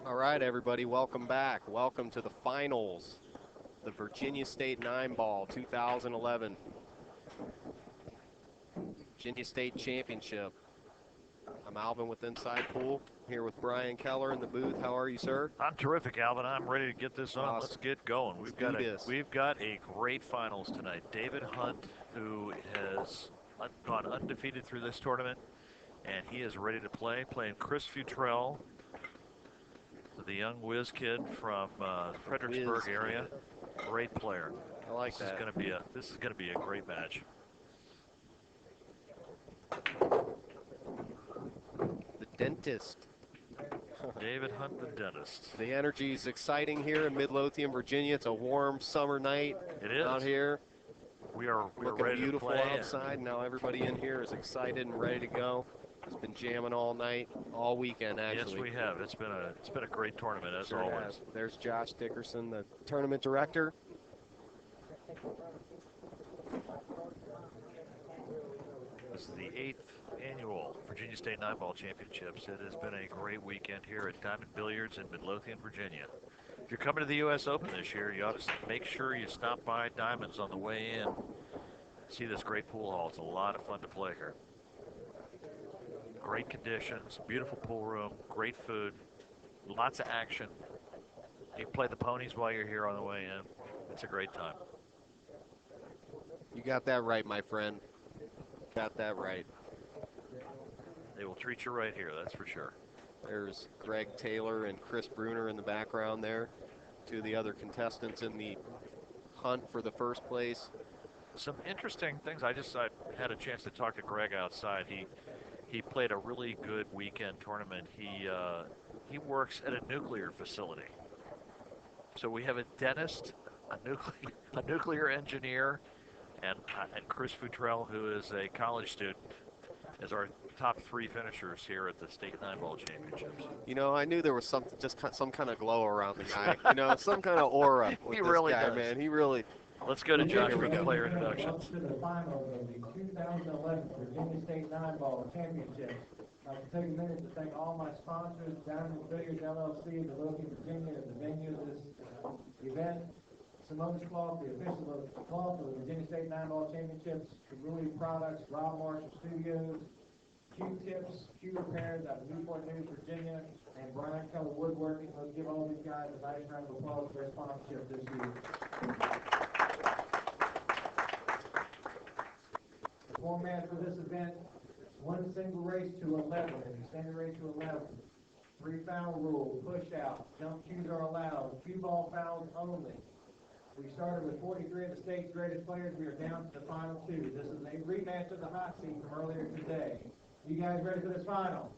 All right, everybody, welcome back. Welcome to the finals, the Virginia State 9-ball 2011 Virginia State Championship. I'm Alvin with Inside Pool, here with Brian Keller in the booth. How are you, sir? I'm terrific, Alvin. I'm ready to get this on. Awesome. Let's get going. Let's do this. We've got a great finals tonight. David Hunt, who has gone undefeated through this tournament, and he is ready to play. Playing Chris Futrell, the young whiz kid from Fredericksburg area. Great player. I like this that. This is gonna be a great match. The dentist. David Hunt, the dentist. The energy is exciting here in Midlothian, Virginia. It's a warm summer night. It is out here. We're looking ready beautiful to play outside. Now everybody in here is excited and ready to go. It's been jamming all night, all weekend actually. Yes, we have. It's been a great tournament as sure always. Has. There's Josh Dickerson, the tournament director. This is the 8th annual Virginia State 9-ball championships. It has been a great weekend here at Diamond Billiards in Midlothian, Virginia. If you're coming to the U.S. Open this year, you ought to make sure you stop by Diamonds on the way in. See this great pool hall. It's a lot of fun to play here. Great conditions, beautiful pool room, great food, lots of action. You can play the ponies while you're here on the way in. It's a great time. You got that right, my friend. Got that right. They will treat you right here, that's for sure. There's Greg Taylor and Chris Bruner in the background there. Two of the other contestants in the hunt for the first place. Some interesting things. I had a chance to talk to Greg outside. He played a really good weekend tournament. He works at a nuclear facility. So we have a dentist, a nuclear engineer, and Chris Futrell, who is a college student, as our top 3 finishers here at the State 9-ball championships. You know, I knew there was some kind of glow around the guy. You know, some kind of aura with he this really guy, does. man. He really. Let's go to Josh for the player introductions. To the finals of the 2011 Virginia State 9-ball championships. I'd like to take a minute to thank all my sponsors, Diamond Billiards LLC, Midlothian, Virginia, as the venue of this event. Simone's Cloth, the official cloth of the Virginia State 9-ball championships, Ruby Products, Rob Marshall Studios, Q-Tips, Q Repairs out of Newport News, Virginia, and Brian Keller Woodworking. Let's give all these guys a nice round of applause for their sponsorship this year. The format for this event, one single race to 11, an extended race to 11. 3 foul rule, push out, jump cues are allowed, cue ball fouls only. We started with 43 of the state's greatest players. We are down to the final 2. This is a rematch of the hot seat from earlier today. You guys ready for this final?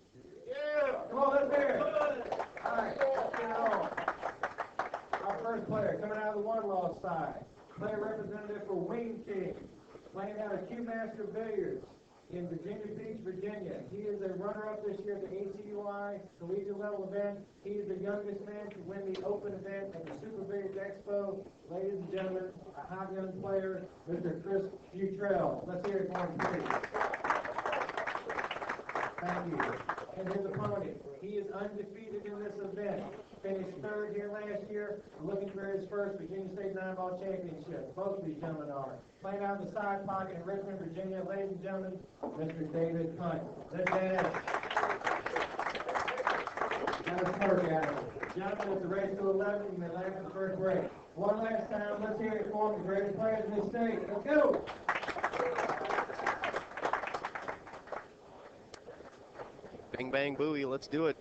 Yeah! Come on, let's hear it! All right, let's get it on. Our first player coming out of the one-loss side. Player representative for Wing King, playing out of Q Master Billiards in Virginia Beach, Virginia. He is a runner-up this year at the ACUI collegiate level event. He is the youngest man to win the open event at the Super Billiards Expo. Ladies and gentlemen, a hot young player, Mr. Chris Futrell. Let's hear it for him, please. Thank you. And his opponent, he is undefeated in this event. Finished 3rd here last year, looking for his first Virginia State 9-ball championship. Both of these gentlemen are. Playing out of the side pocket in Richmond, Virginia, ladies and gentlemen, Mr. David Hunt. Let's get it. That was perfect, Adam. Gentlemen, it's a race to 11. You may laugh at the first break. One last time, let's hear it for the greatest players in the state. Let's go! Bang, bang, booey. Let's do it.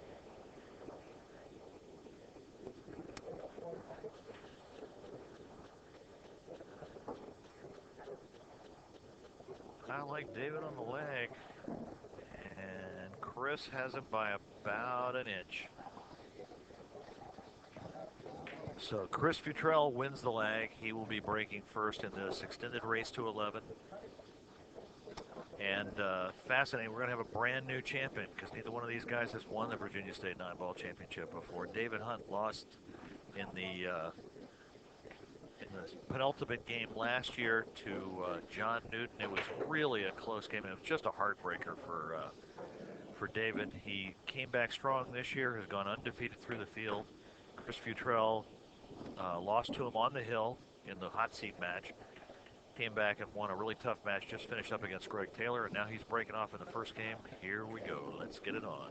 I like David on the leg, and Chris has him by about an inch. So Chris Futrell wins the leg. He will be breaking first in this extended race to 11. And fascinating, we're going to have a brand new champion because neither one of these guys has won the Virginia State 9-ball championship before. David Hunt lost in the penultimate game last year to John Newton. It was really a close game. It was just a heartbreaker for David. He came back strong this year, has gone undefeated through the field. Chris Futrell lost to him on the hill in the hot seat match. Came back and won a really tough match, just finished up against Greg Taylor, and now he's breaking off in the first game. Here we go. Let's get it on.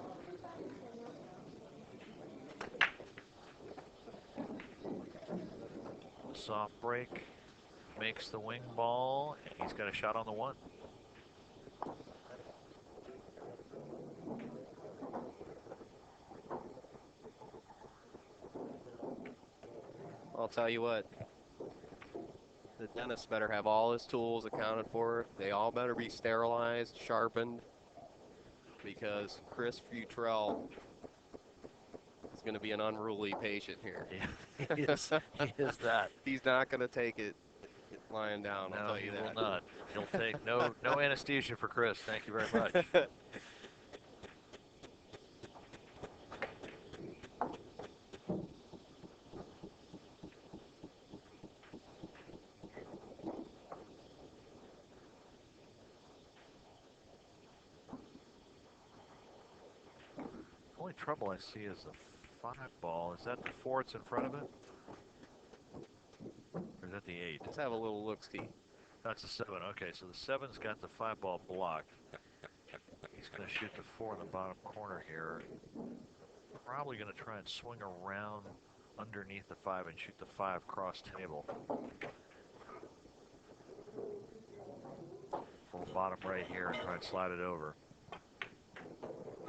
Soft break, makes the wing ball, and he's got a shot on the one. I'll tell you what, the dentist better have all his tools accounted for. They all better be sterilized, sharpened, because Chris Futrell is going to be an unruly patient here. Yeah, he is that. He's not going to take it lying down, No, I'll tell you that. he will not. He'll take no anesthesia for Chris. Thank you very much. Only trouble I see is the 5 ball. Is that the 4 that's in front of it? Or is that the 8? Let's have a little look-see. That's the 7. Okay, so the 7's got the 5 ball blocked. He's going to shoot the 4 in the bottom corner here. Probably going to try and swing around underneath the 5 and shoot the 5 cross table. Full bottom right here and try and slide it over.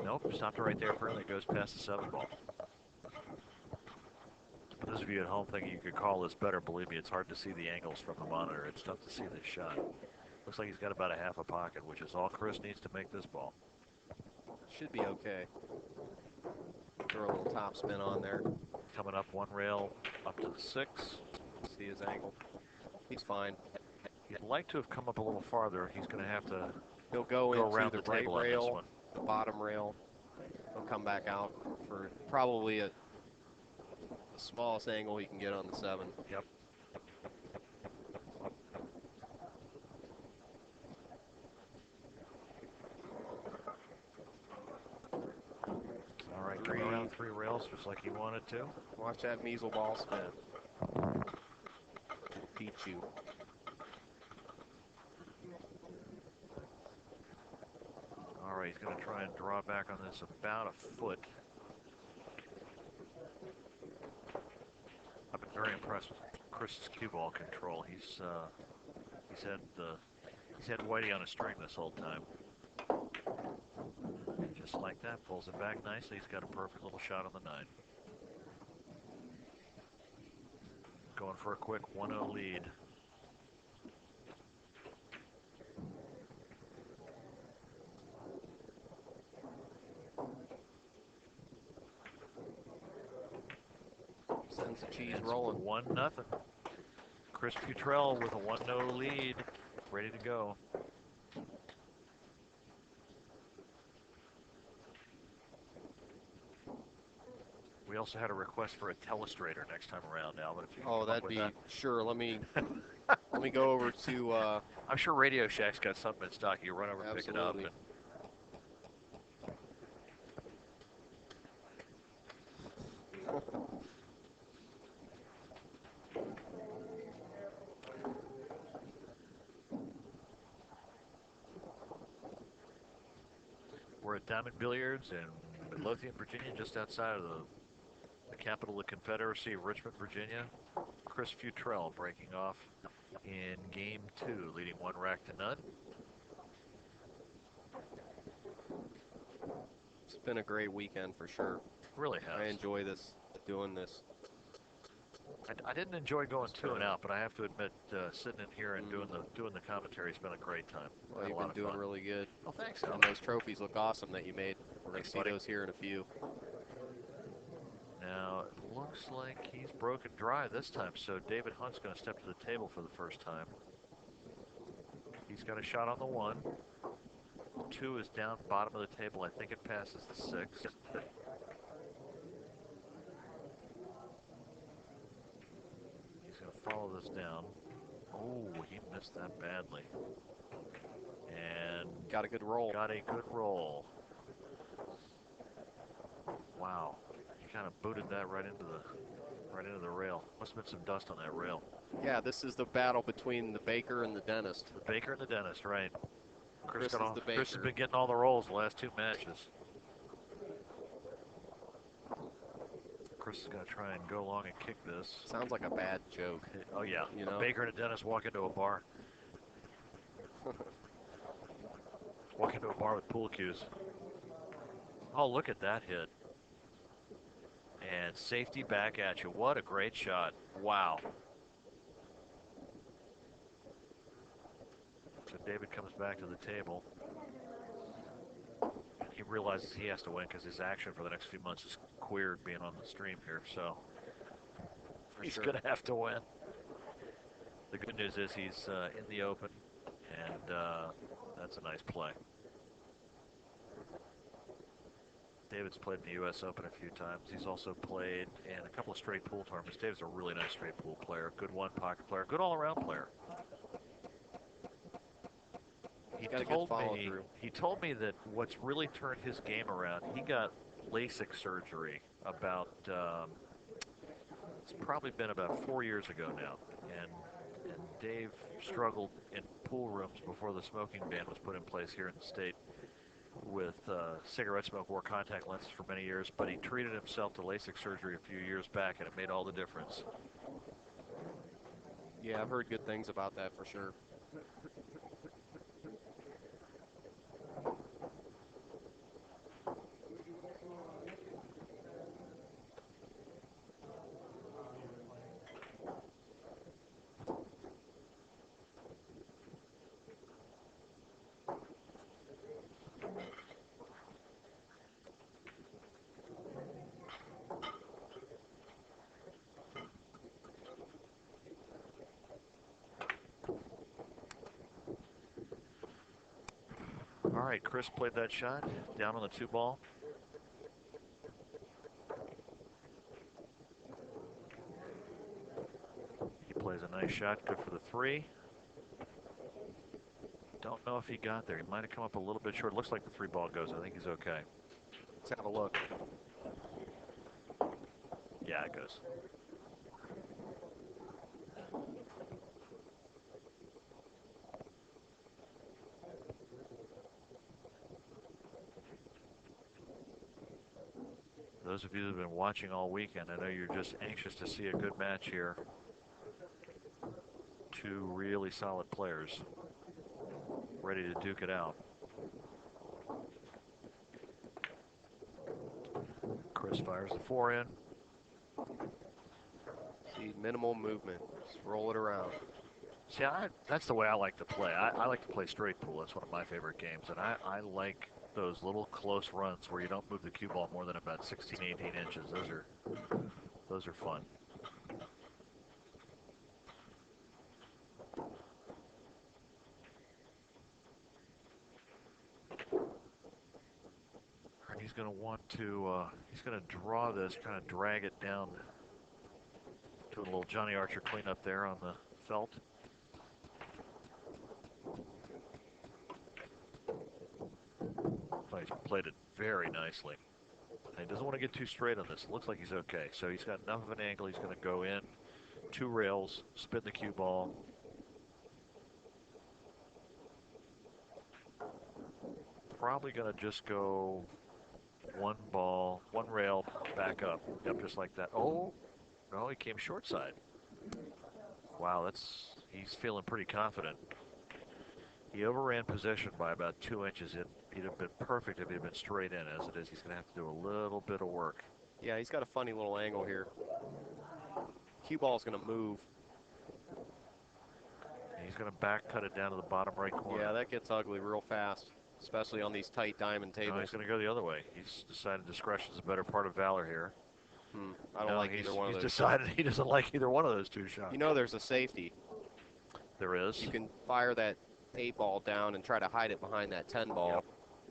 Nope, stopped it right there. Apparently it goes past the 7 ball. For those of you at home thinking you could call this better, believe me, it's hard to see the angles from the monitor. It's tough to see this shot. Looks like he's got about a half a pocket, which is all Chris needs to make this ball. Should be okay. Throw a little top spin on there. Coming up one rail up to the 6. See his angle. He's fine. He'd like to have come up a little farther. He's going to have to He'll go into around the the right table on this rail, one. the bottom rail. He'll come back out for probably the smallest angle he can get on the 7. Yep. All right, coming around 3 rails just like he wanted to. Watch that measle ball spin. Teach you. All right, he's going to try and draw back on this about a foot. I've been very impressed with Chris's cue ball control. He's had Whitey on a string this whole time. And just like that, pulls it back nicely. He's got a perfect little shot on the 9. Going for a quick 1-0 lead. Sends the cheese It's rolling. 1-0. Chris Futrell with a 1-0 lead, ready to go. We also had a request for a telestrator next time around, Alvin. If you can come up with that. Sure. Let me go over to. I'm sure Radio Shack's got something in stock. You run over and pick it up. And we're at Diamond Billiards in Midlothian, Virginia, just outside of the capital of the Confederacy of Richmond, Virginia. Chris Futrell breaking off in game 2, leading 1 rack to none. It's been a great weekend for sure. Really has. I enjoy doing this. I didn't enjoy going 2 and out, but I have to admit, sitting in here and doing the commentary has been a great time. Well, you've been doing really good. Oh, thanks, Al. And those trophies look awesome that you made. We're going to see those here in a few. Now, it looks like he's broken dry this time, so David Hunt's going to step to the table for the first time. He's got a shot on the 1. 2 is down bottom of the table. I think it passes the 6. He's going to follow this down. Oh, he missed that badly. And got a good roll. Got a good roll. of booted that right into the rail. Must have been some dust on that rail. Yeah, this is the battle between the baker and the dentist. The baker and the dentist, right? Chris is the baker. Chris has been getting all the rolls the last 2 matches. Chris is going to try and go along and kick this. Sounds like a bad joke. Oh yeah, you know? a baker and a dentist walk into a bar. Walk into a bar with pool cues. Oh, look at that hit. And safety back at you. What a great shot. Wow. So David comes back to the table. He realizes he has to win because his action for the next few months is queered being on the stream here. So he's going to have to win. The good news is he's in the open, and that's a nice play. David's played in the U.S. Open a few times. He's also played in a couple of straight pool tournaments. David's a really nice straight pool player, good one-pocket player, good all-around player. He told me that what's really turned his game around, he got LASIK surgery about, it's probably been about 4 years ago now. And Dave struggled in pool rooms before the smoking ban was put in place here in the state with cigarette smoke, wore contact lenses for many years, but he treated himself to LASIK surgery a few years back, and it made all the difference. Yeah, I've heard good things about that for sure. All right, Chris played that shot down on the 2-ball. He plays a nice shot, good for the 3. Don't know if he got there. He might have come up a little bit short. Looks like the 3-ball goes. I think he's okay. Let's have a look. Yeah, it goes. Those of you that have been watching all weekend, I know you're just anxious to see a good match here. 2 really solid players ready to duke it out. Chris fires the 4 in. See, minimal movement. Just roll it around. See, that's the way I like to play. I like to play straight pool. That's one of my favorite games. And I like those little close runs where you don't move the cue ball more than about 16, 18 inches. Those are fun. And he's going to want to, he's going to draw this, kind of drag it down to a little Johnny Archer cleanup there on the felt. He's played it very nicely. And he doesn't want to get too straight on this. It looks like he's okay. So he's got enough of an angle. He's going to go in 2 rails, spin the cue ball. Probably going to just go 1 ball, 1 rail, back up. Yep, just like that. Oh, no, he came short side. Wow, he's feeling pretty confident. He overran possession by about 2 inches. He'd have been perfect if he'd been straight in. As it is, he's going to have to do a little bit of work. Yeah, he's got a funny little angle here. Cue ball's going to move. And he's going to back cut it down to the bottom right corner. Yeah, that gets ugly real fast, especially on these tight diamond tables. No, he's going to go the other way. He's decided discretion's a better part of valor here. I don't like either one of those. He's decided he doesn't like either one of those 2 shots. You know there's a safety. There is. You can fire that 8-ball down and try to hide it behind that 10-ball. Yep.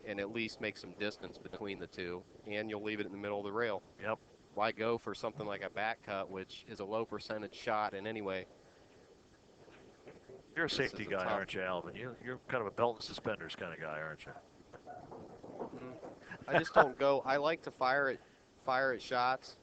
And at least make some distance between the 2, and you'll leave it in the middle of the rail. Yep. Why go for something like a back cut, which is a low percentage shot, and anyway. You're a safety guy, aren't you, Alvin? You're kind of a belt and suspenders kind of guy, aren't you? I just don't go. I like to fire at shots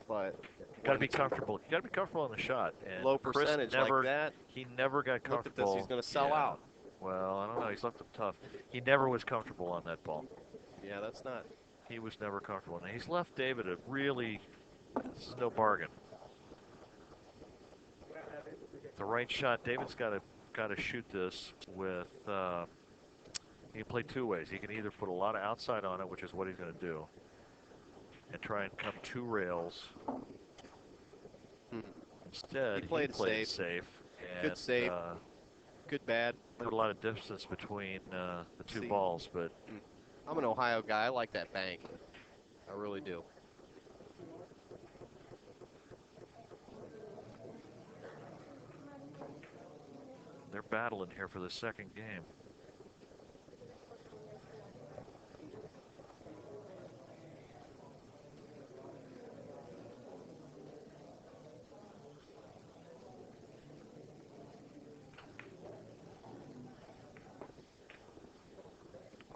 but Got to when be it's comfortable. You got to be comfortable in the shot. And low Chris percentage never, like that, he never got look at this, comfortable. he's going to sell Yeah. out. Well, I don't know. He's left them tough. He never was comfortable on that ball. Yeah, that's not. He was never comfortable. And he's left David a really, this is no bargain. The right shot. David's got to shoot this with. He can play two ways. He can either put a lot of outside on it, which is what he's going to do, and try and come two rails. Instead, He played it safe. safe. Good And, save. Good bad. Put a lot of distance between the two balls, but I'm an Ohio guy. I like that bank. I really do. they're battling here for the second game.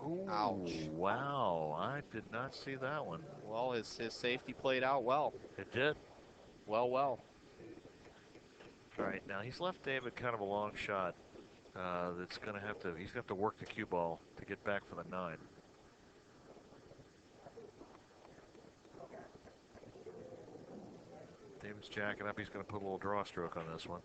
Ooh, ouch. Wow, I did not see that one. Well, his safety played out well. It did. Well. All right, now he's left David kind of a long shot. That's going to have to, he's got to work the cue ball to get back for the 9. David's jacking up. He's going to put a little draw stroke on this one.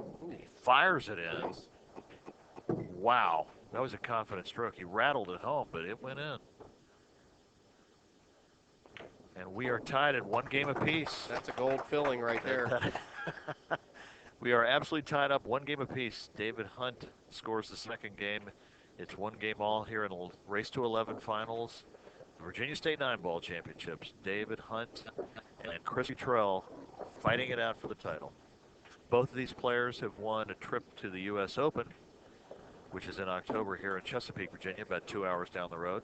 Ooh, he fires it in. Nice. Wow, that was a confident stroke. He rattled it home, but it went in. And we are tied at 1 game apiece. That's a gold filling right there. We are absolutely tied up 1 game apiece. David Hunt scores the second game. It's 1 game all here in the race to 11 finals. Virginia State 9-ball championships. David Hunt and Chris Futrell fighting it out for the title. Both of these players have won a trip to the U.S. Open, which is in October here in Chesapeake, Virginia, about 2 hours down the road.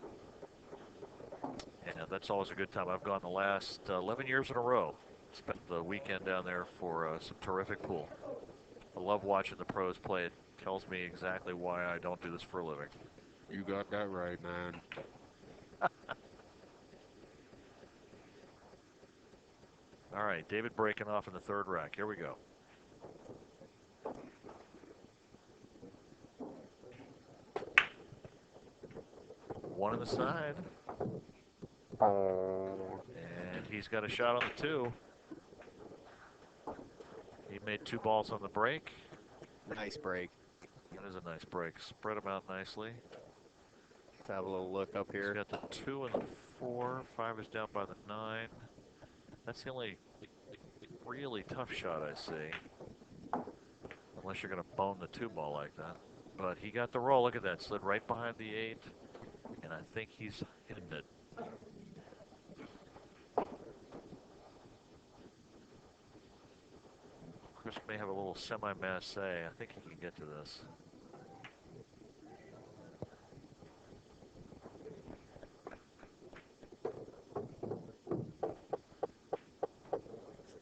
And that's always a good time. I've gone the last 11 years in a row. Spent the weekend down there for some terrific pool. I love watching the pros play. It tells me exactly why I don't do this for a living. You got that right, man. All right, David breaking off in the third rack. Here we go. One on the side. And he's got a shot on the 2. He made 2 balls on the break. Nice break. That is a nice break. Spread them out nicely. Let's have a little look up here. He's got the 2 and the 4. 5 is down by the 9. That's the only really tough shot I see. Unless you're going to bone the 2 ball like that. But he got the roll. Look at that. Slid right behind the 8. And I think he's hitting it. Chris may have a little semi-masse. I think he can get to this.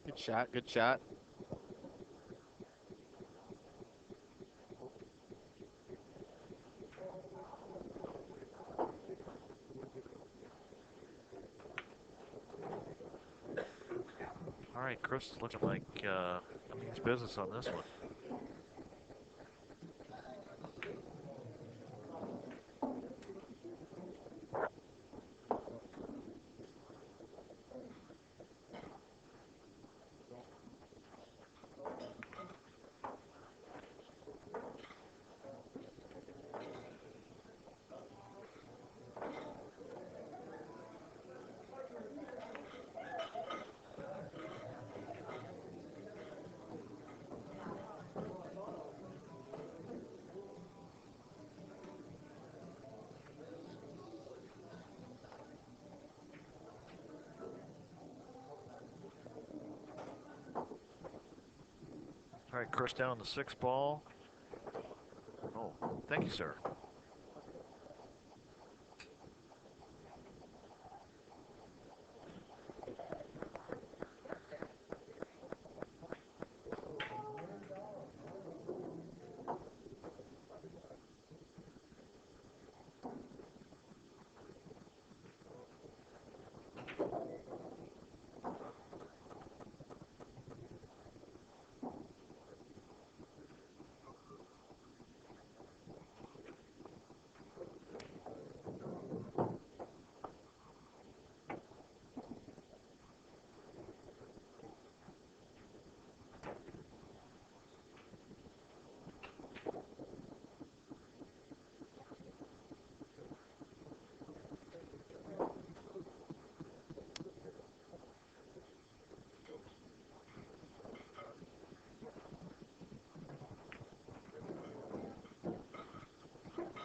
Good shot. Good shot. All right, Chris is looking like I means business on this one. All right, Chris down on the 6 ball. Oh, thank you, sir.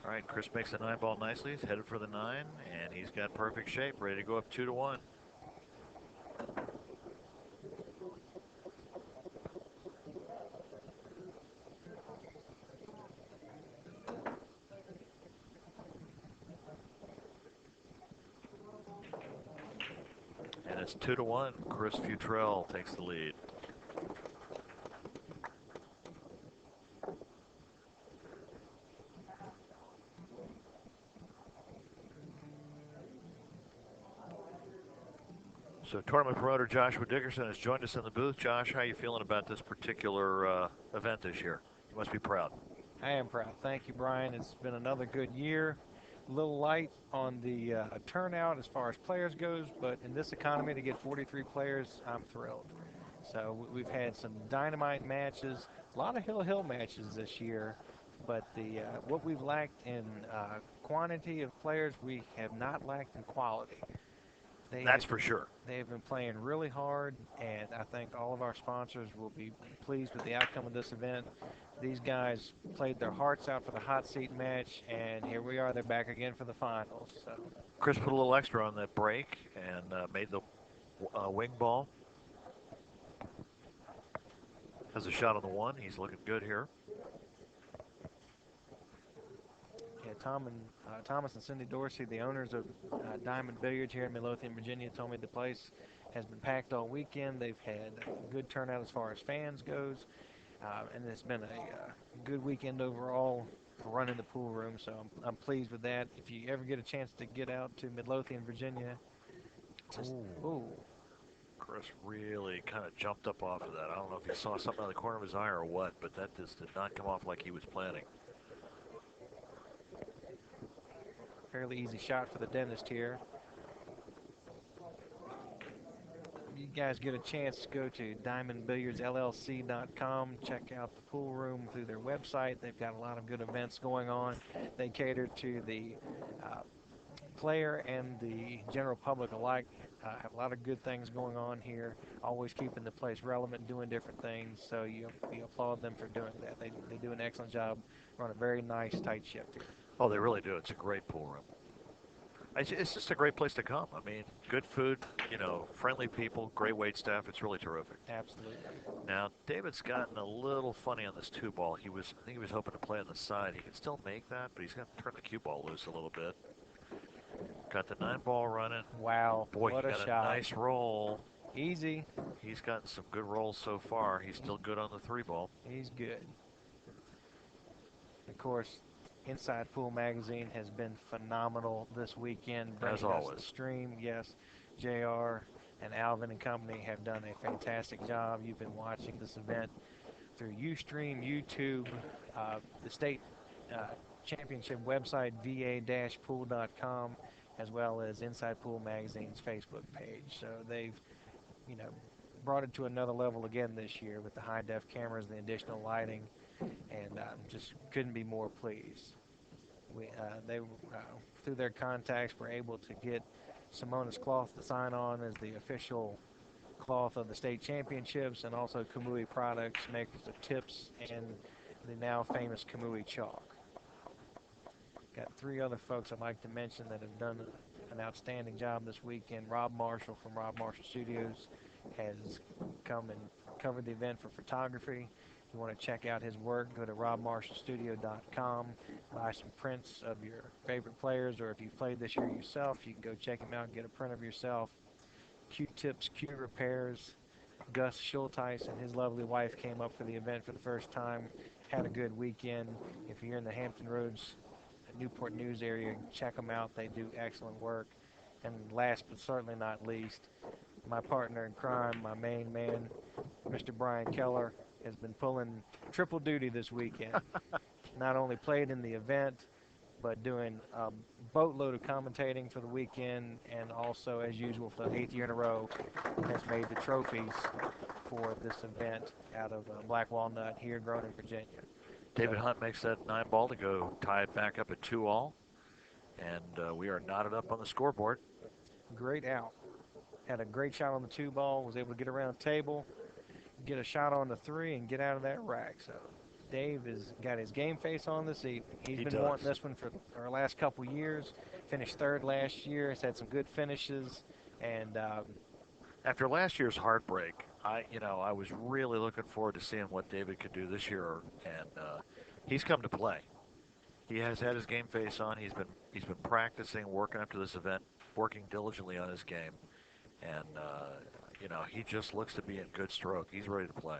All right, Chris makes the 9-ball nicely. He's headed for the 9, and he's got perfect shape, ready to go up 2-1. And it's 2-1. Chris Futrell takes the lead. So tournament promoter Joshua Dickerson has joined us in the booth. Josh, how are you feeling about this particular event this year? You must be proud. I am proud. Thank you, Brian. It's been another good year. A little light on the turnout as far as players goes, but in this economy to get 43 players, I'm thrilled. So we've had some dynamite matches, a lot of hill matches this year, but the what we've lacked in quantity of players, we have not lacked in quality. That's for sure. They have been playing really hard, and I think all of our sponsors will be pleased with the outcome of this event. These guys played their hearts out for the hot seat match, and here we are. They're back again for the finals. So Chris put a little extra on that break and made the wing ball. Has a shot on the 1. He's looking good here. yeah, Thomas and Cindy Dorsey, the owners of Diamond Billiards here in Midlothian, Virginia, told me the place has been packed all weekend. They've had a good turnout as far as fans goes. And it's been a good weekend overall for running the pool room, so I'm pleased with that. If you ever get a chance to get out to Midlothian, Virginia, just, ooh. Chris really kind of jumped up off of that. I don't know if he saw something out of the corner of his eye or what, but that just did not come off like he was planning. Fairly easy shot for the dentist here. You guys get a chance, go to diamondbilliardsllc.com, check out the pool room through their website. They've got a lot of good events going on. They cater to the player and the general public alike. Have a lot of good things going on here, always keeping the place relevant, doing different things, so you applaud them for doing that. They do an excellent job, run a very nice, tight ship here. Oh, they really do. It's a great pool room. It's just a great place to come. I mean, good food, friendly people, great wait staff. It's really terrific. Absolutely. Now, David's gotten a little funny on this 2-ball. I think he was hoping to play on the side. He can still make that, but he's got to turn the cue ball loose a little bit. Got the 9-ball running. Wow, Boy, what he a got shot. a nice roll. Easy. He's gotten some good rolls so far. He's still good on the 3-ball. He's good. Of course, Inside Pool Magazine has been phenomenal this weekend, bringing As always. us the stream. Yes, JR and Alvin and company have done a fantastic job. You've been watching this event through Ustream, YouTube, the state championship website, va-pool.com, as well as Inside Pool Magazine's Facebook page. So they've, brought it to another level again this year with the high-def cameras, the additional lighting, and just couldn't be more pleased. They through their contacts were able to get Simona's cloth to sign on as the official cloth of the state championships, and also Kamui Products, makers of tips and the now famous Kamui chalk. Got 3 other folks I'd like to mention that have done an outstanding job this weekend. Rob Marshall from Rob Marshall Studios has come and covered the event for photography. If you want to check out his work, go to robmarshallstudio.com, buy some prints of your favorite players, or if you've played this year yourself, you can go check him out and get a print of yourself. Q-Tips, Q Repairs. Gus Schulteis and his lovely wife came up for the event for the first time, had a good weekend. If you're in the Hampton Roads, Newport News area, check them out. They do excellent work. And last but certainly not least, my partner in crime, my main man, Mr. Brian Keller, has been pulling triple duty this weekend. Not only played in the event, but doing a boatload of commentating for the weekend, and also, as usual, for the 8th year in a row, has made the trophies for this event out of Black Walnut here, grown in Virginia. David Hunt makes that 9-ball to go tie it back up at 2-all, and we are knotted up on the scoreboard. Great out. Had a great shot on the 2-ball, was able to get around the table, get a shot on the 3, and get out of that rack. So Dave has got his game face on this evening. He's He been does. wanting this one for our last couple years. Finished third last year. Has had some good finishes, and After last year's heartbreak, I was really looking forward to seeing what David could do this year, and he's come to play. He has had his game face on. He's been practicing, working up to this event, working diligently on his game, and he just looks to be in good stroke. He's ready to play.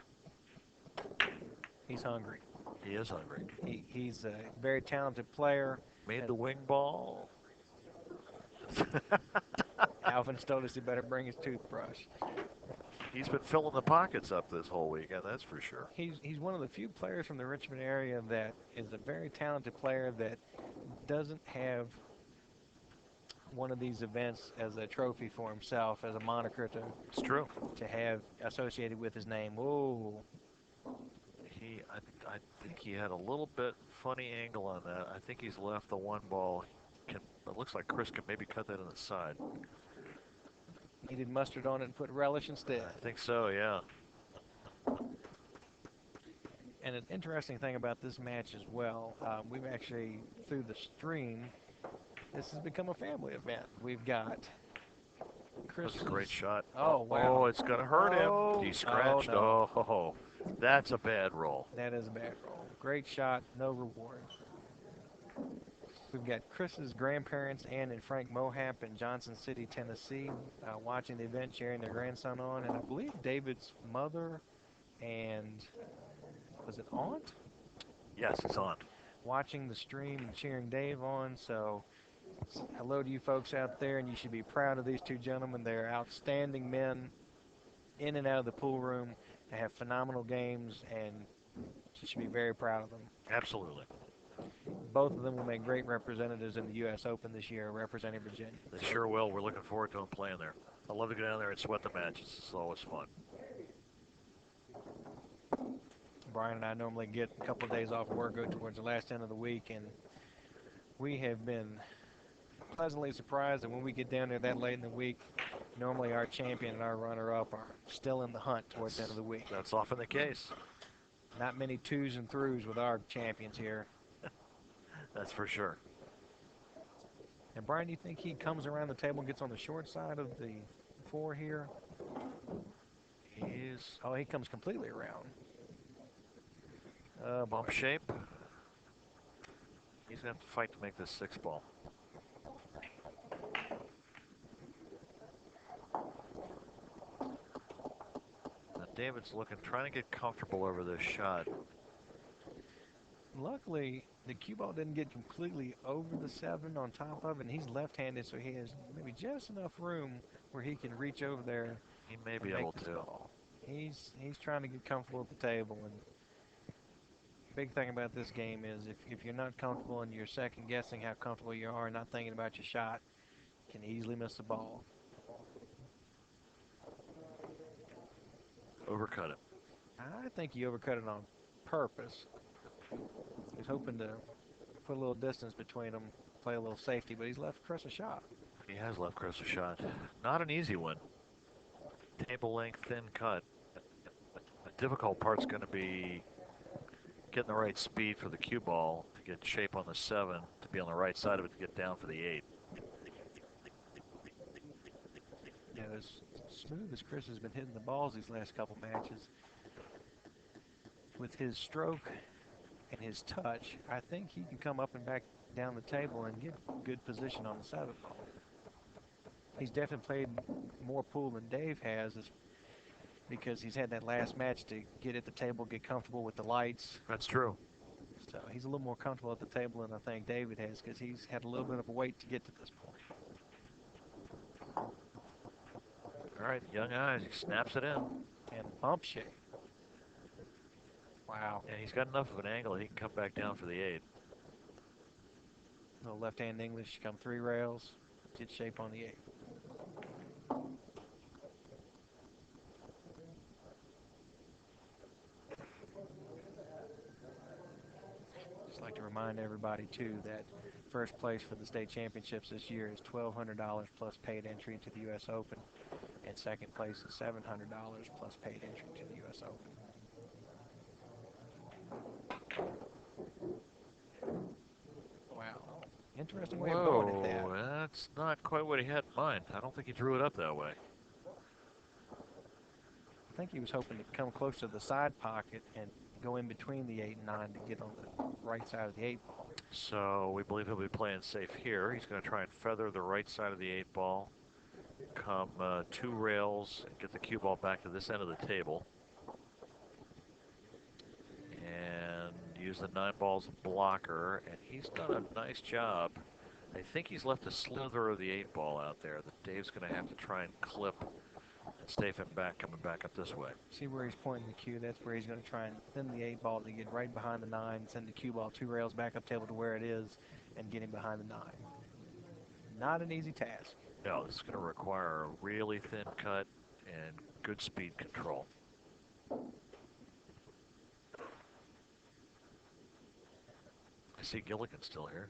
he's hungry. He is hungry. He's a very talented player. Made the wing ball. Alvin's told us he better bring his toothbrush. He's been filling the pockets up this whole weekend, that's for sure. He's one of the few players from the Richmond area that is a very talented player that doesn't have one of these events as a trophy for himself, as a moniker It's true. to have associated with his name. Oh, I think he had a little bit funny angle on that. I think he's left the one ball. It looks like Chris can maybe cut that on the side. needed mustard on it and put relish instead. I think so, yeah. And an interesting thing about this match as well, we've actually, through the stream, this has become a family event. We've got Chris. That's a great shot. Oh, wow. Oh, it's going to hurt him. He scratched. Oh, no. Oh, that's a bad roll. That is a bad roll. Great shot, no reward. We've got Chris's grandparents, Ann and Frank Mohap in Johnson City, Tennessee, watching the event, cheering their grandson on. And I believe David's mother and, was it aunt? Yes, it's on. Watching the stream and cheering Dave on. So hello to you folks out there, and you should be proud of these two gentlemen. They're outstanding men in and out of the pool room. They have phenomenal games, and you should be very proud of them. Absolutely. Both of them will make great representatives in the U.S. Open this year, representing Virginia. They sure will. We're looking forward to them playing there. I love to go down there and sweat the matches. It's always fun. Brian and I normally get a couple of days off work, go towards the last end of the week, and we have been pleasantly surprised that when we get down there that late in the week, normally our champion and our runner-up are still in the hunt towards the end of the week. That's often the case. Not many twos and throughs with our champions here. That's for sure. And Brian, do you think he comes around the table and gets on the short side of the four here? Oh, he comes completely around. Bump shape. He's going to have to fight to make this 6-ball. Now David's trying to get comfortable over this shot. Luckily, the cue ball didn't get completely over the 7 on top of it, and he's left-handed, so he has maybe just enough room where he can reach over there. He may be able to. Ball. He's trying to get comfortable at the table, and big thing about this game is if you're not comfortable and you're second-guessing how comfortable you are and not thinking about your shot, you can easily miss the ball. Overcut it. I think he overcut it on purpose. He's hoping to put a little distance between them, play a little safety, but he's left Chris a shot. He has left Chris a shot. Not an easy one. Table length, thin cut. The difficult part's going to be getting the right speed for the cue ball to get shape on the 7, to be on the right side of it to get down for the 8. Yeah, as smooth as Chris has been hitting the balls these last couple matches, with his stroke and his touch, I think he can come up and back down the table and get good position on the 7 ball. He's definitely played more pool than Dave has, because he's had that last match to get at the table, get comfortable with the lights. That's true. So he's a little more comfortable at the table than I think David has, because he's had a little bit of a wait to get to this point. All right, young eyes, he snaps it in. And bump shape. Wow. Yeah, he's got enough of an angle he can come back down for the 8. Little left-hand English, come 3 rails, get shape on the 8. Just like to remind everybody, too, that first place for the state championships this year is $1,200 plus paid entry into the U.S. Open, and second place is $700 plus paid entry to the U.S. Open. Interesting way of going at that. Whoa, that's not quite what he had in mind. I don't think he drew it up that way. I think he was hoping to come close to the side pocket and go in between the 8 and 9 to get on the right side of the 8 ball. So we believe he'll be playing safe here. He's going to try and feather the right side of the 8 ball, come 2 rails, and get the cue ball back to this end of the table. And use the 9 ball as a blocker, and he's done a nice job. I think he's left a slither of the 8 ball out there that Dave's going to have to try and clip and stave him back, coming back up this way. See where he's pointing the cue? That's where he's going to try and thin the 8 ball to get right behind the 9, send the cue ball 2 rails back up table to where it is, and get him behind the 9. Not an easy task. No, this is going to require a really thin cut and good speed control. I see Gilligan still here.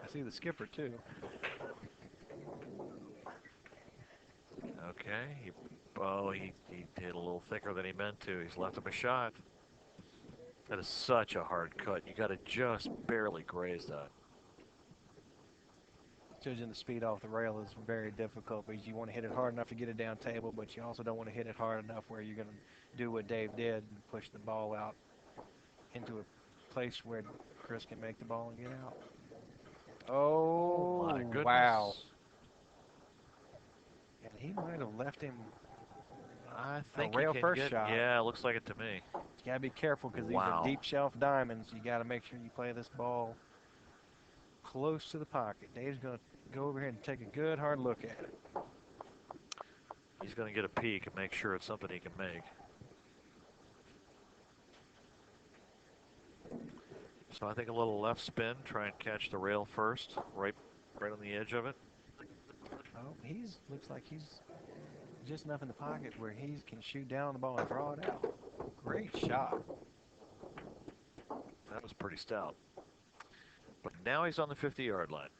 I see the skipper too. Okay, he hit a little thicker than he meant to. He's left him a shot. That is such a hard cut. You got to just barely graze that. Judging the speed off the rail is very difficult because you want to hit it hard enough to get it down table, but you also don't want to hit it hard enough where you're going to do what Dave did and push the ball out into a place where Chris can make the ball and get out. Oh, my goodness. wow. And he might have left him I think a rail you can first get, shot. yeah, it looks like it to me. You got to be careful because these Wow. are deep shelf diamonds. You got to make sure you play this ball close to the pocket. Dave's going to go over here and take a good hard look at it. He's going to get a peek and make sure it's something he can make. So I think a little left spin, try and catch the rail first, right on the edge of it. Oh, looks like he's just enough in the pocket where he can shoot down the ball and draw it out. Great shot. That was pretty stout. But now he's on the 50-yard line.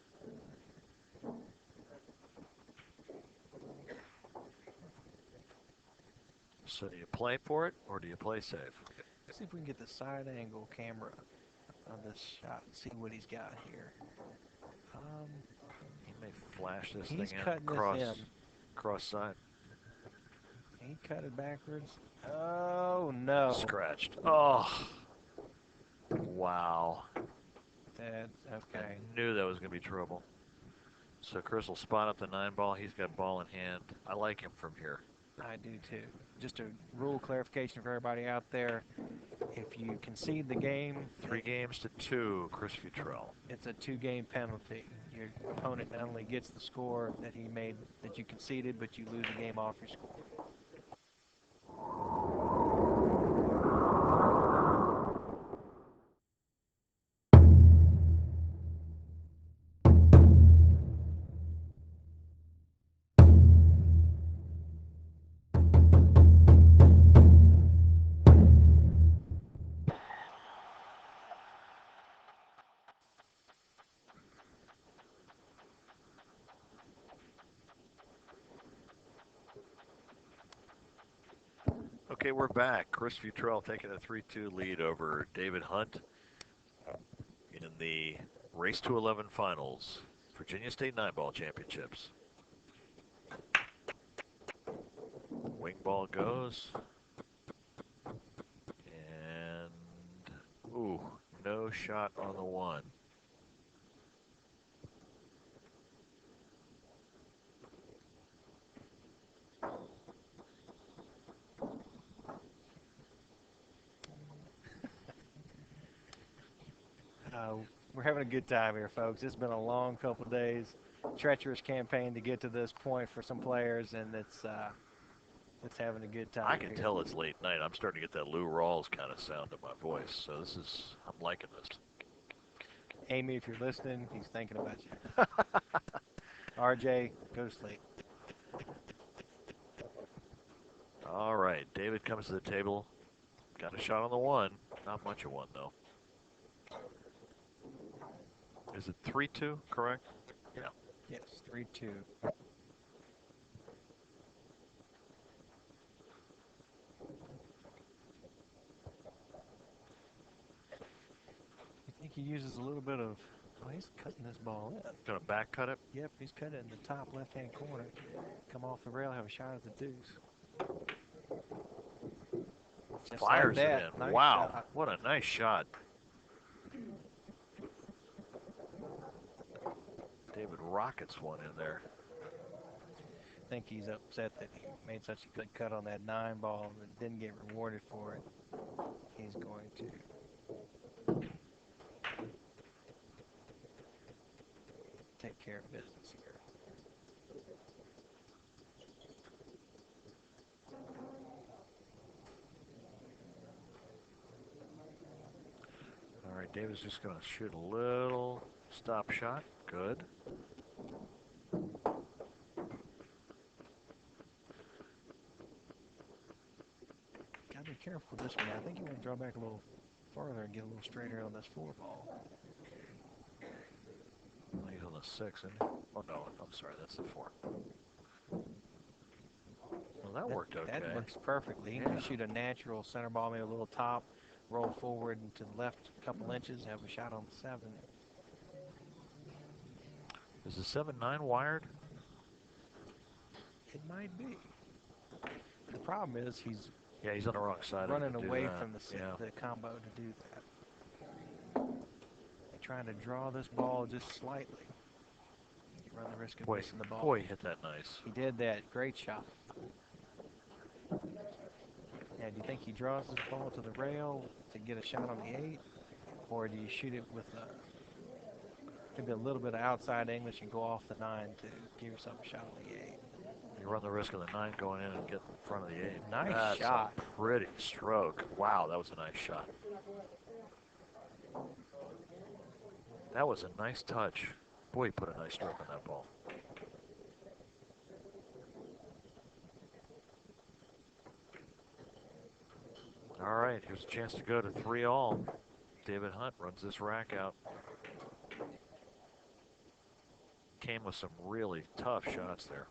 So do you play for it or do you play safe? Let's see if we can get the side angle camera on this shot and see what he's got here. He may flash this He's thing cutting in this cross side. He cut it backwards. Oh, no. Scratched. Oh. Wow. That's okay. I knew that was going to be trouble. So Chris will spot up the 9 ball. He's got ball in hand. I like him from here. I do too. Just a rule clarification for everybody out there. If you concede the game, 3 games to 2, Chris Futrell. it's a 2-game penalty. Your opponent not only gets the score that he made, that you conceded, but you lose the game off your score. Okay, we're back. Chris Futrell taking a 3-2 lead over David Hunt in the Race to 11 Finals, Virginia State 9-ball Championships. Wing ball goes. And, ooh, no shot on the 1. We're having a good time here, folks. It's been a long couple of days, treacherous campaign to get to this point for some players, and it's having a good time. I can here. tell it's late night. I'm starting to get that Lou Rawls kind of sound in my voice. So I'm liking this. Amy, if you're listening, he's thinking about you. RJ, go to sleep. All right, David comes to the table. Got a shot on the 1. Not much of one, though. Is it 3-2, correct? Yeah. Yes, 3-2. think he uses a little bit of, oh, he's cutting this ball in. Gonna back cut it. Yep, he's cut it in the top left-hand corner. Come off the rail, have a shot at the deuce. Just Fires like it that. in. Nice Wow, shot. what a nice shot. David rockets one in there. I think he's upset that he made such a good cut on that 9 ball and didn't get rewarded for it. He's going to take care of business here. All right, David's just going to shoot a little stop shot. Good. Gotta be careful with this one. I think you want to draw back a little farther and get a little straighter on this 4 ball. He's on the 6, isn't he? Oh, no, I'm sorry, that's the 4. Well, that worked okay. That works perfectly. You Yeah. can shoot a natural center ball, maybe a little top, roll forward and to the left a couple inches, have a shot on the 7. Is the 7-9 wired? It might be. The problem is he's He's on the wrong side. running of it to do away that. from the combo to do that. Trying to draw this ball just slightly. You run the risk of missing the ball. Boy, hit that nice. He did that. Great shot. Now, do you think he draws this ball to the rail to get a shot on the 8? Or do you shoot it with maybe a little bit of outside English and go off the 9 to give yourself a shot on the 8? You run the risk of the 9 going in and get in front of the 8. Nice That's shot. A pretty stroke. Wow, that was a nice shot. That was a nice touch. Boy, he put a nice stroke on that ball. All right, here's a chance to go to 3-all. David Hunt runs this rack out. Came with some really tough shots there.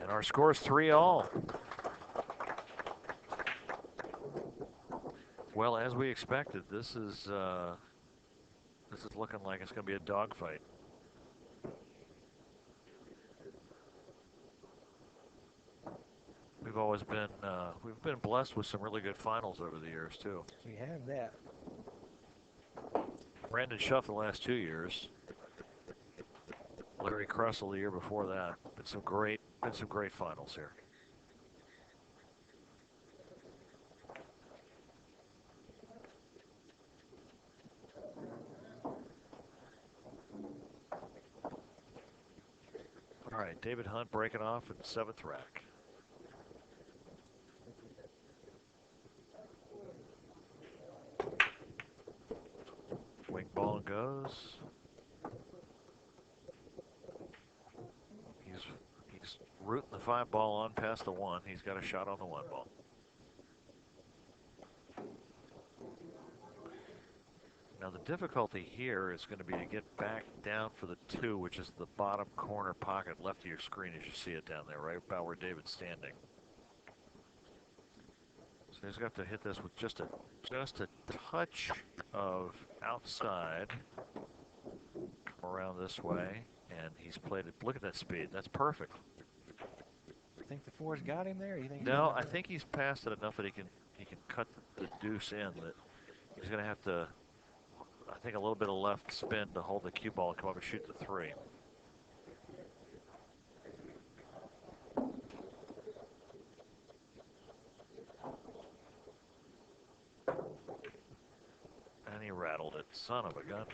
And our score is 3-all. Well, as we expected, this is looking like it's going to be a dogfight. We've been blessed with some really good finals over the years too. We have that. Brandon Schuff the last 2 years. Larry Kressel the year before that. Been some great finals here. All right, David Hunt breaking off at the 7th rack. Wing ball goes. He's rooting the 5 ball on past the 1. He's got a shot on the 1 ball. Now the difficulty here is going to be to get back down for the 2, which is the bottom corner pocket left of your screen as you see it down there, right about where David's standing. So he's got to hit this with just a touch of outside. Come around this way, and he's played it. Look at that speed. That's perfect. You think the 4's got him there? Or you think No, I think he's passed it enough that he can cut the deuce in. That he's going to have to, I think, a little bit of left spin to hold the cue ball and come up and shoot the 3. And he rattled it. Son of a gun.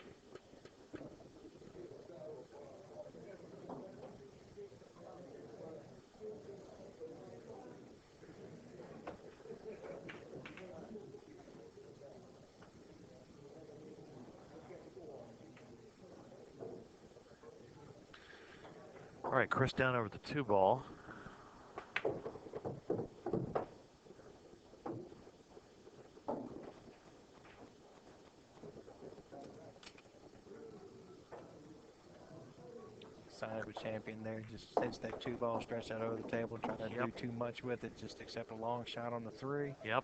All right, Chris down over the 2 ball. Sign of a champion there. Just sets that 2-ball stretch out over the table, try not to do too much with it. Just accept a long shot on the 3. Yep.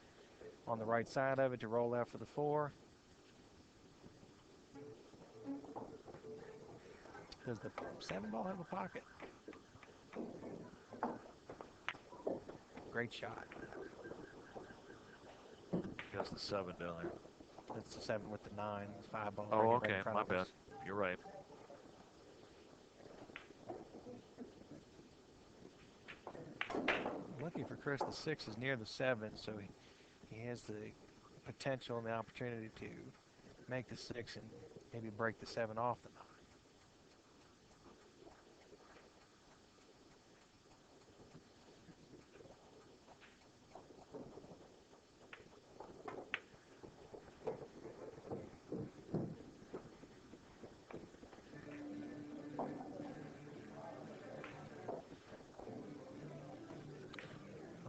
On the right side of it to roll out for the 4. Does the 7-ball have a pocket? Great shot. That's the 7 down there. That's the 7 with the 9. The 5-ball. Oh, okay. My bad. You're right. Lucky for Chris, the 6 is near the 7, so he has the potential and the opportunity to make the 6 and maybe break the 7 off the 9.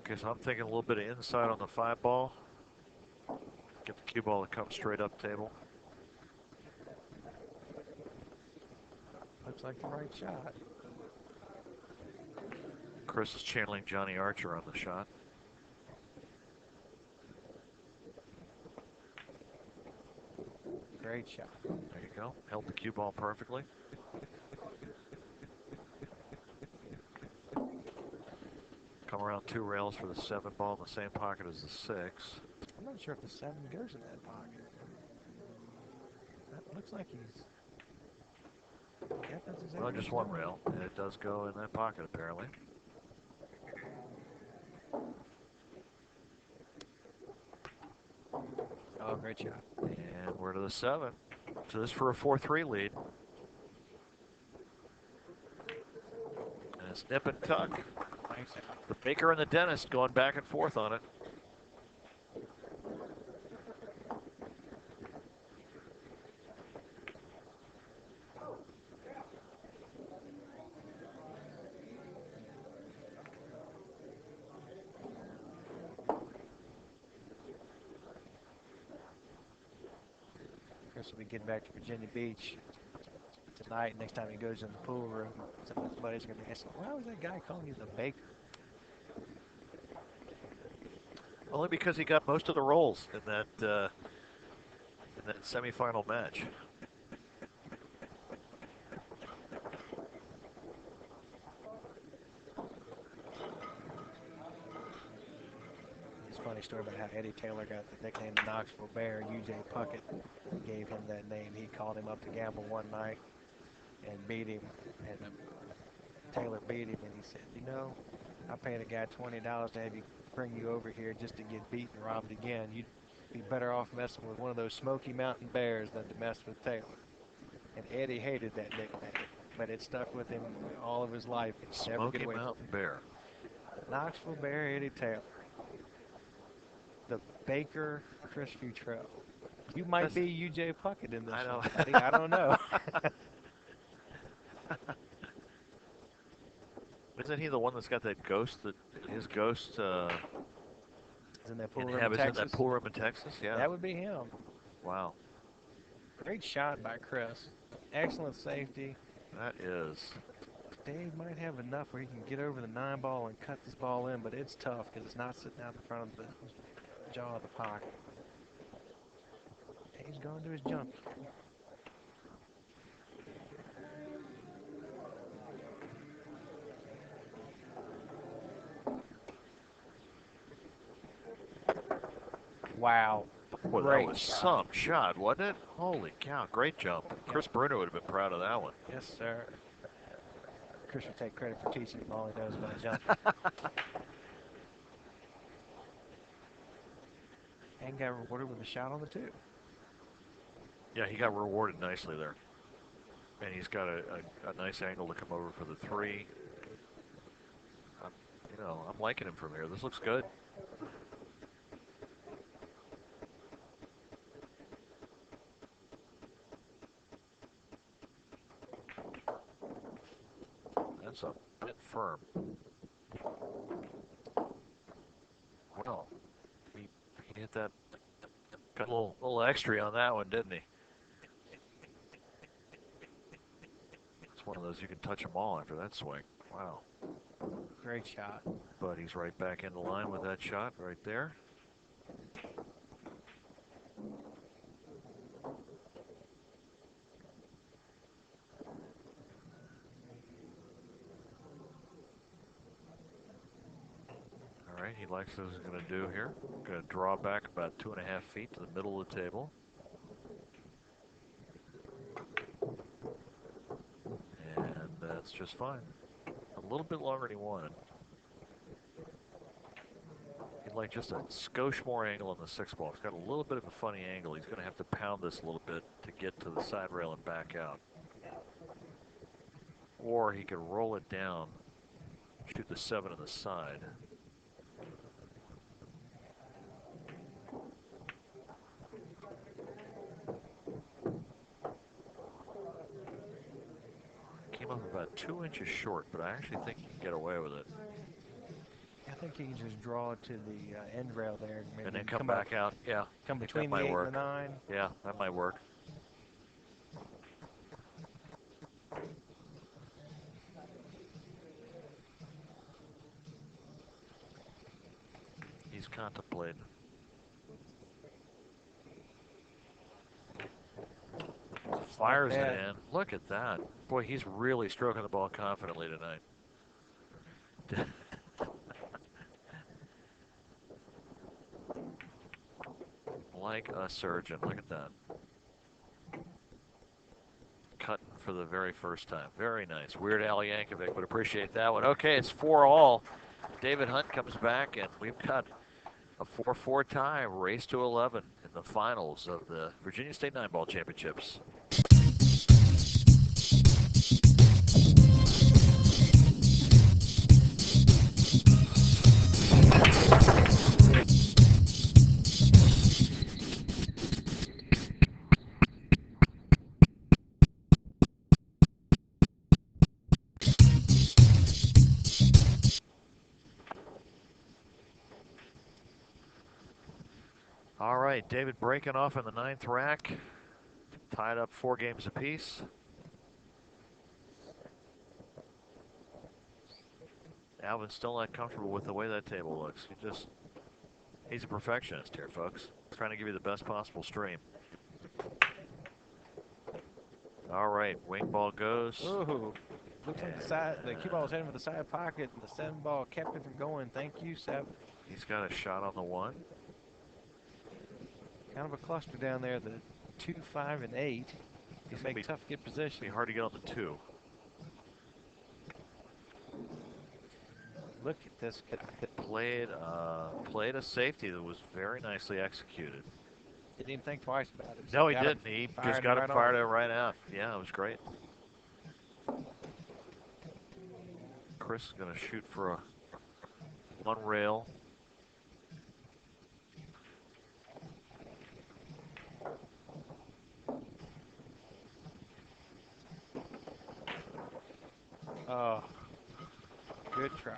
Okay, so I'm thinking a little bit of inside on the 5-ball. Get the cue ball to come straight up table. Looks like the right shot. Chris is channeling Johnny Archer on the shot. Great shot. There you go. Held the cue ball perfectly. Come around 2 rails for the 7-ball in the same pocket as the 6. I'm not sure if the 7 goes in that pocket. That looks like he's... Yep, that's exactly Well, just 1 rail, and it does go in that pocket apparently. Oh, great shot. And we're to the 7. So this for a 4-3 lead. And it's nip and tuck. Nice. The Baker and the Dentist going back and forth on it. Chris will be getting back to Virginia Beach tonight. Next time he goes in the pool room, some of his buddies are going to ask him, why was that guy calling you the Baker? Only because he got most of the rolls in that semifinal match. It's a funny story about how Eddie Taylor got the nickname the Knoxville Bear. U.J. Puckett gave him that name. He called him up to gamble one night and beat him. And Taylor beat him, and he said, you know, I paid a guy $20 to have you bring you over here just to get beat and robbed again. You'd be better off messing with one of those Smoky Mountain Bears than to mess with Taylor. And Eddie hated that nickname, but it stuck with him all of his life. Smoky Mountain Bear. Knoxville Bear, Eddie Taylor. The Baker, Chris Futrell. You might be U.J. Puckett in this. I know. One, I don't know. Isn't he the one that's got that ghost? His ghost Is in that pool room in inhabits Texas? in that pool room in Texas? Yeah. That would be him. Wow. Great shot by Chris. Excellent safety. That is. Dave might have enough where he can get over the 9-ball and cut this ball in, but it's tough because it's not sitting out in front of the jaw of the pocket. Dave's going to his jump. Wow. Boy, that Great was shot. some shot, wasn't it? Holy cow, great jump. Chris Bruno would have been proud of that one. Yes, sir. Chris will take credit for teaching him all he knows about jumping. And got rewarded with a shot on the 2. Yeah, he got rewarded nicely there. And he's got a nice angle to come over for the 3. I'm liking him from here. This looks good. That's a bit firm. Well, he hit that. Got a little extra on that one, didn't he? It's one of those you can touch them all after that swing. Wow. Great shot. But he's right back in the line with that shot right there. All right, he likes what he's going to do here. Going to draw back about 2.5 feet to the middle of the table. And that's just fine. A little bit longer than he wanted. He'd like just a skosh more angle on the 6 ball. It's got a little bit of a funny angle. He's going to have to pound this a little bit to get to the side rail and back out. Or he could roll it down, shoot the 7 on the side. Came up about 2 inches short, but I actually think he can get away with it. I think you can just draw it to the end rail there. Maybe And then come back out. Yeah. Come between the 8 and the 9. Yeah, that might work. He's contemplating. Fires it in. Look at that. Boy, he's really stroking the ball confidently tonight. Like a surgeon. Look at that. Cutting for the very first time. Very nice. Weird Al Yankovic would appreciate that one. Okay, it's 4-all. David Hunt comes back, and we've got a 4-4 tie, race to 11 in the finals of the Virginia State 9-ball championships. All right, David breaking off in the 9th rack, tied up 4 games apiece. Alvin's still not comfortable with the way that table looks. He's a perfectionist here, folks. Trying to give you the best possible stream. All right, wing ball goes. Ooh, looks like the cue ball's heading for the side pocket, and the 7 ball kept it from going. Thank you, Seb. He's got a shot on the 1. Kind of a cluster down there, the 2, 5, and 8. It's make tough to get position. Be hard to get on the 2. Look at this. Played a safety that was very nicely executed. Didn't even think twice about it. No, he didn't. He just got it fired right out. Yeah, it was great. Chris is going to shoot for a 1 rail. Oh, good try.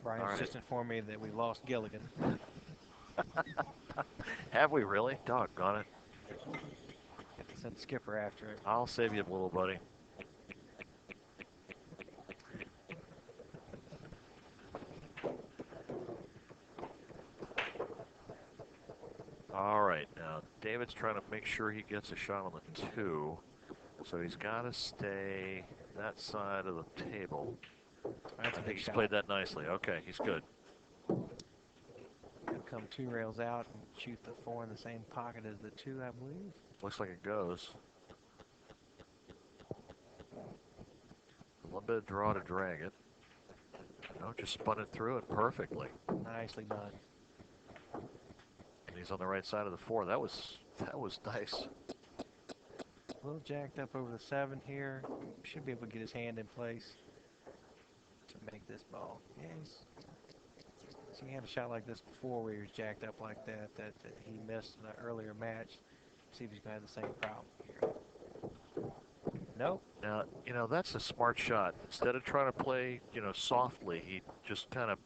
Brian's just informed me that we lost Gilligan. Have we really? Doggone it. Have to send Skipper after it. I'll save you a little, buddy. All right, now David's trying to make sure he gets a shot on the 2. So he's got to stay that side of the table. I think he's played that nicely. Okay, he's good. Come 2 rails out and shoot the 4 in the same pocket as the 2, I believe. Looks like it goes. A little bit of draw to drag it. No, just spun it through it perfectly. Nicely done. And he's on the right side of the 4. That was nice. A little jacked up over the 7 here. Should be able to get his hand in place to make this ball. Yes. So he had a shot like this before where he was jacked up like that he missed in an earlier match. See if he's going to have the same problem here. Nope. Now, that's a smart shot. Instead of trying to play, softly, he just kind of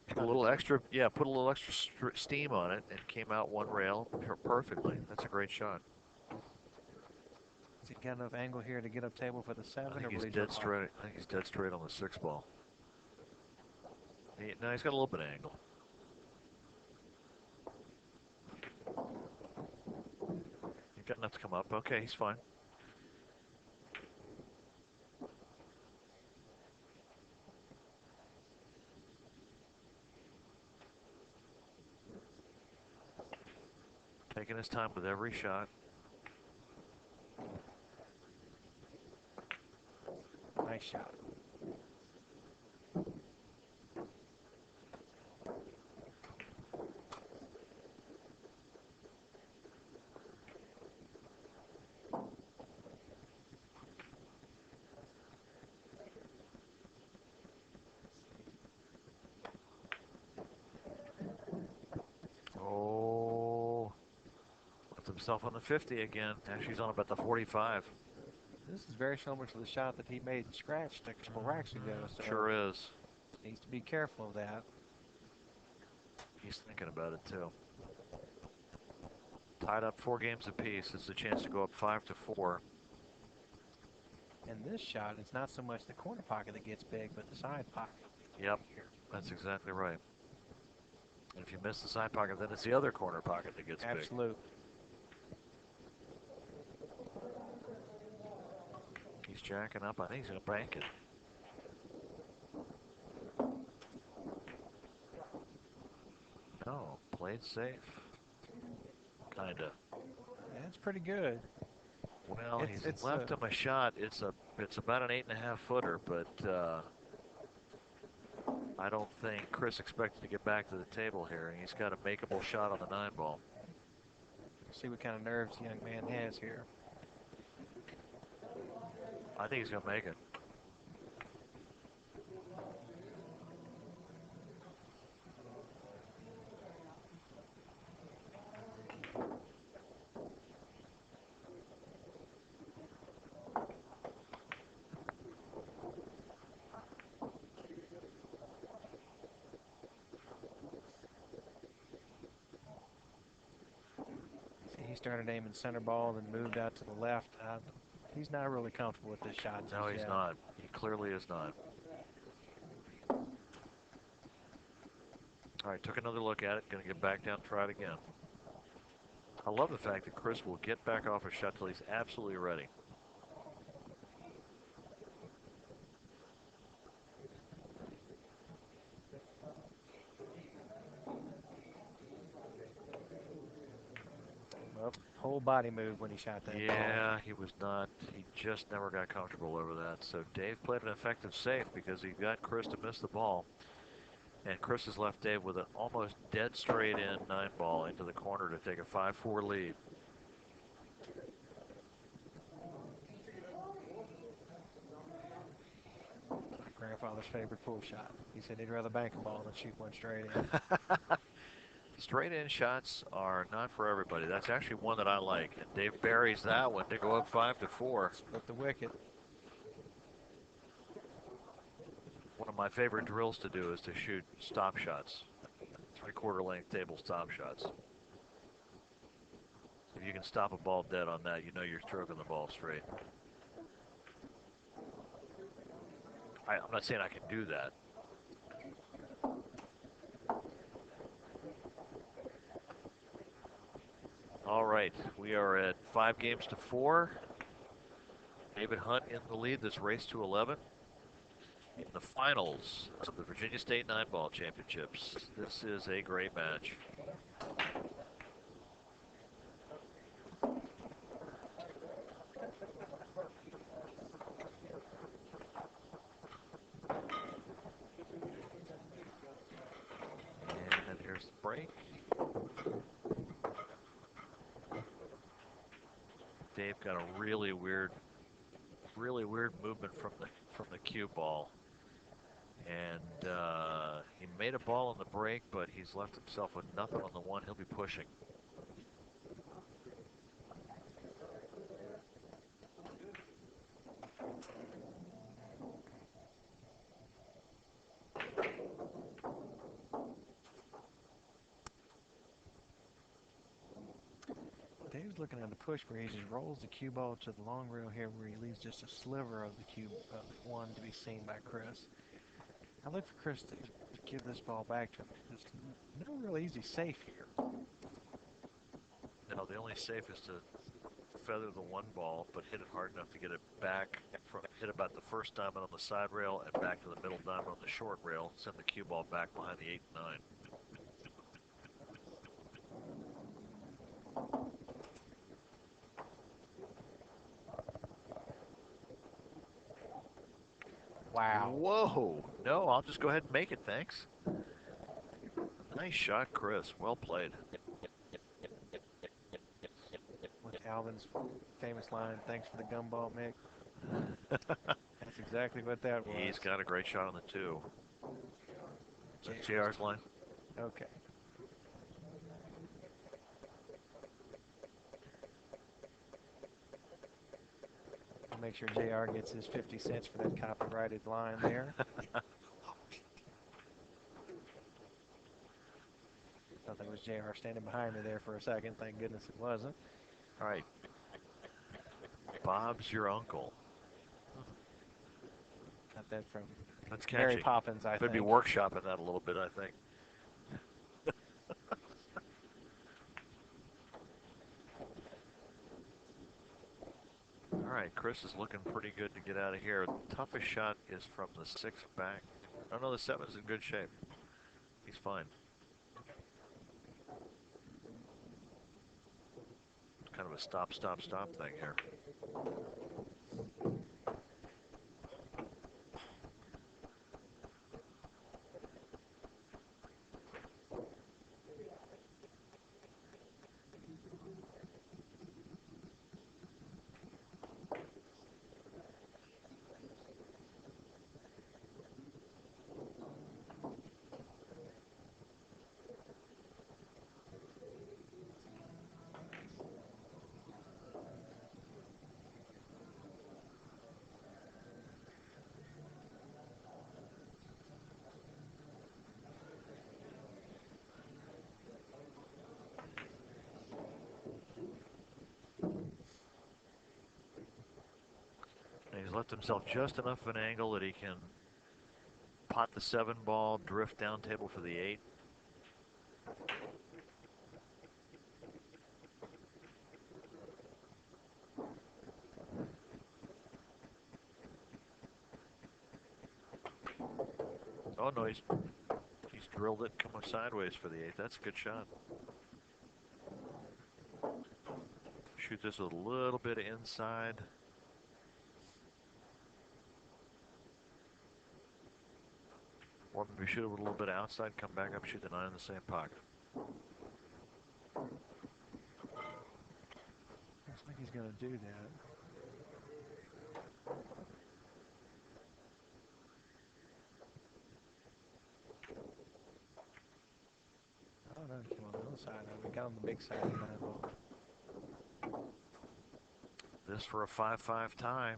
put a Tried to little extra, yeah, put a little extra steam on it and came out one rail perfectly. That's a great shot. Has he got enough angle here to get up table for the I 7, think or will he's he dead drop off? straight. I think he's dead straight on the 6 ball. No, he's got a little bit of angle. He's got enough to come up. Okay, he's fine. Taking his time with every shot. Nice shot. Oh, left himself on the 50 again. Actually, he's on about the 45. This is very similar to the shot that he made scratched a couple racks ago, so Sure is. needs to be careful of that. He's thinking about it too. Tied up 4 games apiece. It's a chance to go up 5-4. And this shot, it's not so much the corner pocket that gets big, but the side pocket. Yep, that's exactly right. And if you miss the side pocket, then it's the other corner pocket that gets big. Absolute. He's jacking up. I think he's going to bank it. No, played safe. Kinda. That's pretty good. Well, It's he's left him a shot. It's about an 8.5 footer, but I don't think Chris expected to get back to the table here, and he's got a makeable shot on the 9 ball. See what kind of nerves the young man has here. I think he's going to make it. See, he started aiming center ball, then moved out to the left. He's not really comfortable with this shot. No, he's not. He clearly is not. All right, took another look at it. Going to get back down, try it again. I love the fact that Chris will get back off a shot till he's absolutely ready. Well, whole body moved when he shot that ball. Yeah, he was not. He just never got comfortable over that. So Dave played an effective safe because he got Chris to miss the ball. And Chris has left Dave with an almost dead straight in 9 ball into the corner to take a 5-4 lead. My grandfather's favorite pool shot. He said he'd rather bank a ball than shoot one straight in. Straight in shots are not for everybody. That's actually one that I like. And Dave buries that one to go up 5-4. Split the wicket. One of my favorite drills to do is to shoot stop shots. 3/4 length table stop shots. If you can stop a ball dead on that, you know you're stroking the ball straight. I'm not saying I can do that. All right, we are at 5-4. David Hunt in the lead this race to 11. In the finals of the Virginia State 9-ball championships. This is a great match. And here's the break. Dave got a really weird movement from the cue ball. And he made a ball on the break, but he's left himself with nothing on the one. He'll be pushing. he's looking at the push where he just rolls the cue ball to the long rail here where he leaves just a sliver of the cue one to be seen by Chris. I look for Chris to give this ball back to him. There's no real easy safe here. No, the only safe is to feather the one ball, but hit it hard enough to get it back, hit about the first diamond on the side rail and back to the middle diamond on the short rail, send the cue ball back behind the 8 and 9. Wow. Whoa! No, I'll just go ahead and make it, thanks. Nice shot, Chris. Well played. With Alvin's famous line, thanks for the gumball, Mick. That's exactly what that was. He's got a great shot on the 2. That's JR's line. Okay. I'll make sure JR gets his 50 cents for that copyrighted line there. Thought that was JR standing behind me there for a second. Thank goodness it wasn't. All right. Bob's your uncle. Got that from That's catchy. Mary Poppins, I think. Could be workshopping that a little bit, I think. All right, Chris is looking pretty good to get out of here. The toughest shot is from the 6 back. Oh no, the 7's in good shape. He's fine. It's kind of a stop, stop, stop thing here. And he's left himself just enough of an angle that he can pot the 7 ball, drift down table for the 8. Oh no, he's drilled it coming sideways for the 8. That's a good shot. Shoot this with a little bit of inside. Or maybe shoot it with a little bit of outside, come back up, shoot the 9 in the same pocket. Looks like he's going to do that. Oh no, he came on the other side. We got on the big side of the 9 ball. This for a 5-5 tie.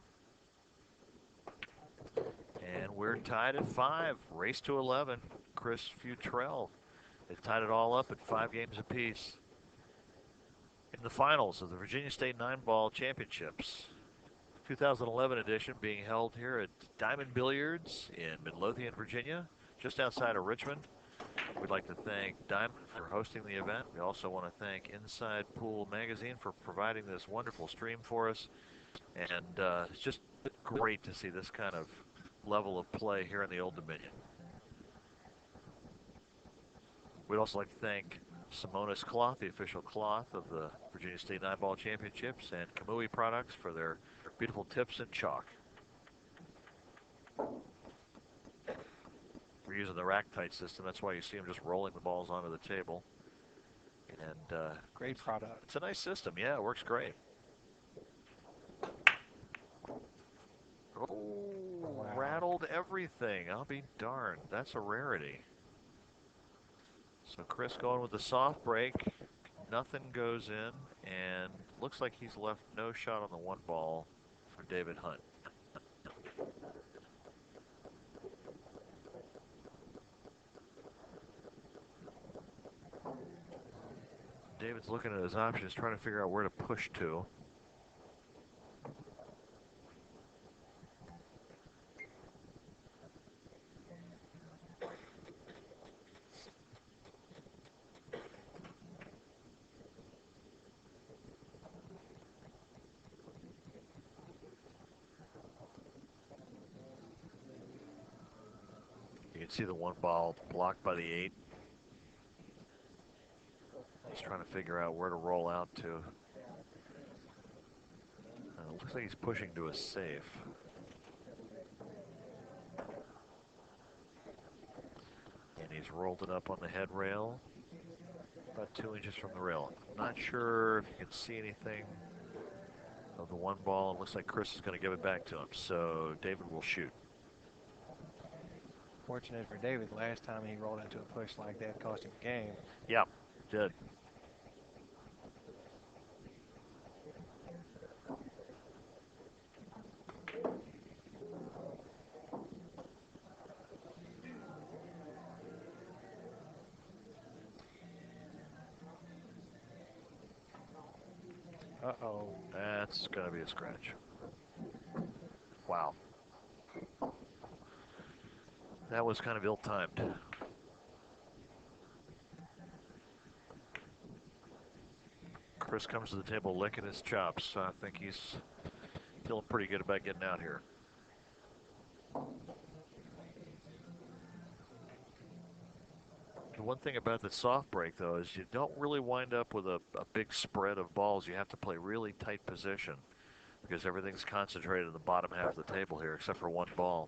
And we're tied at 5. Race to 11. Chris Futrell. They've tied it all up at 5 games apiece. In the finals of the Virginia State 9-Ball Championships. 2011 edition being held here at Diamond Billiards in Midlothian, Virginia, just outside of Richmond. We'd like to thank Diamond for hosting the event. We also want to thank Inside Pool Magazine for providing this wonderful stream for us. And it's just great to see this kind of level of play here in the Old Dominion. We'd also like to thank Simonis Cloth, the official cloth of the Virginia State 9-Ball Championships, and Kamui Products for their beautiful tips and chalk. We're using the rack tight system. That's why you see them just rolling the balls onto the table. And great product. It's a nice system. Yeah, it works great. Oh, wow. Rattled everything. I'll be darned. That's a rarity. So Chris going with the soft break. Nothing goes in, and looks like he's left no shot on the 1 ball for David Hunt. David's looking at his options, trying to figure out where to push to. You can see the one ball blocked by the 8. He's trying to figure out where to roll out to. It looks like he's pushing to a safe. And he's rolled it up on the head rail, about 2 inches from the rail. Not sure if you can see anything of the one ball. It looks like Chris is going to give it back to him, so David will shoot. Fortunate for David, last time he rolled into a push like that cost him a game. Yep, did. Uh-oh. That's going to be a scratch. Wow. That was kind of ill-timed. Chris comes to the table licking his chops. I think he's feeling pretty good about getting out here. The one thing about the soft break, though, is you don't really wind up with a big spread of balls. You have to play really tight position because everything's concentrated in the bottom half of the table here, except for one ball.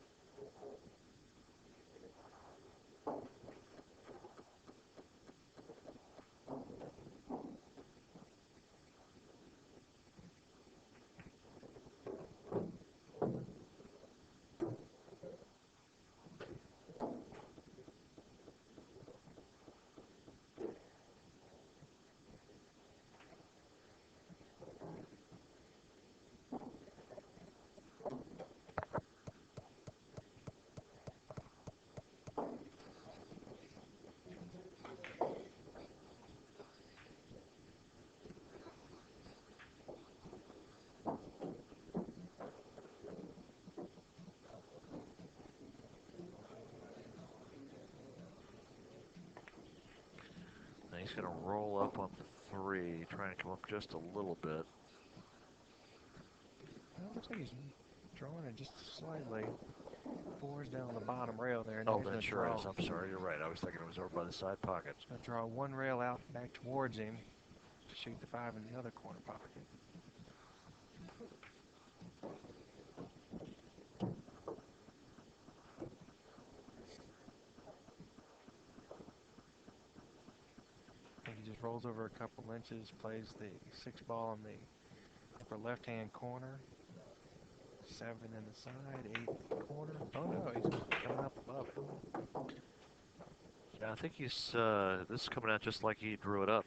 He's going to roll up on the 3, trying to come up just a little bit. Well, it looks like he's drawing it just slightly. 4's down the bottom rail there. Oh, that sure is. I'm sorry, you're right. I was thinking it was over by the side pocket. He's going to draw one rail out back towards him to shoot the 5 in the other corner pocket. I think he just rolls over a couple inches, plays the 6 ball in the upper left-hand corner. 7 in the side, 8 in the corner. Oh no, he's coming up above it. Yeah, I think he's, this is coming out just like he drew it up.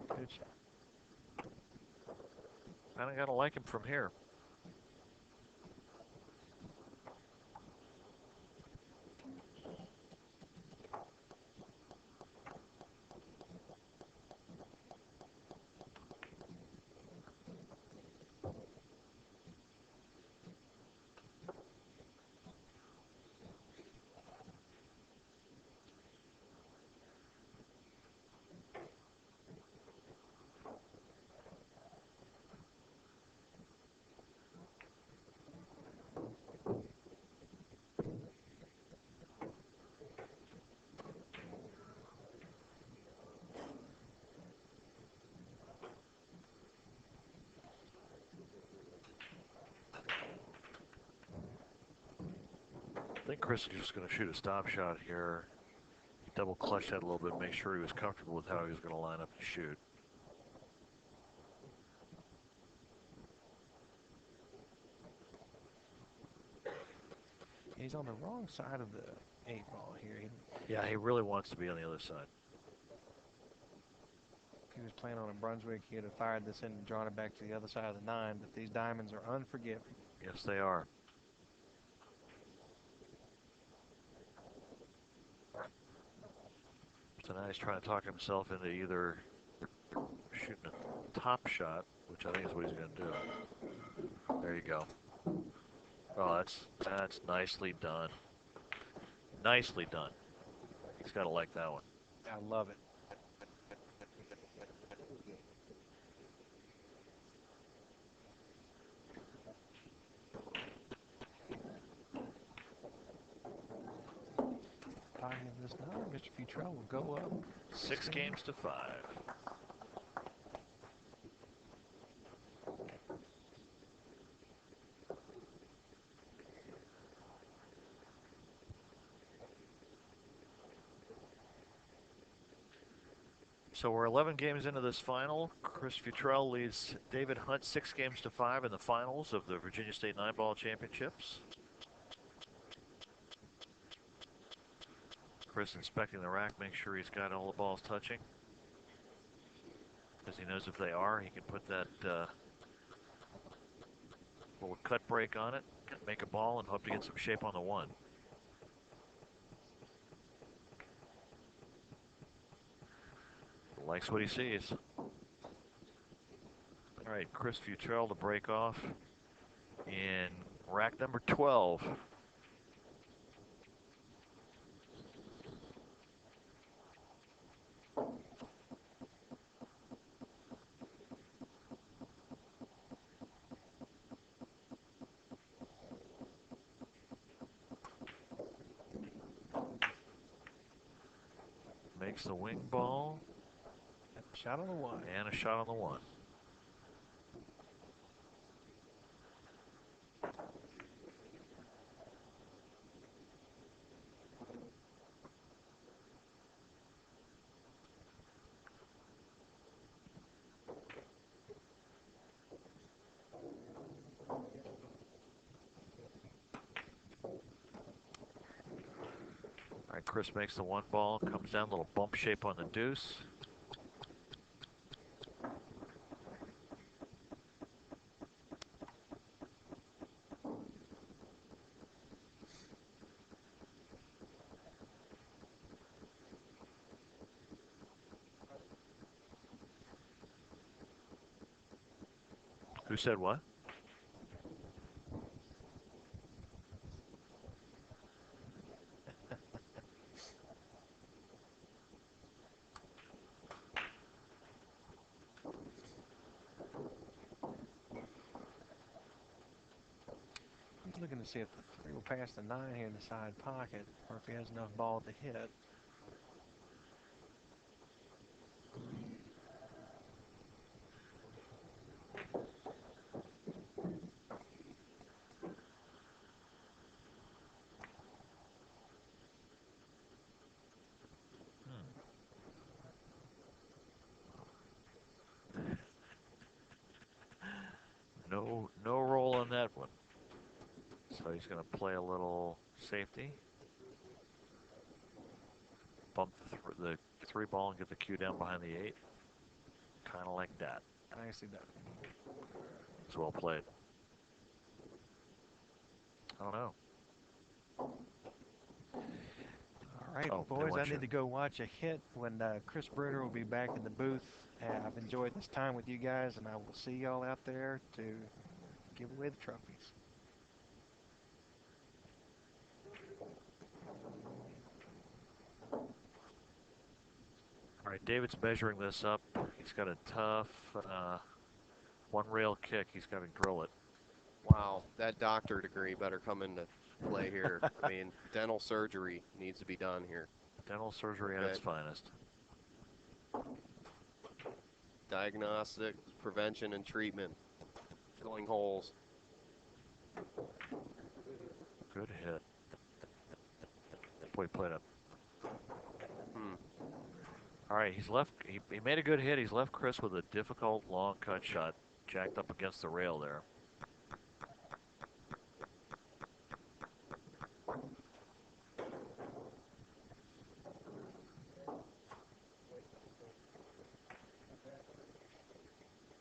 Good shot. Kind of got to like him from here. I think Chris is just going to shoot a stop shot here. Double clutch that a little bit, make sure he was comfortable with how he was going to line up and shoot. He's on the wrong side of the 8 ball here. Yeah, he really wants to be on the other side. If he was playing on a Brunswick, he'd have fired this in and drawn it back to the other side of the 9, but these diamonds are unforgiving. Yes, they are. So now he's trying to talk himself into either shooting a top shot, which I think is what he's going to do. There you go. Oh, that's nicely done. Nicely done. He's got to like that one. I love it. Talking of this 9, Mr. Futrell will go up 6 games to 5. So we're 11 games into this final. Chris Futrell leads David Hunt 6 games to 5 in the finals of the Virginia State 9-ball championships. Chris inspecting the rack, make sure he's got all the balls touching. Because he knows if they are, he can put that little cut break on it, make a ball, and hope to get some shape on the 1. Likes what he sees. All right, Chris Futrell to break off in rack number 12. Makes the wing ball. Shot on the 1. And a shot on the 1. All right, Chris makes the 1 ball, comes down, a little bump shape on the deuce. Who said what? He's looking to see if the 3 will pass the 9 here in the side pocket, or if he has enough ball to hit. No roll on that one. So he's going to play a little safety. Bump the 3 ball and get the cue down behind the 8. Kind of like that. Nicely done. It's well played. I don't know. All right, boys, I need to go watch a hit when Chris Bruner will be back in the booth. I've enjoyed this time with you guys, and I will see y'all out there to give away the trophies. All right, David's measuring this up. He's got a tough 1 rail kick. He's got to drill it. Wow, that doctor degree better come into play here. I mean, dental surgery needs to be done here. Dental surgery at its finest. Diagnostic, prevention, and treatment. Filling holes. Good hit. Boy, played up. All right, he's left. He made a good hit. He's left Chris with a difficult long cut shot, jacked up against the rail there.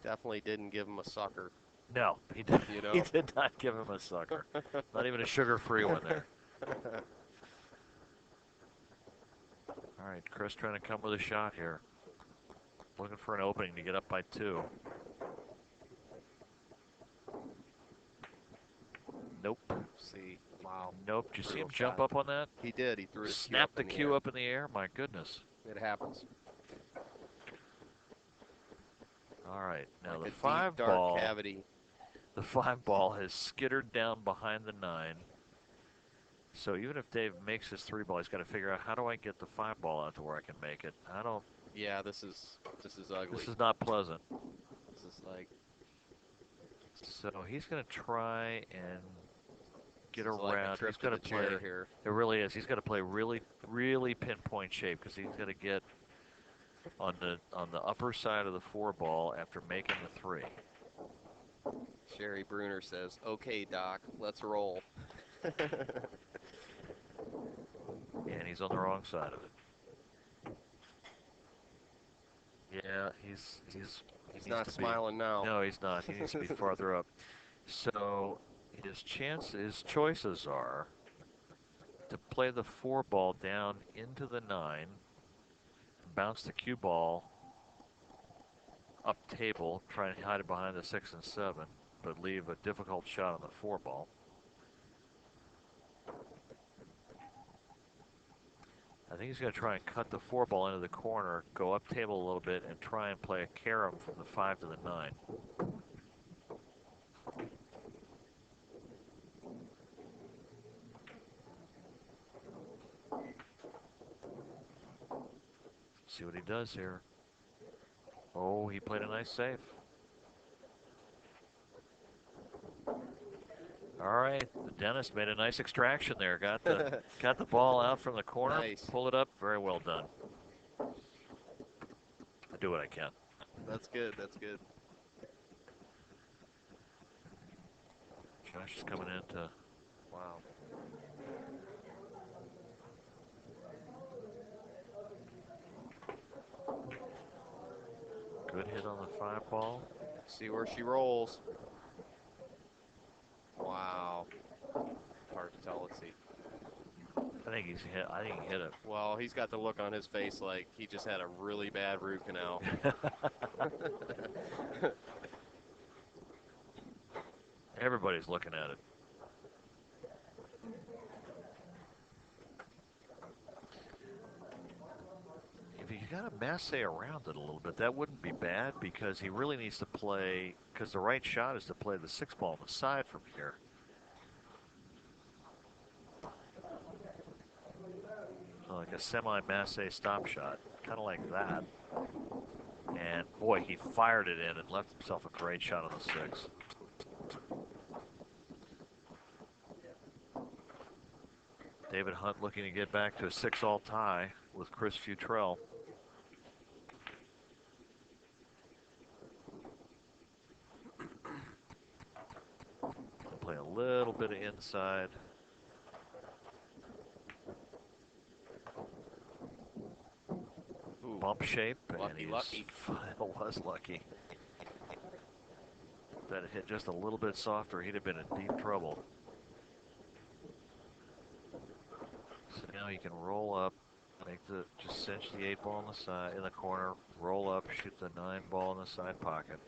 Definitely didn't give him a sucker. No, he did, You know? he did not give him a sucker. Not even a sugar-free one there. All right, Chris trying to come with a shot here. Looking for an opening to get up by 2. Nope. See, wow. Nope. Did you see him Brutal jump shot. up on that? He did. He threw his Snapped the cue air. up in the air. My goodness. It happens. All right. Now Like the a 5 deep, dark ball. cavity. The 5 ball has skittered down behind the 9. So even if Dave makes his 3 ball, he's got to figure out, how do I get the 5 ball out to where I can make it? I don't. Yeah, this is ugly. This is not pleasant. This is like. So he's going to try and get around. Like a trip He's got to the play. chair here. It really is. He's got to play really, really pinpoint shape, because he's got to get on the upper side of the 4 ball after making the 3. Sherry Bruner says, "Okay, Doc, let's roll." And he's on the wrong side of it. Yeah, he's not smiling now. No, he's not. He needs to be farther up. So his choices are to play the 4 ball down into the 9, bounce the cue ball up table, try and hide it behind the 6 and 7, but leave a difficult shot on the 4 ball. I think he's going to try and cut the 4 ball into the corner, go up table a little bit, and try and play a carom from the 5 to the 9. See what he does here. Oh, he played a nice save. All right, the dentist made a nice extraction there. Got the ball out from the corner, Nice. Pull it up. Very well done. I do what I can. That's good. That's good. Josh is coming in to. Wow. Good hit on the 5 ball. See where she rolls. Wow. Hard to tell. Let's see. I think he hit it. Well, he's got the look on his face like he just had a really bad root canal. Everybody's looking at it. If he got a masse around it a little bit, that wouldn't be bad, because he really needs to play, because the right shot is to play the 6 ball on the side from here. Like a semi-masse stop shot, kind of like that. And boy, he fired it in and left himself a great shot on the 6. David Hunt looking to get back to a 6-all tie with Chris Futrell. Play a little bit of inside. Ooh, bump shape, lucky, and he's lucky. was lucky. If that had hit just a little bit softer, he'd have been in deep trouble. So now he can roll up, just cinch the 8 ball in the side, in the corner, roll up, shoot the 9 ball in the side pocket.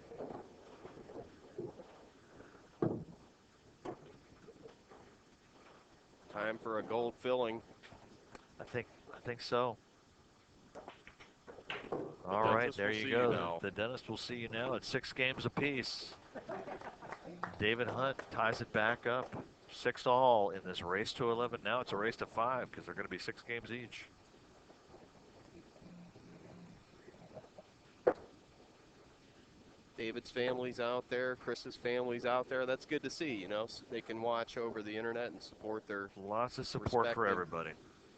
Time for a gold filling. I think so. All right, there you go. The dentist will see you now at 6 games apiece. David Hunt ties it back up. 6-all in this race to 11. Now it's a race to 5, because they're going to be 6 games each. David's family's out there. Chris's family's out there. That's good to see, you know. So they can watch over the internet and support their lots of support for everybody.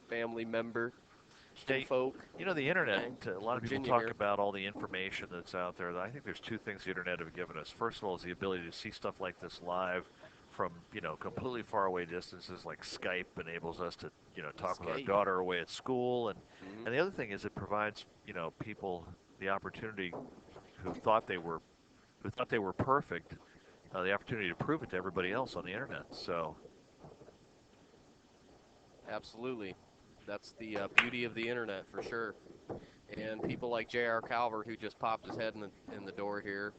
Family member. Folk. You know, the internet, a lot of people talk here. about all the information that's out there. I think there's 2 things the internet have given us. First of all is the ability to see stuff like this live from, completely far away distances, like Skype enables us to, talk with our daughter away at school. And and the other thing is it provides, people the opportunity who thought they were who thought they were perfect the opportunity to prove it to everybody else on the internet. So, Absolutely. That's the beauty of the internet for sure. And people like J.R. Calvert, who just popped his head in the door here,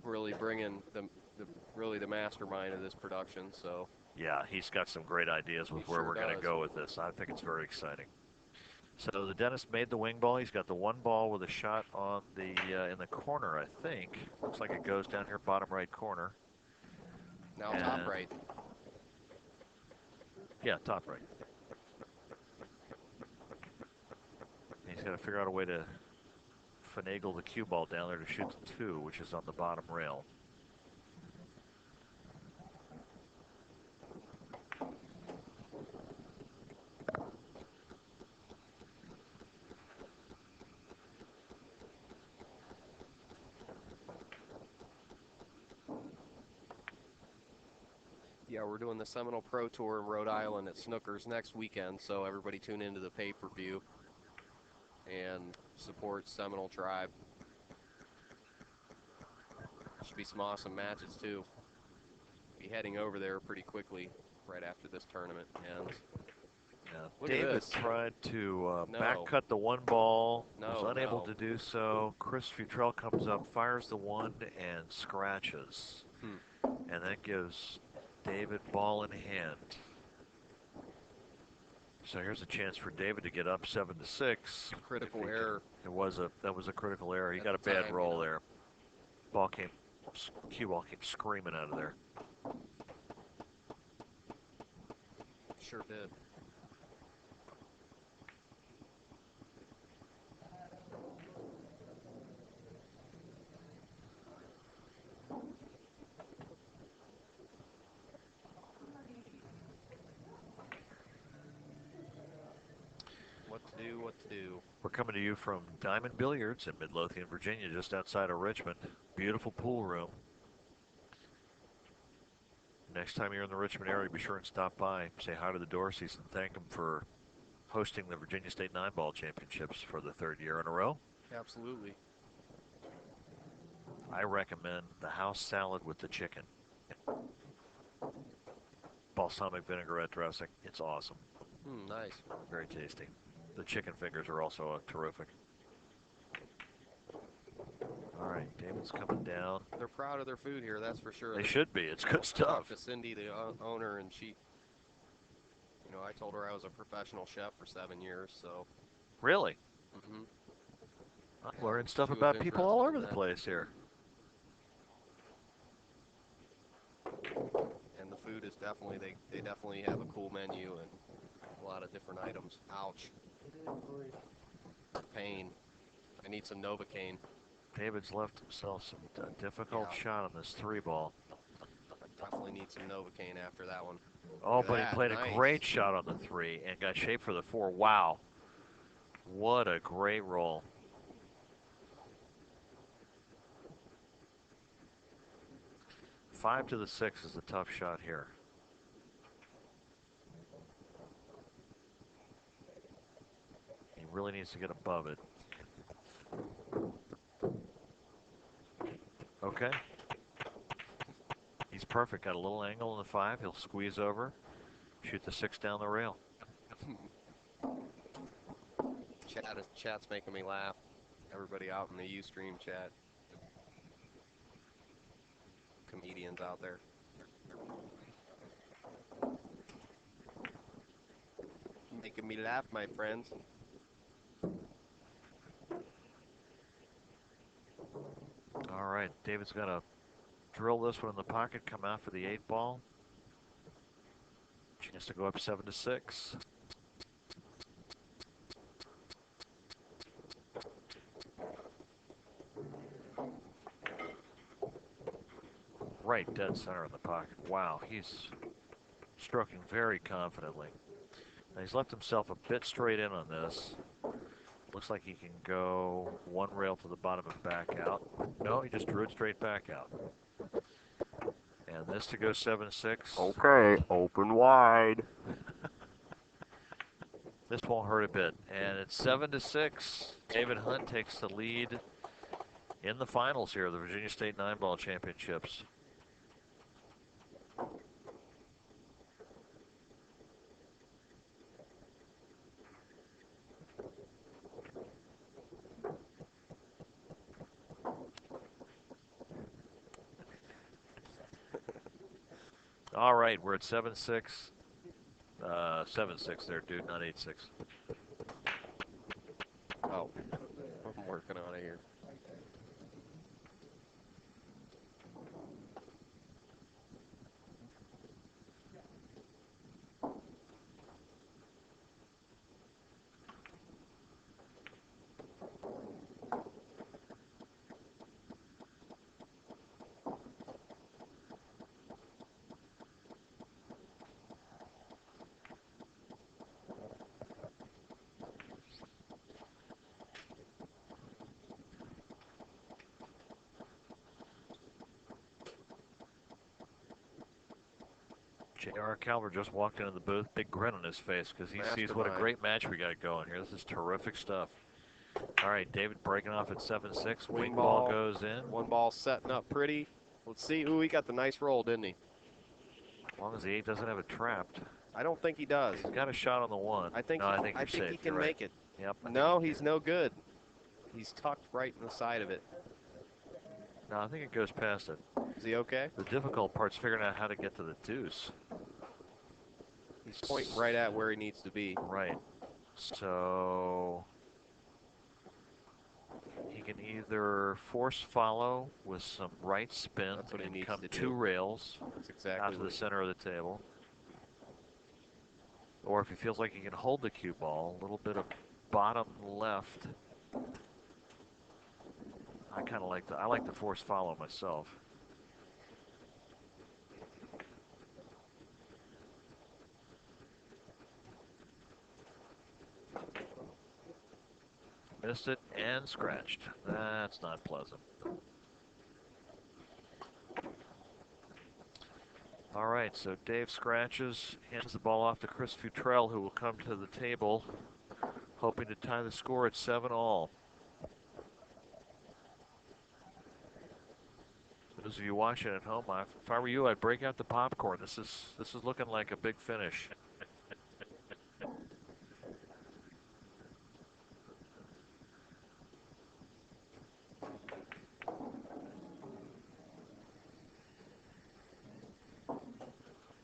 really bringing the mastermind of this production. So yeah, he's got some great ideas with where sure we're going to does. go with this. I think it's very exciting. So the dentist made the wing ball. He's got the one ball with a shot on the in the corner, I think. Looks like it goes down here, bottom right corner. Now top right. Yeah, top right. He's got to figure out a way to finagle the cue ball down there to shoot the 2, which is on the bottom rail. Yeah, we're doing the Seminole Pro Tour in Rhode Island at Snooker's next weekend, so everybody tune into the pay-per-view and support Seminole Tribe. Should be some awesome matches too. Be heading over there pretty quickly right after this tournament ends. Yeah, David tried to No. back cut the one ball, No, was unable no. to do so. Chris Futrell comes up, fires the 1, and scratches. And that gives David ball in hand. So here's a chance for David to get up 7-6. Critical error. That was a critical error. He At got a the bad time, roll there. Cue ball came screaming out of there. Sure did. What to do. We're coming to you from Diamond Billiards in Midlothian, Virginia, just outside of Richmond. Beautiful pool room. Next time you're in the Richmond area, be sure and stop by, say hi to the Dorseys, and thank them for hosting the Virginia State 9-Ball Championships for the 3rd year in a row. Absolutely. I recommend the house salad with the chicken. Balsamic vinaigrette dressing. It's awesome. Nice. Very tasty. The chicken fingers are also terrific. All right, David's coming down. They're proud of their food here, that's for sure. They should be. It's good stuff. Talked to Cindy, the owner, and she, I told her I was a professional chef for 7 years, so. Really? Mm-hmm. I'm learning stuff about people all over the place here. And the food is definitely, they definitely have a cool menu and a lot of different items. Ouch. Pain. I need some Novocaine. David's left himself some difficult shot on this 3-ball. Definitely need some Novocaine after that one. Oh, but he played a great shot on the 3 and got shaped for the 4. Wow. What a great roll. Five to the 6 is a tough shot here. He really needs to get above it. Okay. He's perfect. Got a little angle in the 5. He'll squeeze over, shoot the 6 down the rail. Chat's making me laugh. Everybody out in the Ustream chat. Comedians out there. Making me laugh, my friends. All right, David's going to drill this one in the pocket, come out for the 8-ball. Chance to go up 7-6. Right dead center in the pocket. Wow, he's stroking very confidently. Now he's left himself a bit straight in on this. Looks like he can go 1 rail to the bottom and back out. No, he just drew it straight back out. And this to go 7-6. Okay, open wide. This won't hurt a bit. And it's 7-6. David Hunt takes the lead in the finals here, the Virginia State 9-ball championships. All right, we're at 7-6. 7-6 there, dude, not 8-6. Oh, I'm working on it here. J.R. Calvert just walked into the booth, big grin on his face because he sees what a great match we got going here. This is terrific stuff. All right, David breaking off at 7-6. Wing ball goes in. One ball setting up pretty. Let's see. Ooh, he got the nice roll, didn't he? As long as the 8 doesn't have it trapped. I don't think he does. He's got a shot on the 1. I think he can make it. Yep. No, he's no good. He's tucked right in the side of it. No, I think it goes past it. Is he okay? The difficult part's figuring out how to get to the deuce. He's pointing right at where he needs to be. Right. So he can either force follow with some right spin and come 2 rails out to the center of the table. Or if he feels like he can hold the cue ball, a little bit of bottom left. I like the force follow myself. Missed it and scratched. That's not pleasant. All right, so Dave scratches, hands the ball off to Chris Futrell, who will come to the table, hoping to tie the score at 7-all. Those of you watching at home, if I were you, I'd break out the popcorn. This is looking like a big finish.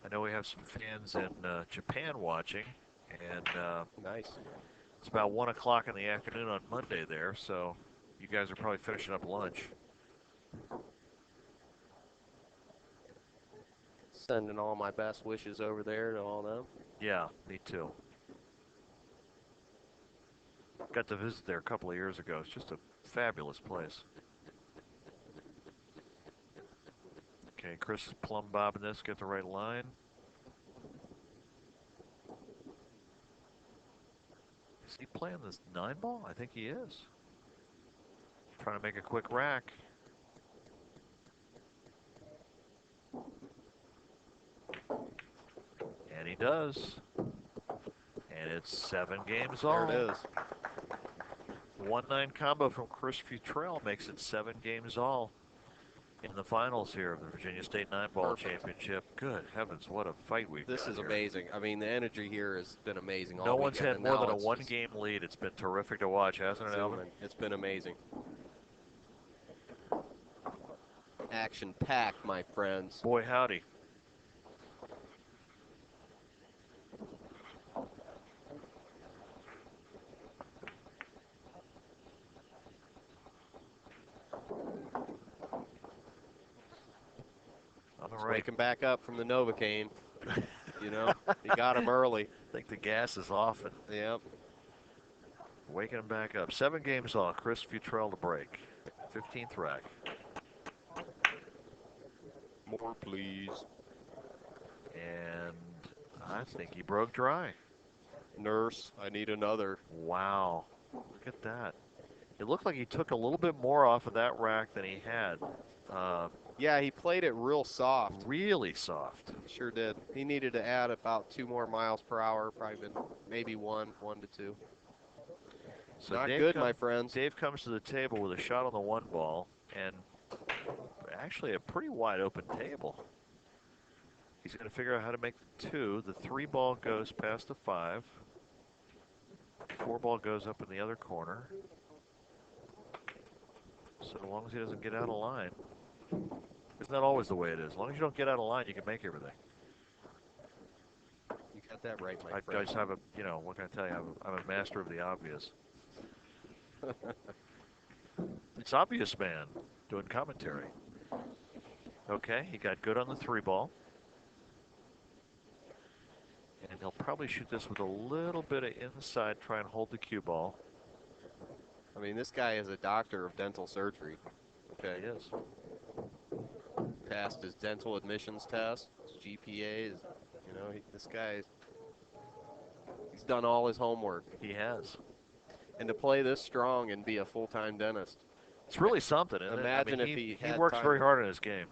I know we have some fans in Japan watching, and nice. It's about 1 o'clock in the afternoon on Monday there, so you guys are probably finishing up lunch. Sending all my best wishes over there to all them. Yeah, me too. Got to visit there a couple of years ago. It's just a fabulous place. Okay, Chris is plumb bobbing this, get the right line. Is he playing this 9-ball? I think he is. Trying to make a quick rack. And he does. And it's 7 games all. There it is. 1-9 combo from Chris Futrell makes it 7 games all in the finals here of the Virginia State 9-ball championship. Good heavens, what a fight we've got. This is amazing. I mean, the energy here has been amazing all No one's weekend, had more than a 1-game lead. It's been terrific to watch, hasn't it, Alvin? It's been amazing. Action-packed, my friends. Boy, howdy. Wake him back up from the Novocaine. You know, he got him early. I think the gas is off. And yep. Waking him back up. 7 games on. Chris Futrell to break. 15th rack. More, please. And I think he broke dry. Nurse, I need another. Wow. Look at that. It looked like he took a little bit more off of that rack than he had. Yeah, he played it real soft. Really soft. Sure did. He needed to add about 2 more miles per hour, probably maybe one to two. So Not Dave good, my friends. Dave comes to the table with a shot on the 1 ball and actually a pretty wide open table. He's going to figure out how to make the 2. The 3 ball goes past the 5. 4 ball goes up in the other corner. So as long as he doesn't get out of line. Isn't that always the way it is? As long as you don't get out of line, you can make everything. You got that right, my I friend. just have a, what can I tell you? I'm a master of the obvious. It's Obvious Man doing commentary. Okay, he got good on the 3 ball. And he'll probably shoot this with a little bit of inside, try and hold the cue ball. I mean, this guy is a doctor of dental surgery. Okay. He is. Passed his dental admissions test, his GPA. This guy, he's done all his homework. He has. And to play this strong and be a full-time dentist. It's really something, isn't Imagine it? I mean, if he he had works time. very hard in his game.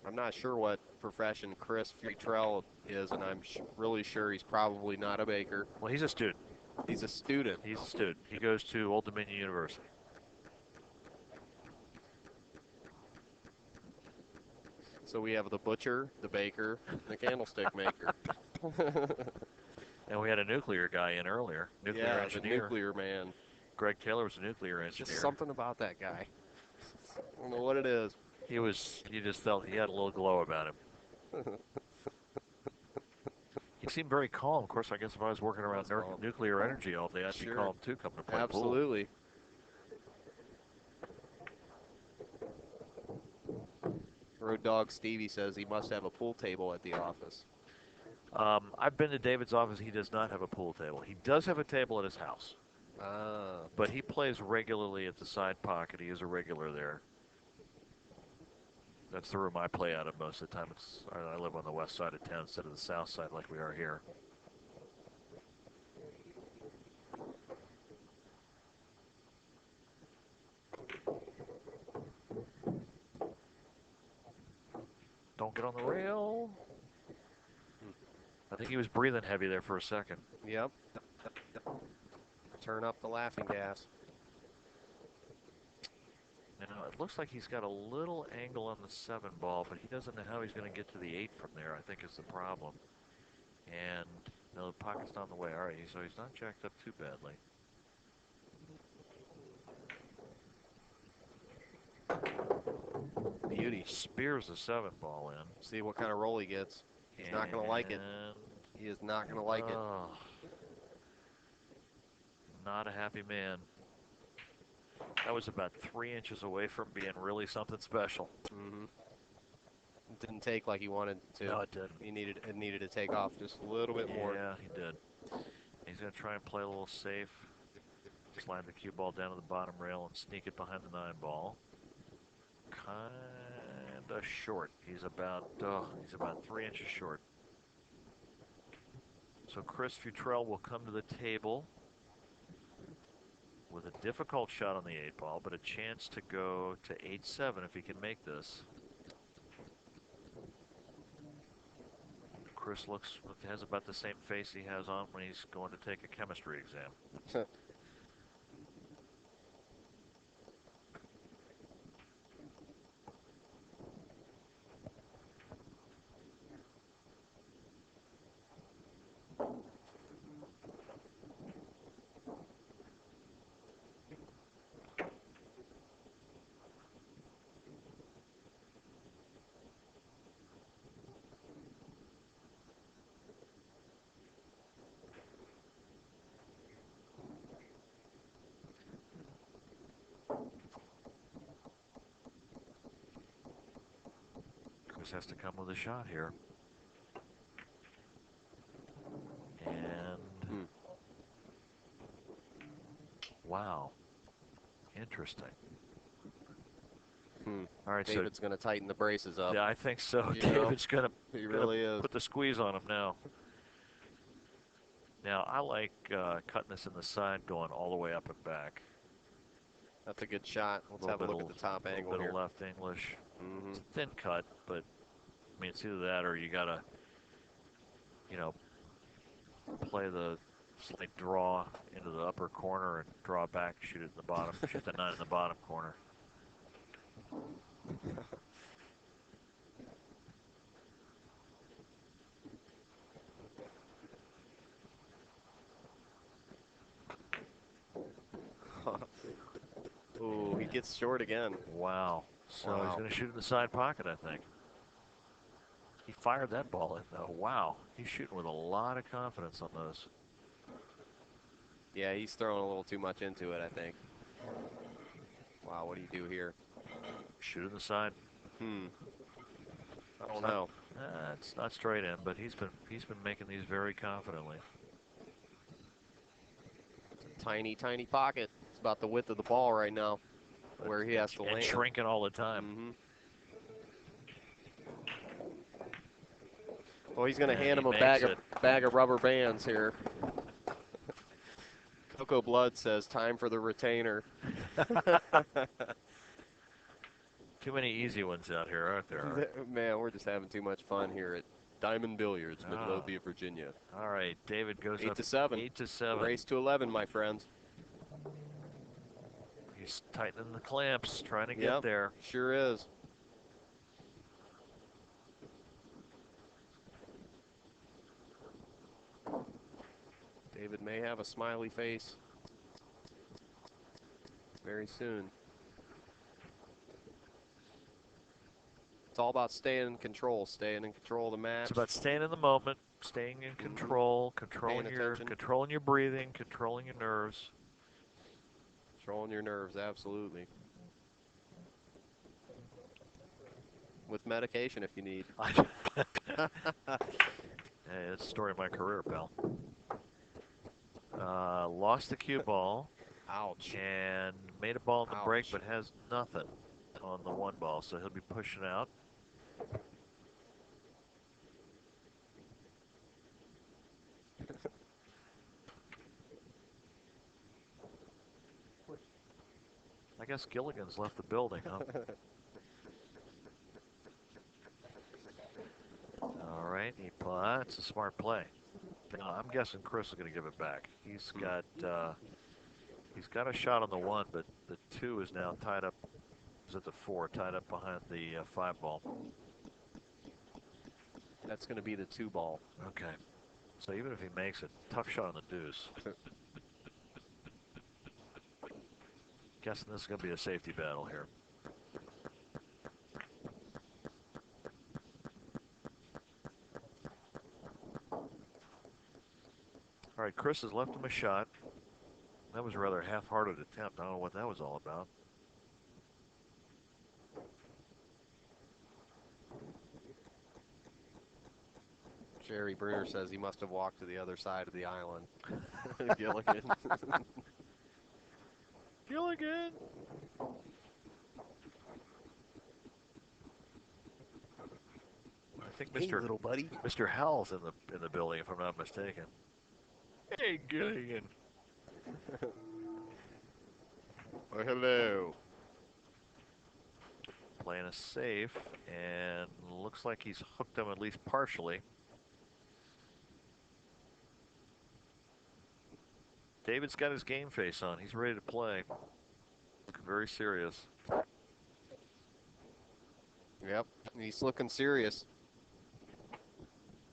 I'm not sure what profession Chris Futrell is, and I'm really sure he's probably not a baker. Well, he's a student. He's a student. He's a student. He goes to Old Dominion University. So we have the butcher, the baker, and the candlestick maker. And we had a nuclear guy in earlier. Nuclear engineer. The nuclear man. Greg Taylor was a nuclear engineer. Just something about that guy. I don't know what it is. You just felt he had a little glow about him. He seemed very calm. Of course, I guess if I was working around nuclear energy all day, I'd be calm too, coming to play pool. Absolutely. Road Dog Stevie says he must have a pool table at the office. I've been to David's office. He does not have a pool table. He does have a table at his house. But he plays regularly at the side pocket. He is a regular there. That's the room I play out of most of the time. I live on the west side of town instead of the south side like we are here. Don't get on the rail. I think he was breathing heavy there for a second. Yep. Turn up the laughing gas. Now, it looks like he's got a little angle on the 7 ball, but he doesn't know how he's going to get to the 8 from there, I think is the problem. And, no, the pocket's not in the way. All right, so he's not jacked up too badly. Beauty. Spears the 7 ball in. See what kind of roll he gets. He's not going to like it. He is not going to like it. Not a happy man. That was about 3 inches away from being really something special. Mm-hmm. It didn't take like he wanted to. No, it didn't. It needed to take off just a little bit more. Yeah, he did. He's going to try and play a little safe. Slide the cue ball down to the bottom rail and sneak it behind the 9 ball. Kind of short. He's about 3 inches short. So Chris Futrell will come to the table with a difficult shot on the 8 ball, but a chance to go to 8-7 if he can make this. Chris has about the same face he has on when he's going to take a chemistry exam. Chris has to come with a shot here. And wow, interesting. All right, David's going to tighten the braces up. Yeah, I think so. David's going to put the squeeze on him now. Now, I like cutting this in the side, going all the way up and back. That's a good shot. Let's have a look at the top angle here. A here. little bit of left English. It's a thin cut, but I mean, it's either that or you got to, play the Slight draw into the upper corner and draw back, shoot it in the bottom, shoot the 9 in the bottom corner. Ooh, he gets short again. Wow. So Wow. he's going to shoot in the side pocket, I think. He fired that ball in, though. Wow. He's shooting with a lot of confidence on those. Yeah, he's throwing a little too much into it, I think. Wow, what do you do here? Shoot in the side. I don't know. It's not straight in, but he's been making these very confidently. Tiny, tiny pocket. It's about the width of the ball right now, where he has to land. And shrinking all the time. Well, he's going to And hand he him a makes bag of rubber bands here. Coco Blood says, time for the retainer. Too many easy ones out here, aren't there? Man, we're just having too much fun here at Diamond Billiards, Midlothian, Virginia. All right, David goes 8 up to 7. 8 to 7. Race to 11, my friends. He's tightening the clamps, trying to get there. Sure is. David may have a smiley face very soon. It's all about staying in control of the match. It's about staying in the moment, staying in control, controlling your breathing, controlling your nerves. Controlling your nerves, absolutely. With medication if you need. Hey, that's the story of my career, pal. Lost the cue ball. Ouch. And made a ball in the break, but has nothing on the 1 ball, so he'll be pushing out. I guess Gilligan's left the building, huh? All right, that's a smart play. Now, I'm guessing Chris is going to give it back. He's got a shot on the 1, but the 2 is now tied up. Is at the 4, tied up behind the 5 ball. That's going to be the 2 ball. Okay. So even if he makes it, tough shot on the deuce. Guessing this is going to be a safety battle here. All right, Chris has left him a shot. That was a rather half-hearted attempt. I don't know what that was all about. Jerry Bruner says he must have walked to the other side of the island. Gilligan. Gilligan! I think Hey, little buddy. Mr. Howell's in the building, if I'm not mistaken. Hey, Gilligan. Oh, hello. Playing a safe, and looks like he's hooked him at least partially. David's got his game face on. He's ready to play. Looking very serious. Yep, he's looking serious.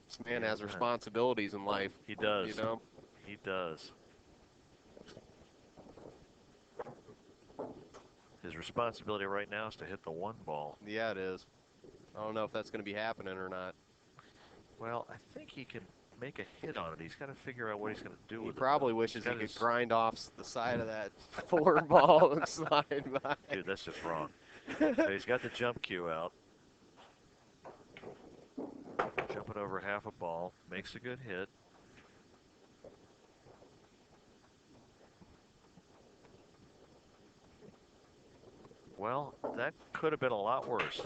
This man has responsibilities in life. He does. You know? He does. His responsibility right now is to hit the 1 ball. Yeah, it is. I don't know if that's going to be happening or not. Well, I think he can make a hit on it. He's got to figure out what he's going to do with it. He probably wishes he could his... grind off the side of that 4 ball and slide by. Dude, that's just wrong. So he's got the jump cue out. Jumping over half a ball. Makes a good hit. Well, that could have been a lot worse.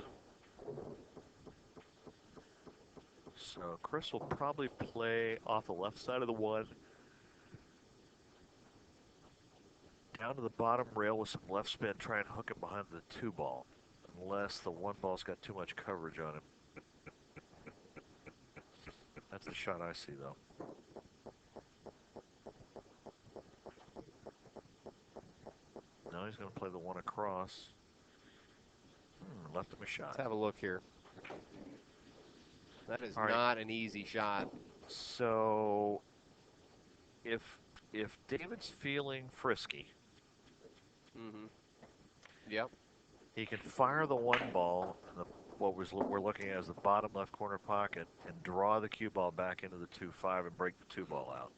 So Chris will probably play off the left side of the 1. Down to the bottom rail with some left spin. Try and hook him behind the 2 ball. Unless the 1 ball's got too much coverage on him. That's the shot I see, though. he's going to play the one across. Left him a shot. Let's have a look here. That is All right. not an easy shot. So, if David's feeling frisky, Yep. he can fire the one ball in what we're looking at as the bottom left corner pocket and draw the cue ball back into the 2-5 and break the 2 ball out.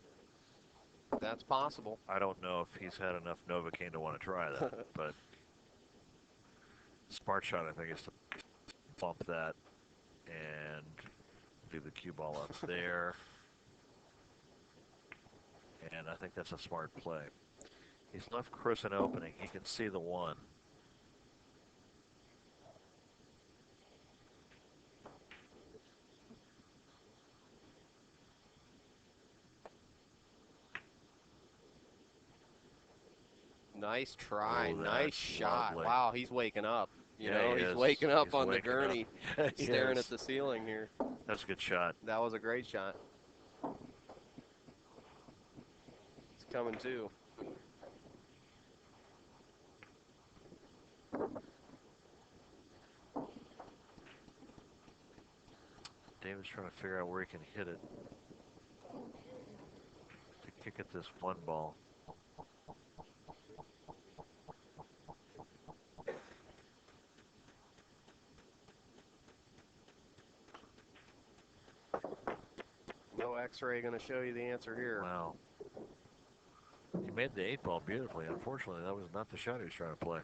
That's possible. I don't know if he's had enough Novocaine to want to try that, but smart shot I think is to bump that and do the cue ball up there. And I think that's a smart play. He's left Chris an opening. He can see the one. Nice try. Oh, nice shot. lovely. Wow, he's waking up. You Yeah, know, he he's is. waking up He's on waking the gurney, up. staring Yes. at the ceiling here. That's a good shot. That was a great shot. It's coming too. David's trying to figure out where he can hit it to kick at this one ball. No X-ray going to show you the answer here. Wow. He made the 8 ball beautifully. Unfortunately, that was not the shot he was trying to play.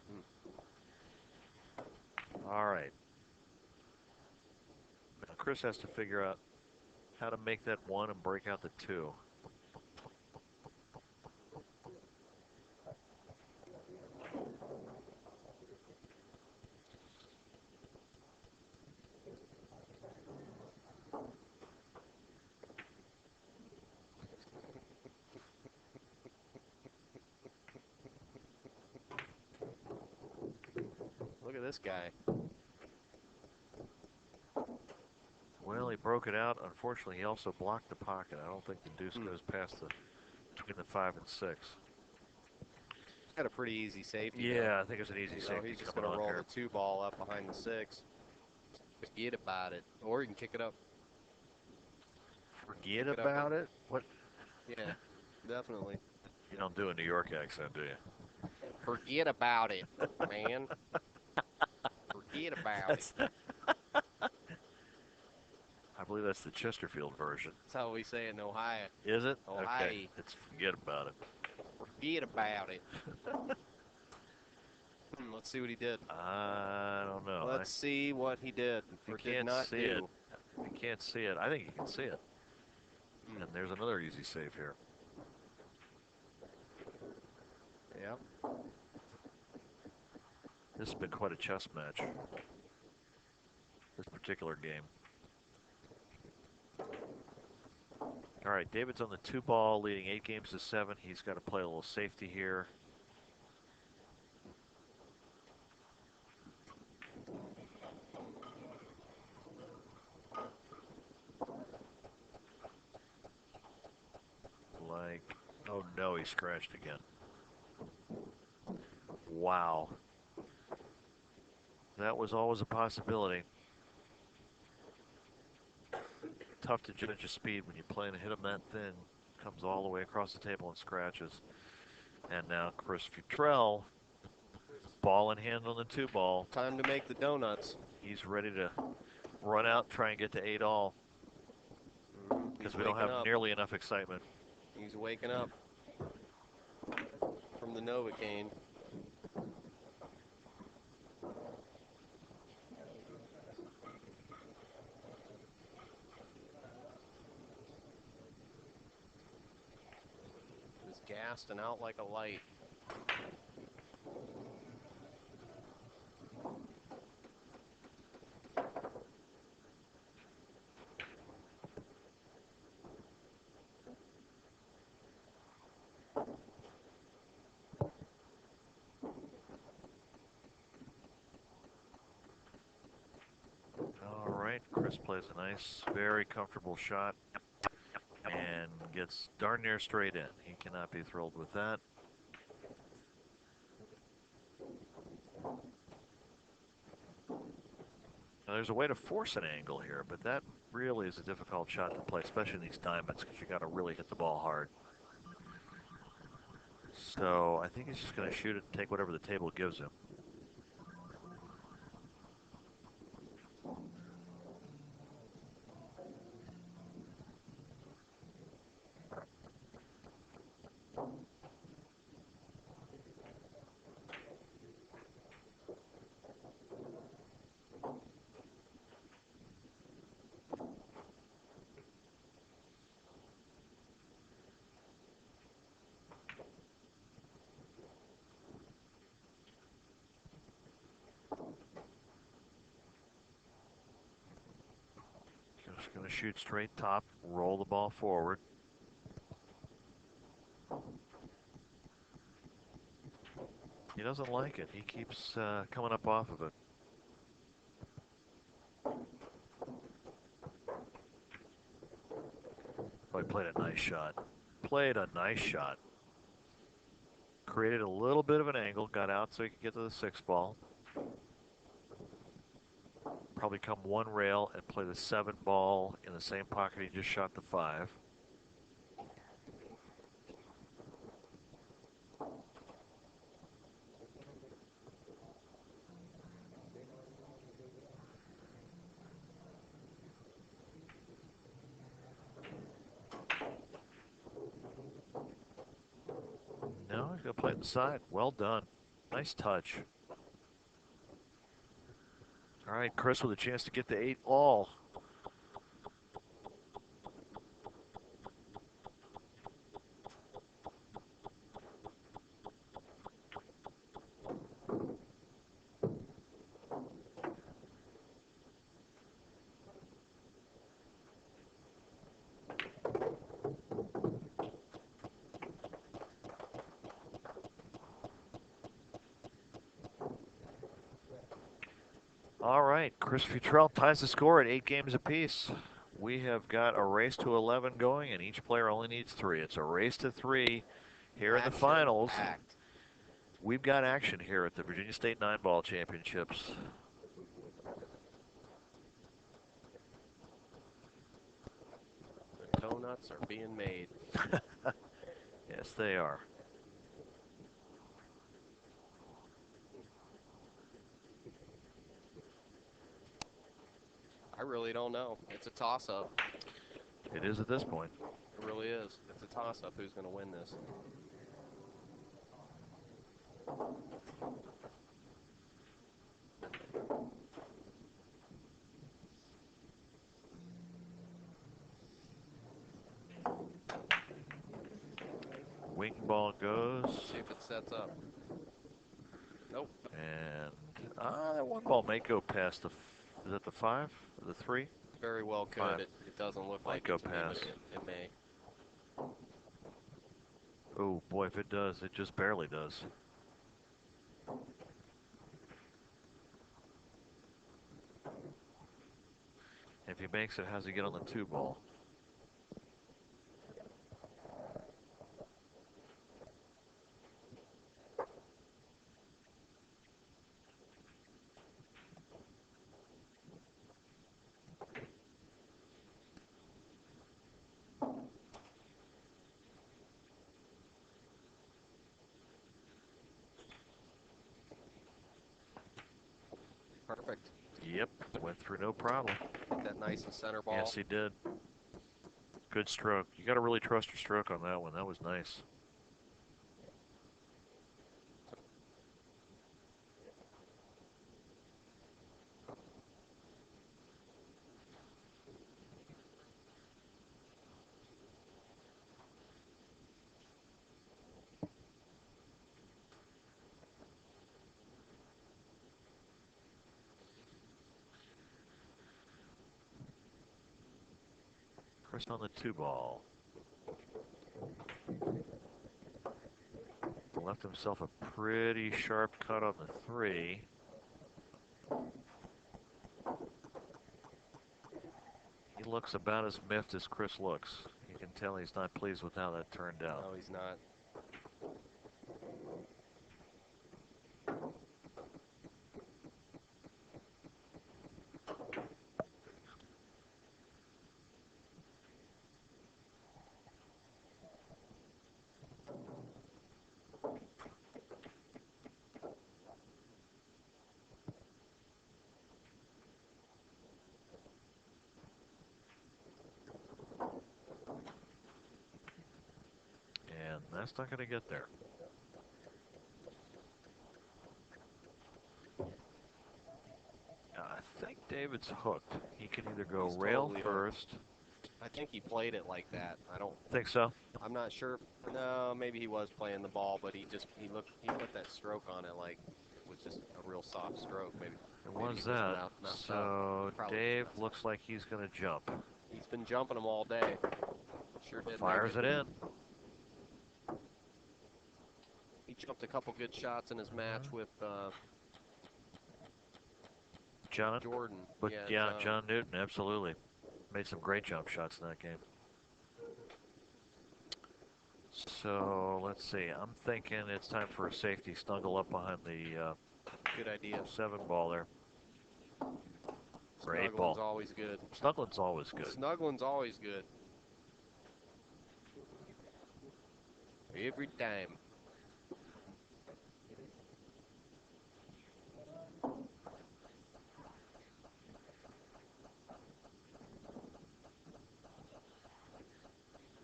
All right. Now Chris has to figure out how to make that 1 and break out the 2. Look at this guy. Well, he broke it out. Unfortunately, he also blocked the pocket. I don't think the deuce goes past between the 5 and 6. He's got a pretty easy safety. Yeah, though. I think it's an easy safety. He's just going to roll the 2 ball up behind the 6. Forget about it. Or you can kick it up. Forget about it? What? Yeah, definitely. You don't do a New York accent, do you? Forget about it, man. Forget about it. I believe that's the Chesterfield version. That's how we say it in Ohio. Is it? Ohio. Okay. It's forget about it. Forget about it. Let's see what he did. I don't know. Let's see what he did If or you did can't not see do. it, if you can't see it, I think you can see it. And there's another easy save here. Yeah. This has been quite a chess match. This particular game. All right, David's on the 2 ball, leading 8 games to 7. He's got to play a little safety here. Oh no, he scratched again. Wow. That was always a possibility. Tough to judge a speed when you play and hit him that thin. Comes all the way across the table and scratches. And now Chris Futrell, ball in hand on the 2 ball. Time to make the donuts. He's ready to run out, try and get to 8 all. Because we don't have nearly enough excitement. He's waking up from the Novocaine. He's gassed and out like a light. All right, Chris plays a nice, very comfortable shot and gets darn near straight in. He cannot be thrilled with that. Now, there's a way to force an angle here, but that really is a difficult shot to play, especially in these diamonds, because you got to really hit the ball hard. So I think he's just going to shoot it and take whatever the table gives him. Just going to shoot straight top, roll the ball forward. He doesn't like it. He keeps coming up off of it. Oh, he played a nice shot. Played a nice shot. Created a little bit of an angle, got out so he could get to the 6 ball. Probably come one rail and play the 7 ball in the same pocket he just shot the 5. No, he's going to play it inside. Well done. Nice touch. All right, Chris with a chance to get the 8 all. All right, Chris Futrell ties the score at 8 games apiece. We have got a race to 11 going, and each player only needs 3. It's a race to 3 here in the finals. Action-packed. We've got action here at the Virginia State 9-ball championships. The donuts are being made. Yes, they are. I really don't know. It's a toss-up. It is at this point. It really is. It's a toss-up who's going to win this. Wing ball goes. See if it sets up. Nope. And that one ball may go past the. Is that the 5 or the 3? Very well could. 5. It doesn't look Might like go it to me, but past. it may. Oh boy, if it does, it just barely does. If he makes it, how's he get on the 2 ball? Perfect. Yep, went through no problem. Hit that nice and center ball. Yes, he did. Good stroke. You got to really trust your stroke on that one. That was nice. Chris on the 2 ball. Left himself a pretty sharp cut on the 3. He looks about as miffed as Chris looks. You can tell he's not pleased with how that turned out. No, he's not. That's not going to get there. I think David's hooked. He can either go He's rail totally first. I think he played it like that. I don't. Think so? I'm not sure. No, maybe he was playing the ball, but he put that stroke on it like it was just a real soft stroke. Maybe. It Maybe was he was that. messed So up. Dave looks like he's going to jump. He's been jumping them all day. Sure did. Fires it in. He jumped a couple good shots in his match with John Jordan. But yeah, John. John Newton, absolutely. Made some great jump shots in that game. So let's see. I'm thinking it's time for a safety. Snuggle up behind the Good idea. 7 ball there. Or 8 Snuggling's ball. always good. Snuggling's always good. Snuggling's always good. Every time.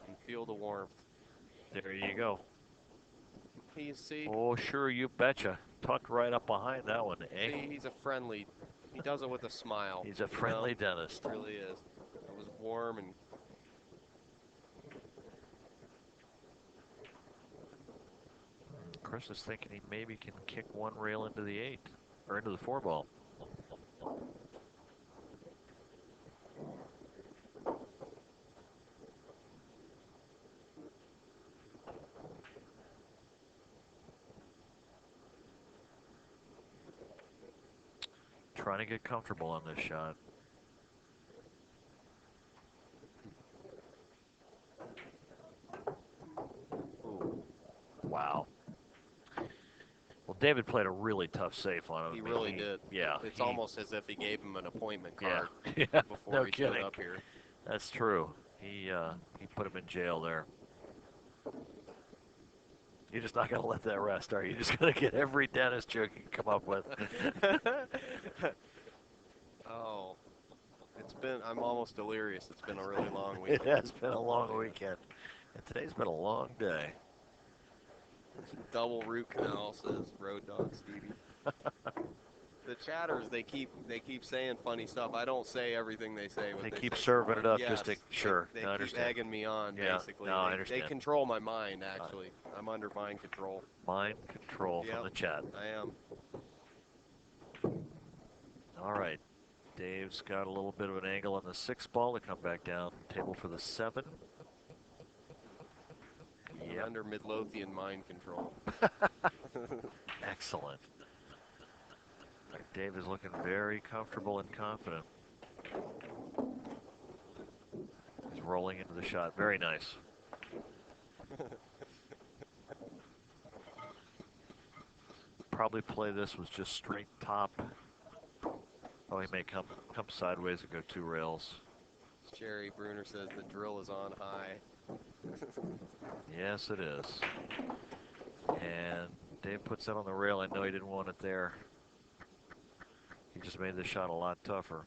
And feel the warmth. There you go. You see? Oh, sure, you betcha. Tucked right up behind that one, eh? See, he's a friendly. He does it with a smile. He's a friendly dentist. It really is. It was warm and. Chris is thinking he maybe can kick one rail into the 8 or into the 4 ball. Trying to get comfortable on this shot. Ooh. Wow. Well, David played a really tough safe on him. He really did. Yeah. It's almost as if he gave him an appointment card yeah, before no he kidding. showed up here. That's true. He put him in jail there. You're just not going to let that rest, are you? You're just going to get every dentist joke you can come up with. Oh, I'm almost delirious. It's been a really long week. It has been a long weekend. And today's been a long day. Double root canal, says Road Dog Stevie. The chatters, they keep saying funny stuff. I don't say everything they say. They keep say. serving it up Yes, just to, sure. They I keep understand. egging me on, Yeah, basically. no, I They understand. control my mind, actually. I'm under mind control. Mind control from the chat. I am. All right. Dave's got a little bit of an angle on the 6 ball to come back down. Table for the 7. Yep. Under Midlothian mind control. Excellent. Dave is looking very comfortable and confident. He's rolling into the shot. Very nice. Probably play this with just straight top. Oh, he may come sideways and go 2 rails. Jerry Bruner says the drill is on high. Yes, it is. And Dave puts that on the rail. I know he didn't want it there. He just made the shot a lot tougher.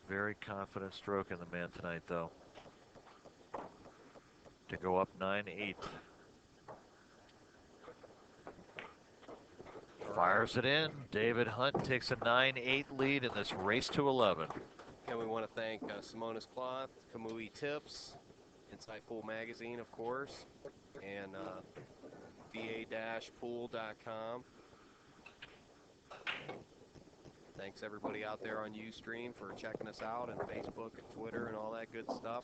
Very confident stroke in the man tonight, though. To go up 9-8. Fires it in. David Hunt takes a 9-8 lead in this race to 11. And we want to thank Simonis Cloth, Kamui Tips, Insightful Magazine, of course, and va-pool.com. Thanks everybody out there on Ustream for checking us out, and Facebook and Twitter and all that good stuff.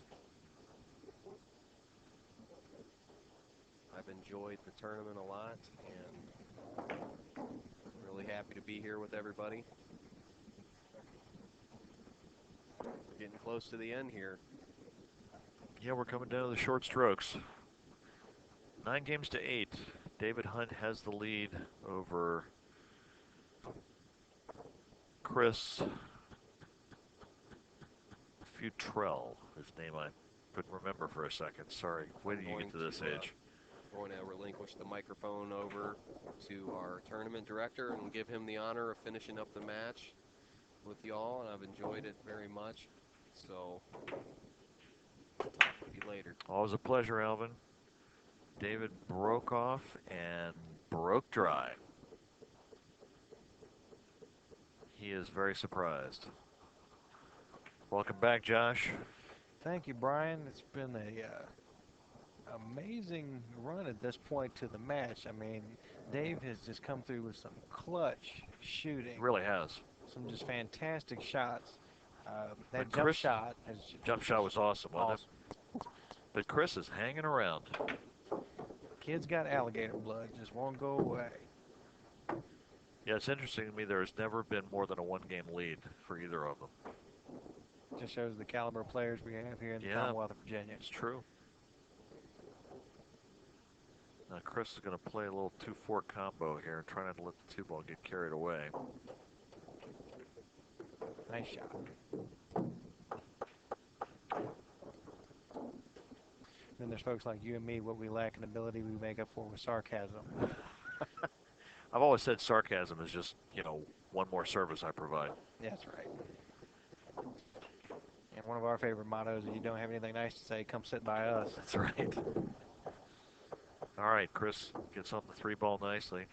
I've enjoyed the tournament a lot, and really happy to be here with everybody. We're getting close to the end here. Yeah, we're coming down to the short strokes. 9 games to 8. David Hunt has the lead over Chris Futrell. His name I couldn't remember for a second. Sorry. Wait till you get to this age. Going to relinquish the microphone over to our tournament director and give him the honor of finishing up the match with y'all, and I've enjoyed it very much. So, talk with you later. Always a pleasure, Alvin. David broke off and broke dry. He is very surprised. Welcome back, Josh. Thank you, Brian. It's been a amazing run at this point to the match. I mean, Dave has just come through with some clutch shooting, Really has. some just fantastic shots. That And jump Chris- shot, Jump shot was awesome, wasn't awesome. it? But Chris is hanging around. Kid's got alligator blood, just won't go away. Yeah, it's interesting to me there's never been more than a one-game lead for either of them. Just shows the caliber of players we have here in the Commonwealth of Virginia. It's true. Now Chris is going to play a little 2-4 combo here and try not to let the 2-ball get carried away. Nice shot. Then there's folks like you and me, what we lack in ability, we make up for with sarcasm. I've always said sarcasm is just, one more service I provide. That's right. And one of our favorite mottos is you don't have anything nice to say, come sit by us. That's right. All right, Chris gets on the 3-ball nicely.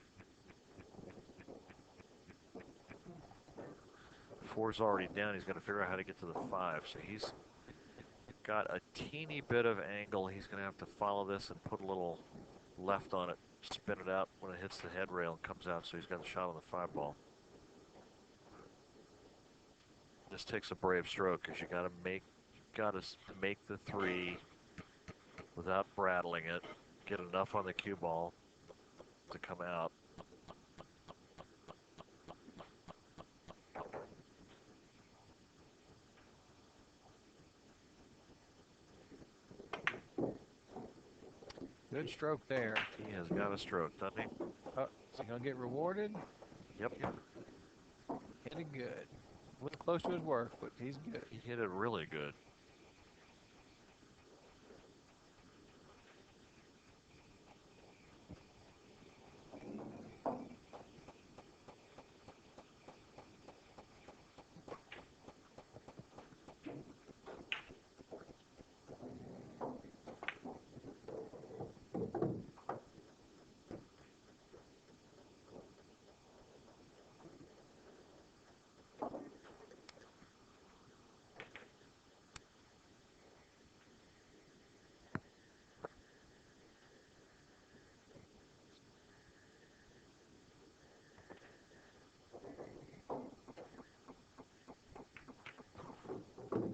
4's already down. He's got to figure out how to get to the 5. So he's got a teeny bit of angle. He's going to have to follow this and put a little left on it, spin it out when it hits the head rail and comes out. So he's got the shot on the 5-ball. This takes a brave stroke because you got to make the 3 without brattling it. Get enough on the cue ball to come out. Good stroke there. He has got a stroke, doesn't he? Oh, is he going to get rewarded? Yep. Hit it good. A little close to his work, but he's good. He hit it really good.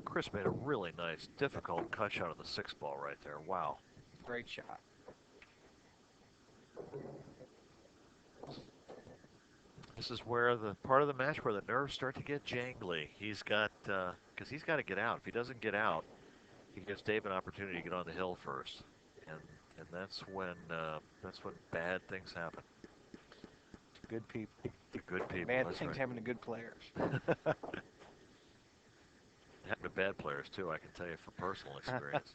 Chris made a really nice, difficult cut shot on the 6-ball right there. Wow. Great shot. This is where the part of the match where the nerves start to get jangly. He's got, because he's got to get out. If he doesn't get out, he gives Dave an opportunity to get on the hill first, and that's when bad things happen. To good people. To good people. Bad that's things right. happen to good players. It happened to bad players too. I can tell you from personal experience.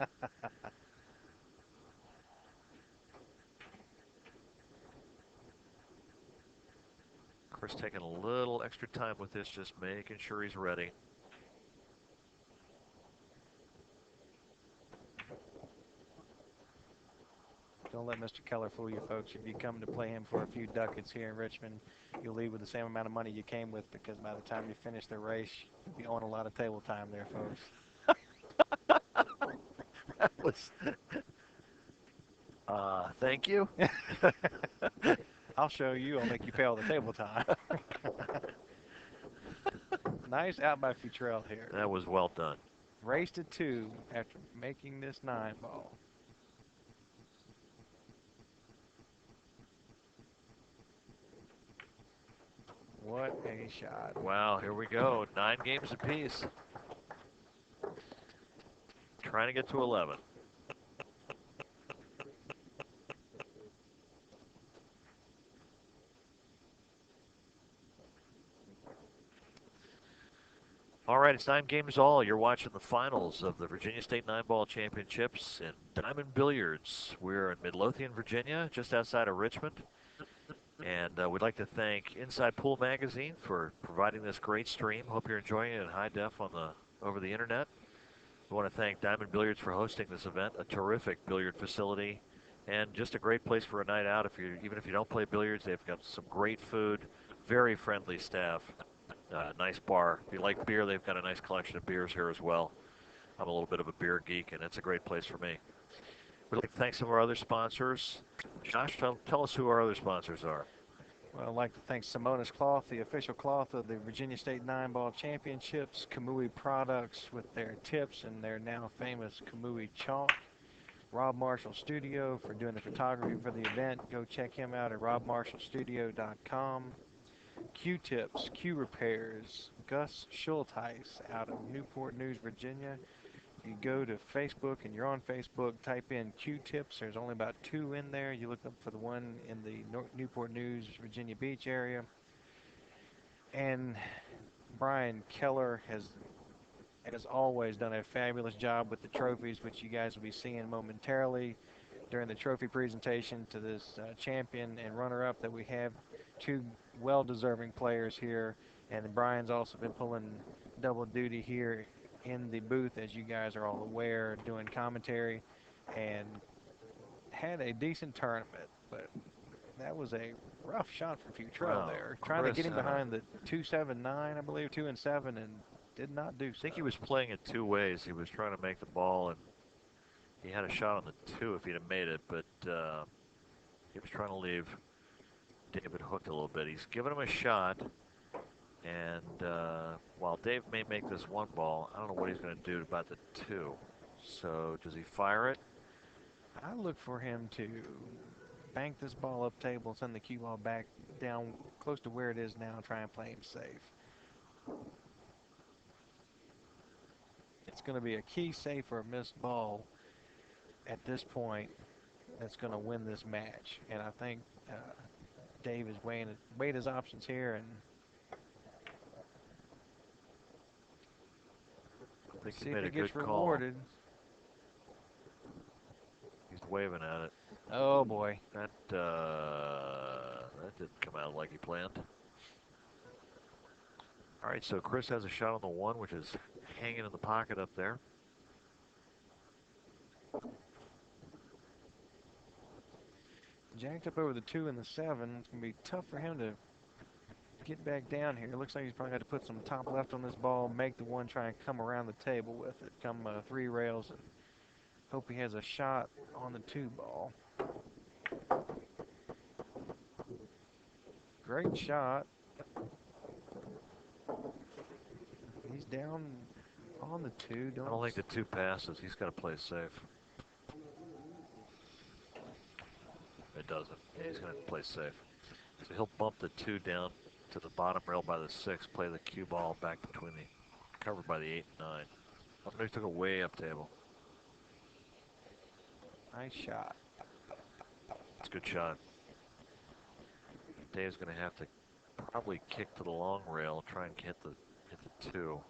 Chris taking a little extra time with this, just making sure he's ready. Don't let Mr. Keller fool you, folks. If you come to play him for a few ducats here in Richmond, you'll leave with the same amount of money you came with, because by the time you finish the race, you'll be on a lot of table time there, folks. That was... thank you. I'll show you. I'll make you pay all the table time. Nice out by Futrell here. That was well done. Race to 2 after making this 9-ball. What a shot. Wow, here we go. 9 games apiece. Trying to get to 11. All right, it's 9 games all. You're watching the finals of the Virginia State 9-ball championships in Diamond Billiards. We're in Midlothian, Virginia, just outside of Richmond. And we'd like to thank Inside Pool Magazine for providing this great stream. Hope you're enjoying it in high def on over the internet. I want to thank Diamond Billiards for hosting this event, a terrific billiard facility, and just a great place for a night out. Even if you don't play billiards, they've got some great food, very friendly staff, nice bar. If you like beer, they've got a nice collection of beers here as well. I'm a little bit of a beer geek, and it's a great place for me. We'd like to thank some of our other sponsors. Josh, tell us who our other sponsors are. Well, I'd like to thank Simonis Cloth, the official cloth of the Virginia State 9-Ball Championships, Kamui Products with their tips and their now famous Kamui chalk, Rob Marshall Studio for doing the photography for the event. Go check him out at robmarshallstudio.com. Q-Tips, Q Repairs, Gus Schultheis out of Newport News, Virginia. You go to Facebook and you're on Facebook, type in Q-Tips. There's only about 2 in there. You look up for the one in the Newport News, Virginia Beach area. And Brian Keller has, as always, done a fabulous job with the trophies, which you guys will be seeing momentarily during the trophy presentation to this champion and runner-up that we have. 2 well-deserving players here. And Brian's also been pulling double duty here in the booth, as you guys are all aware, doing commentary, and had a decent tournament, but that was a rough shot for Futrell there. Trying to get him behind the 279, I believe, 2 and 7, and did not do so. I think he was playing it 2 ways. He was trying to make the ball, and he had a shot on the 2 if he'd have made it, but he was trying to leave David hooked a little bit. He's given him a shot. And while Dave may make this 1 ball, I don't know what he's going to do about the 2. So does he fire it? I look for him to bank this ball up table and send the cue ball back down close to where it is now and try and play him safe. It's going to be a key safe or a missed ball at this point that's going to win this match. And I think Dave is weighing his options here and I think see he if made he a gets good rewarded. call. He's waving at it. Oh boy. That didn't come out like he planned. All right, so Chris has a shot on the 1, which is hanging in the pocket up there. Jacked up over the 2 and the 7. It's going to be tough for him to get back down here. It looks like he's probably got to put some top left on this ball, make the 1, try and come around the table with it, come 3 rails, and hope he has a shot on the 2 ball. Great shot. He's down on the 2. I don't think the 2 passes. He's got to play safe. It doesn't. Yeah, he's going to play safe. So he'll bump the 2 down to the bottom rail by the 6, play the cue ball back between the, covered by the 8 and 9. Oh, he took a way up table. Nice shot. It's a good shot. Dave's going to have to probably kick to the long rail, try and hit the 2.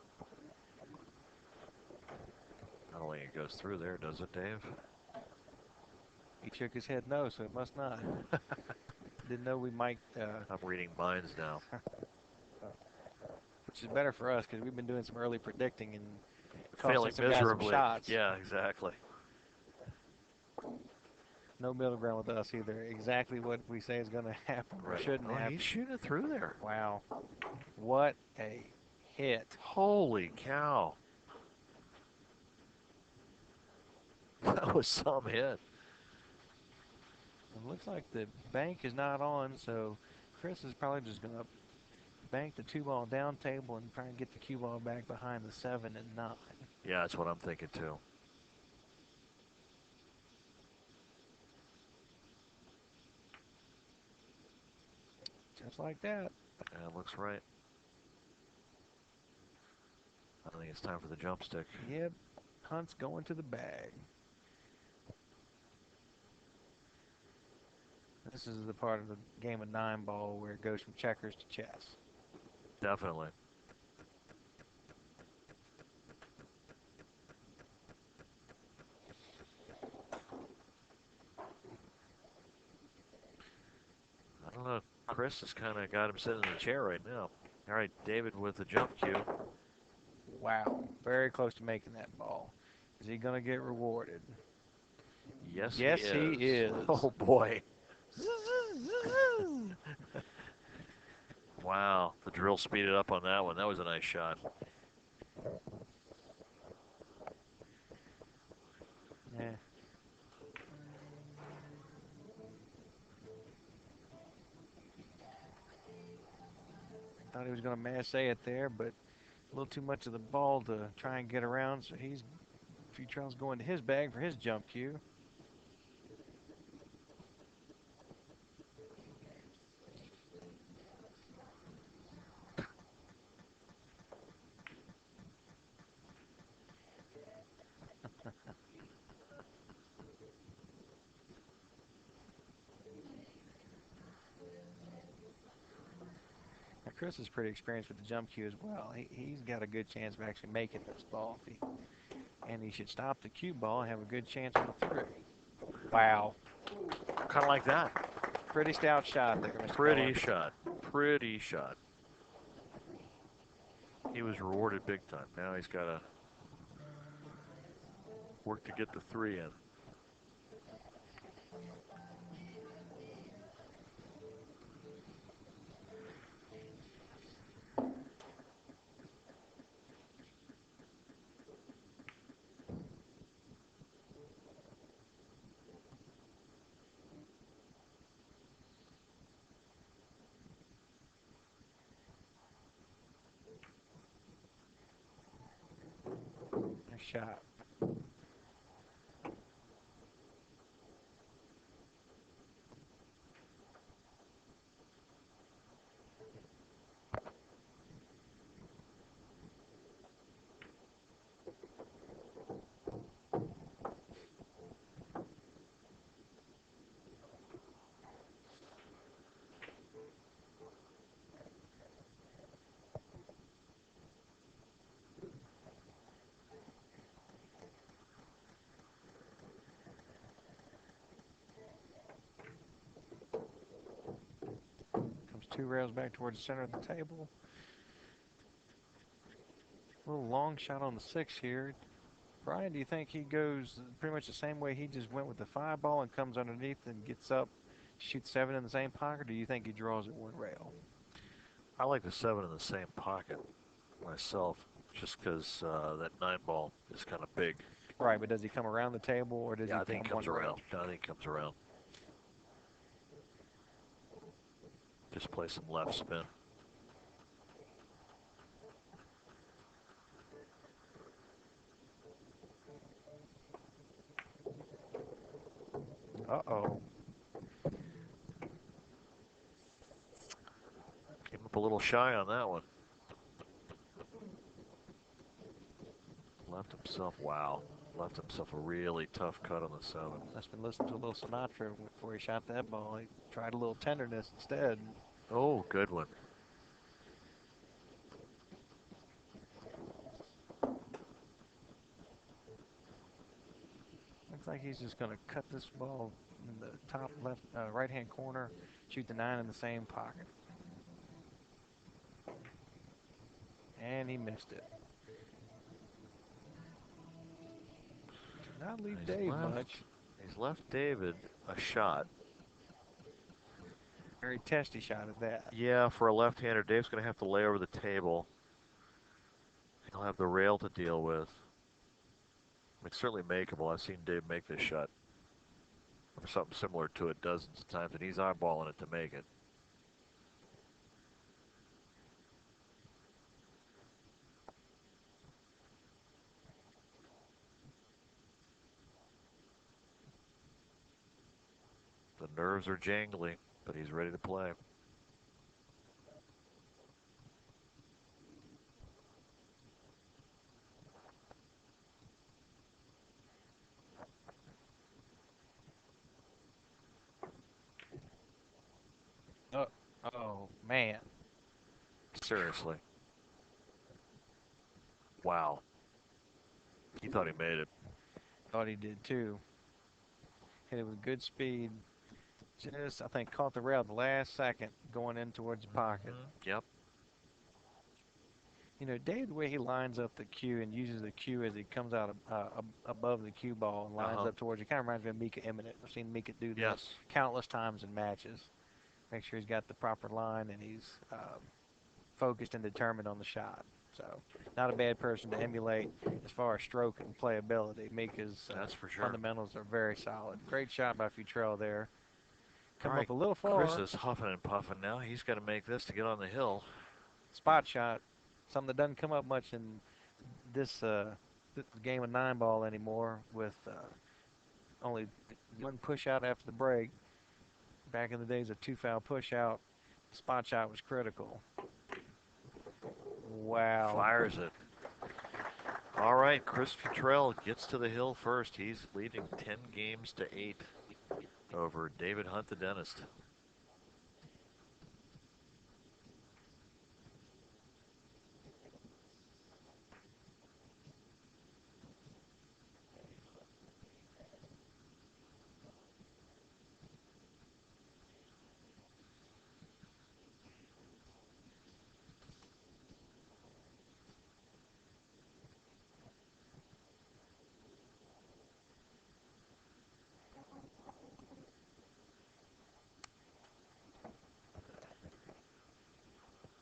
I don't think it goes through there, does it, Dave? He shook his head no, so it must not. Didn't know we might. I'm reading minds now. Which is better for us because we've been doing some early predicting and failing miserably. Shots. Yeah, exactly. No middle ground with us either. Exactly what we say is going to happen or shouldn't happen. He's shooting it through there. Wow. What a hit. Holy cow. That was some hit. It looks like the bank is not on, so Chris is probably just going to bank the 2 ball down table and try and get the cue ball back behind the 7 and 9. Yeah, that's what I'm thinking too. Just like that. Yeah, it looks right. I think it's time for the jump stick. Yep. Hunt's going to the bag. This is the part of the game of 9-ball where it goes from checkers to chess. Definitely. I don't know. Chris has kind of got him sitting in the chair right now. All right, David with the jump cue. Wow. Very close to making that ball. Is he going to get rewarded? Yes, Yes, he he is. is. Oh, boy. Wow, the drill speeded up on that one. That was a nice shot. Yeah. Thought he was going to masse it there, but a little too much of the ball to try and get around, so Futrell's going to his bag for his jump cue. Now, Chris is pretty experienced with the jump cue as well. He's got a good chance of actually making this ball. And he should stop the cue ball and have a good chance of the three. Wow. Kind of like that. Pretty stout shot there, Mr. Pretty Keller. shot. Pretty shot. He was rewarded big time. Now he's got to work to get the three in. Nice shot. Comes 2 rails back towards the center of the table. A little long shot on the 6 here. Brian, do you think he goes pretty much the same way he just went with the 5 ball and comes underneath and gets up, shoots 7 in the same pocket, or do you think he draws at 1 rail? I like the 7 in the same pocket myself, just because that 9 ball is kind of big. Right, but does he come around the table, or does he I think he comes 1 rail? around. I think he comes around. Just play some left spin. Uh-oh. Came up a little shy on that one. Left himself, wow. Left himself a really tough cut on the 7. Must have been listening to a little Sinatra before he shot that ball. He tried a little tenderness instead. Oh, good one. Looks like he's just going to cut this ball in the top left, right-hand corner, shoot the 9 in the same pocket. And he missed it. Did not leave Dave much. He's left David a shot. Very testy shot at that. Yeah, for a left-hander, Dave's going to have to lay over the table. He'll have the rail to deal with. It's certainly makeable. I've seen Dave make this shot or something similar to it dozens of times, and he's eyeballing it to make it. The nerves are jangly, but he's ready to play. Oh, man. Seriously. Wow. He thought he made it. Thought he did too. Hit it with good speed. Just, I think, caught the rail at the last second going in towards the pocket. Yep. Dave, the way he lines up the cue and uses the cue as he comes out above the cue ball and lines up towards it, kind of reminds me of Mika Eminent. I've seen Mika do that Yes. countless times in matches. Make sure he's got the proper line and he's focused and determined on the shot. So, not a bad person to emulate as far as stroke and playability. Mika's That's for sure. fundamentals are very solid. Great shot by Futrell there. All Come right, up a little Chris far. is huffing and puffing now. He's got to make this to get on the hill. Spot shot. Something that doesn't come up much in this game of 9-ball anymore with only one push out after the break. Back in the days of 2-foul push out, spot shot was critical. Wow. Fires it. All right, Chris Futrell gets to the hill first. He's leading 10 games to 8 over David Hunt, the dentist.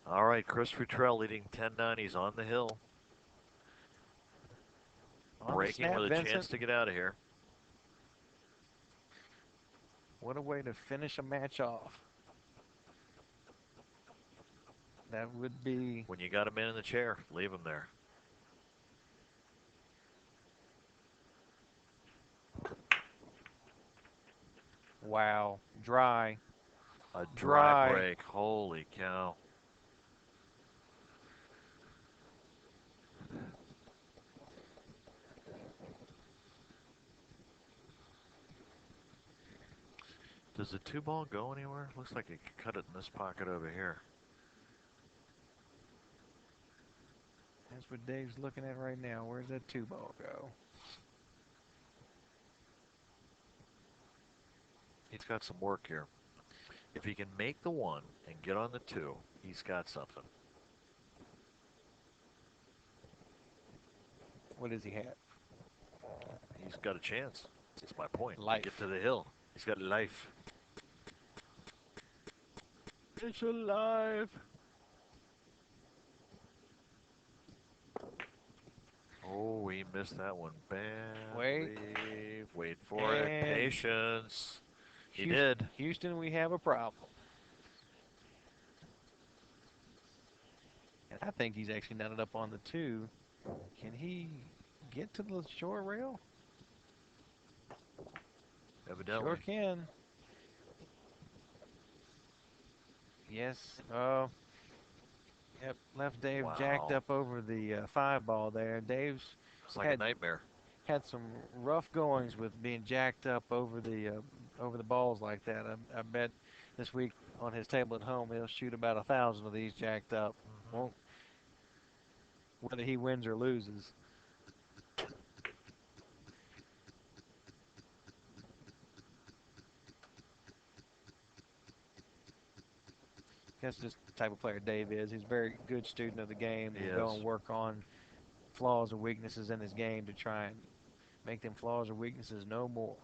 All right, Chris Futrell leading 10-9. He's on the hill. On Breaking snap, with a Vincent. chance to get out of here. What a way to finish a match off. That would be... When you got a man in the chair, leave him there. Wow. Dry. A Dry. dry break. Holy cow. Does the 2-ball go anywhere? Looks like it could cut it in this pocket over here. That's what Dave's looking at right now. Where's that 2-ball go? He's got some work here. If he can make the 1 and get on the 2, he's got something. What does he have? He's got a chance. That's my point. Life. Get to the hill. He's got life. It's alive. Oh, he missed that one badly. Wait for it. Patience. He did. Houston, we have a problem. And I think he's actually netted up on the 2. Can he get to the short rail? Evidently. Sure can. Yes. Oh. Yep. Left Dave jacked up over the 5-ball there. Dave's It's like a nightmare. Had some rough goings with being jacked up over the balls like that. I bet this week on his table at home he'll shoot about 1,000 of these jacked up. Won't, whether he wins or loses. That's just the type of player Dave is. He's a very good student of the game. He'll go and work on flaws or weaknesses in his game to try and make them flaws or weaknesses no more.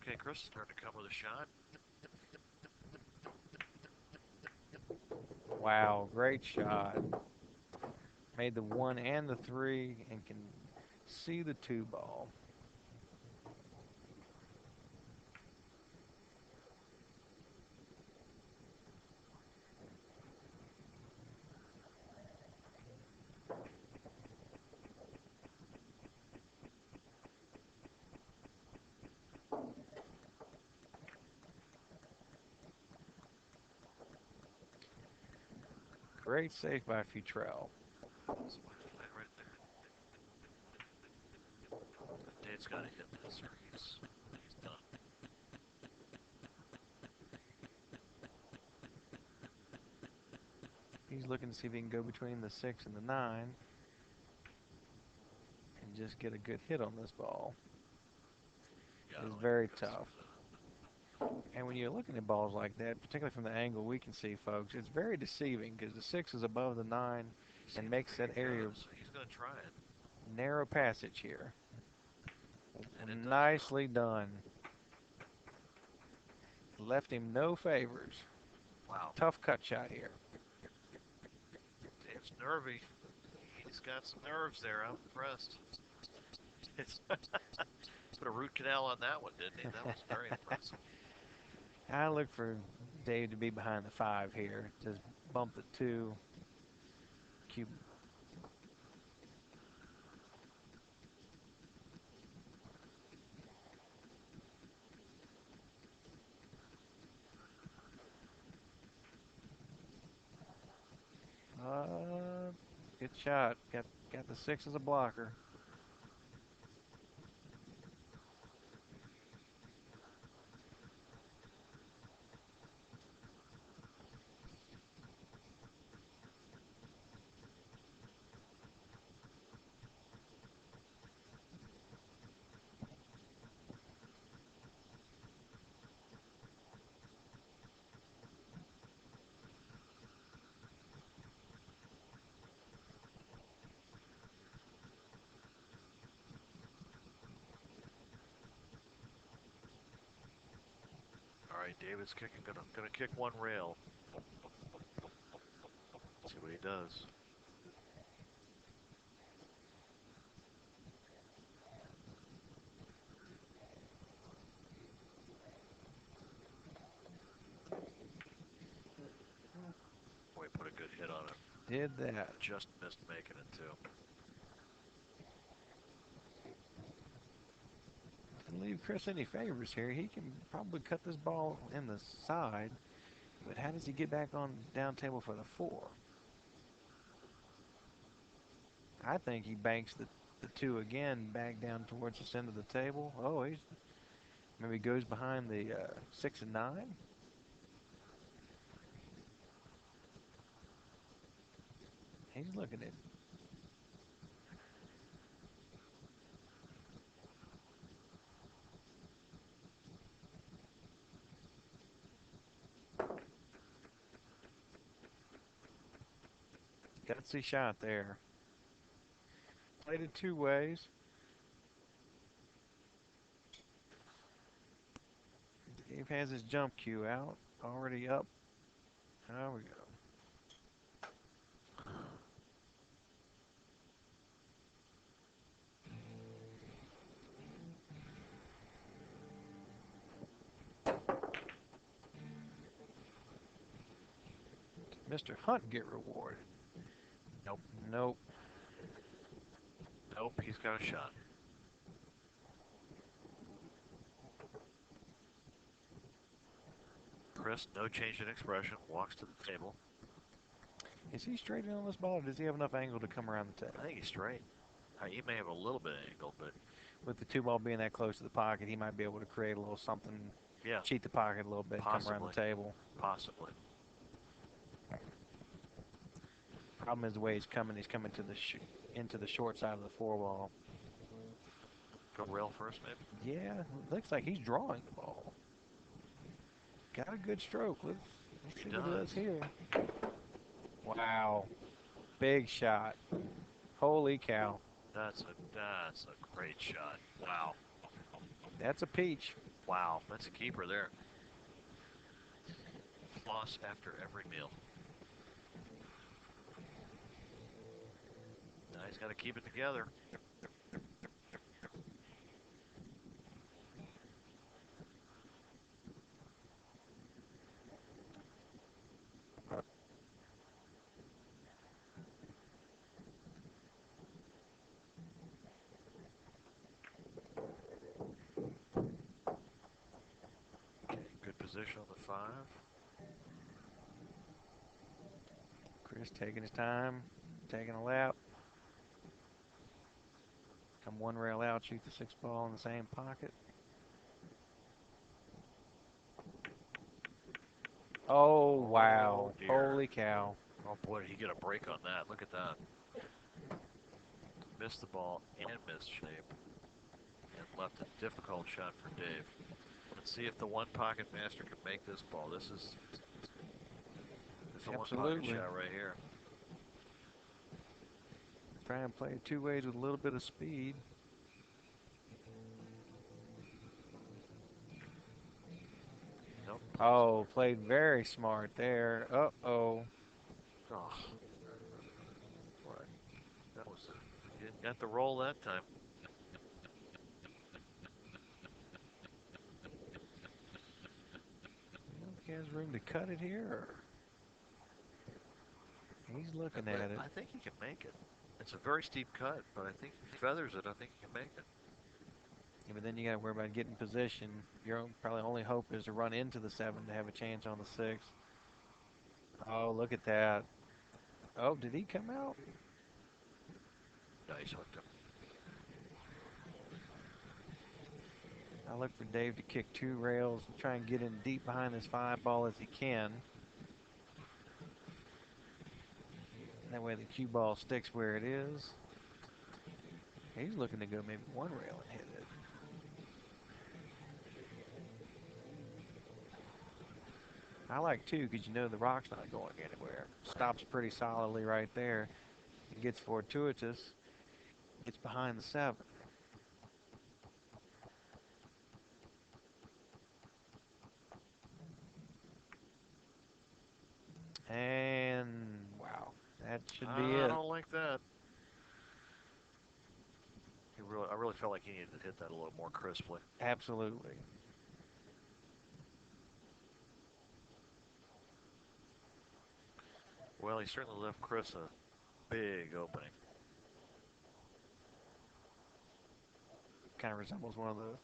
Okay, Chris, turn to come with a shot. Wow, great shot. Made the 1 and the 3 and can see the 2-ball. Great save by Futrell. Right there. Dave's got to hit this or he's done. He's looking to see if he can go between the 6 and the 9 and just get a good hit on this ball. It's very tough. And when you're looking at balls like that, particularly from the angle we can see, folks, it's very deceiving because the 6 is above the 9 and makes that area He's going to try it. narrow passage here. And Nicely done. Left him no favors. Wow. Tough cut shot here. Dave's nervy. He's got some nerves there. I'm impressed. Put a root canal on that one, didn't he? That was very impressive. I look for Dave to be behind the 5 here. Just bump the 2. Cube. Good shot. Got the 6 as a blocker. All right, David's kicking. Gonna kick one rail. See what he does. Boy, put a good hit on it. Did that. Just missed making it, too. Didn't leave Chris any favors here. He can probably cut this ball in the side, but how does he get back on down table for the 4? I think he banks the 2 again back down towards the center of the table. Oh, he's maybe goes behind the 6 and 9. He's looking at. Gutsy shot there. Played it 2 ways. Dave has his jump cue out. Already up. There we go. Mr. Hunt get rewarded? Nope. Nope. Nope, he's got a shot. Chris, no change in expression, walks to the table. Is he straight in on this ball, or does he have enough angle to come around the table? I think he's straight. He may have a little bit of angle, but with the 2 ball being that close to the pocket, he might be able to create a little something, yeah, cheat the pocket a little bit, come around the table. Possibly. Problem is the way he's coming to the into the short side of the 4 ball. Go rail first, maybe? Yeah, looks like he's drawing the ball. Got a good stroke. Let's see what he does here. Wow. Big shot. Holy cow. That's a great shot. Wow. That's a peach. Wow, that's a keeper there. Floss after every meal. Now he's got to keep it together. Good position on the 5. Chris taking his time, taking a lap. Come 1 rail out, shoot the 6 ball in the same pocket. Oh, wow. Oh, Holy cow. Oh boy, did he get a break on that? Look at that. Missed the ball and missed shape, and left a difficult shot for Dave. Let's see if the one pocket master can make this ball. This is a one pocket Absolutely. shot right here. Try and play it two ways with a little bit of speed. Nope. Oh, played very smart there. Uh-oh. Oh, what? That was. He didn't get the roll that time. He has room to cut it here. He's looking at it. I think he can make it. It's a very steep cut, but I think if he feathers it, I think he can make it. Yeah, but then you got to worry about getting position. Your probably only hope is to run into the 7 to have a chance on the 6. Oh, look at that. Oh, did he come out? Nice hooked him. I look for Dave to kick 2 rails and try and get in deep behind this 5 ball as he can. That way the cue ball sticks where it is. He's looking to go maybe 1 rail and hit it. I like 2 because you know the rock's not going anywhere. Stops pretty solidly right there. It gets fortuitous. Gets behind the 7. And wow, that should be I it. don't like that. I really felt like he needed to hit that a little more crisply. Absolutely. Well, he certainly left Chris a big opening. Kind of resembles one of the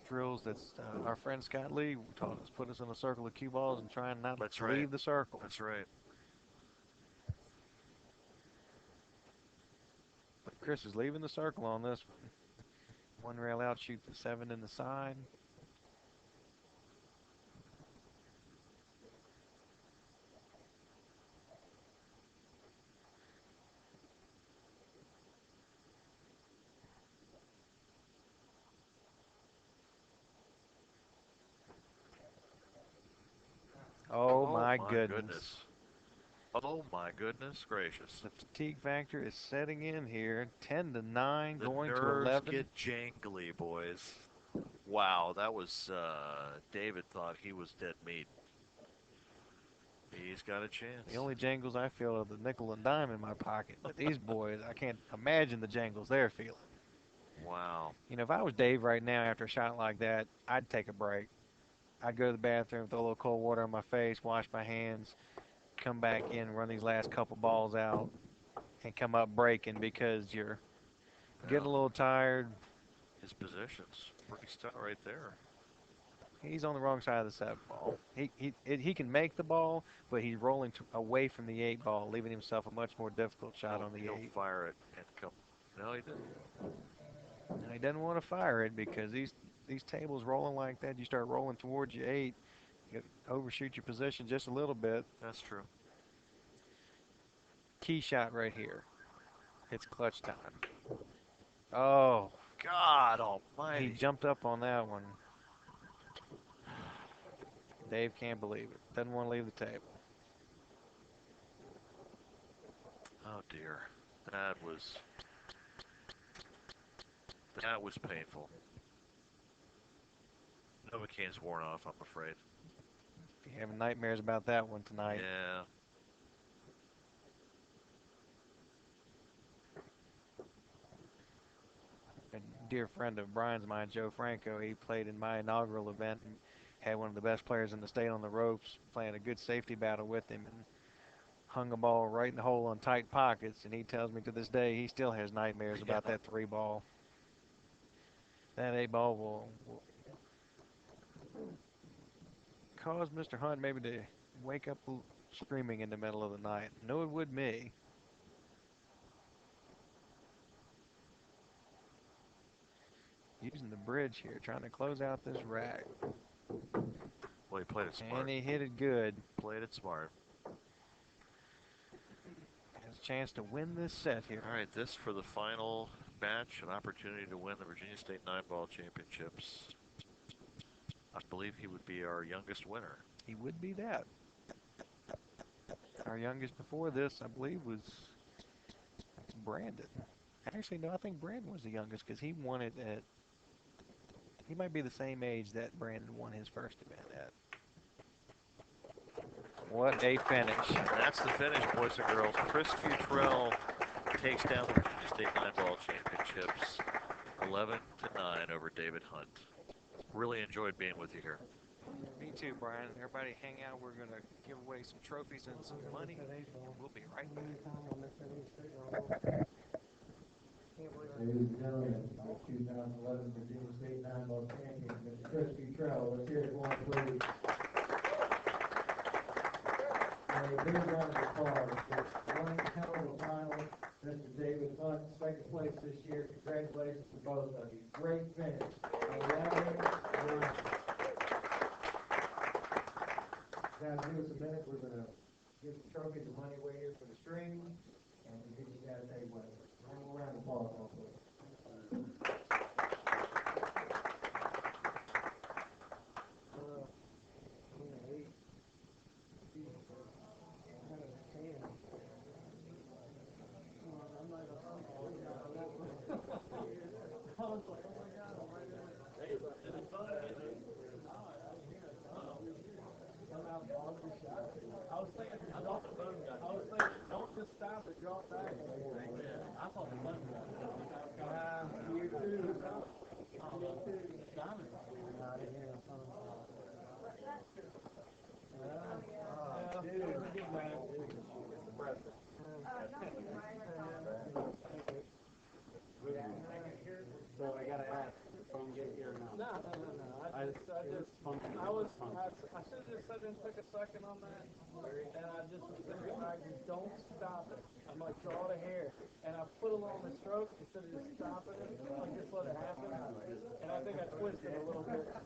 drills that our friend Scott Lee taught us. Put us in a circle of cue balls and try and not That's leave right. the circle. That's right. But Chris is leaving the circle on this one. 1 rail out, shoot the 7 in the side. Oh my goodness. Oh my goodness gracious. The fatigue factor is setting in here. 10 to 9, The going to nerves 11. get jangly, boys. Wow, that was, David thought he was dead meat. He's got a chance. The only jangles I feel are the nickel and dime in my pocket. But these boys, I can't imagine the jangles they're feeling. Wow. You know, if I was Dave right now after a shot like that, I'd take a break. I'd go to the bathroom, throw a little cold water on my face, wash my hands, come back in, run these last couple balls out, and come up breaking because you're getting a little tired. His position's pretty stout right there. He's on the wrong side of the 7 ball. He can make the ball, but he's rolling away from the 8 ball, leaving himself a much more difficult shot on the He'll 8. fire it and come. No, he didn't. Now, he doesn't want to fire it because these tables rolling like that, you start rolling towards your 8, you overshoot your position just a little bit. That's true. Key shot right here. It's clutch time. Oh, God he almighty. jumped up on that one. Dave can't believe it. Doesn't want to leave the table. Oh dear. That was painful. Novocaine's worn off, I'm afraid. You're having nightmares about that one tonight. Yeah. A dear friend of Brian's mine, Joe Franco, he played in my inaugural event and had one of the best players in the state on the ropes, playing a good safety battle with him, and hung a ball right in the hole on tight pockets. And he tells me to this day he still has nightmares about that 3 ball. That 8 ball will cause Mr. Hunt maybe to wake up screaming in the middle of the night. No, it would me. Using the bridge here, trying to close out this rack. Well, he played it smart. And he hit it good. Played it smart. chance to win this set here. All right, this for the final match, an opportunity to win the Virginia State 9-ball championships. I believe he would be our youngest winner. He would be that. Our youngest before this, I believe, was Brandon. Actually, no, I think Brandon was the youngest because he won it at. He might be the same age that Brandon won his first event at. What a finish. And that's the finish, boys and girls. Chris Futrell takes down the Virginia State 9-ball championships 11-9 over David Hunt. Really enjoyed being with you here. Me too, Brian. Everybody hang out. We're going to give away some trophies and some money. We'll be right back. Ladies and gentlemen, the 2011 Virginia State 9-ball champion, Mr. Chris Futrell. Let's hear it for him, please. And a big round of applause for one hell of a final. Mr. David Hunt, second place this year. Congratulations to both of you. Great finish. 11-9. Now, give us a minute. We're going to give the trophies and money away here for the stream, and we'll get you guys a way. One more round of applause, please. Don't just stop it, drop back. I thought the button got you too. So I gotta ask if I'm getting here or not. No. I should have just sat and took a second on that, and I just was thinking, like, don't stop it. I'm like, draw the hair, and I put along the stroke instead of just stopping it. Like, just let it happen. And I think I twisted a little bit. I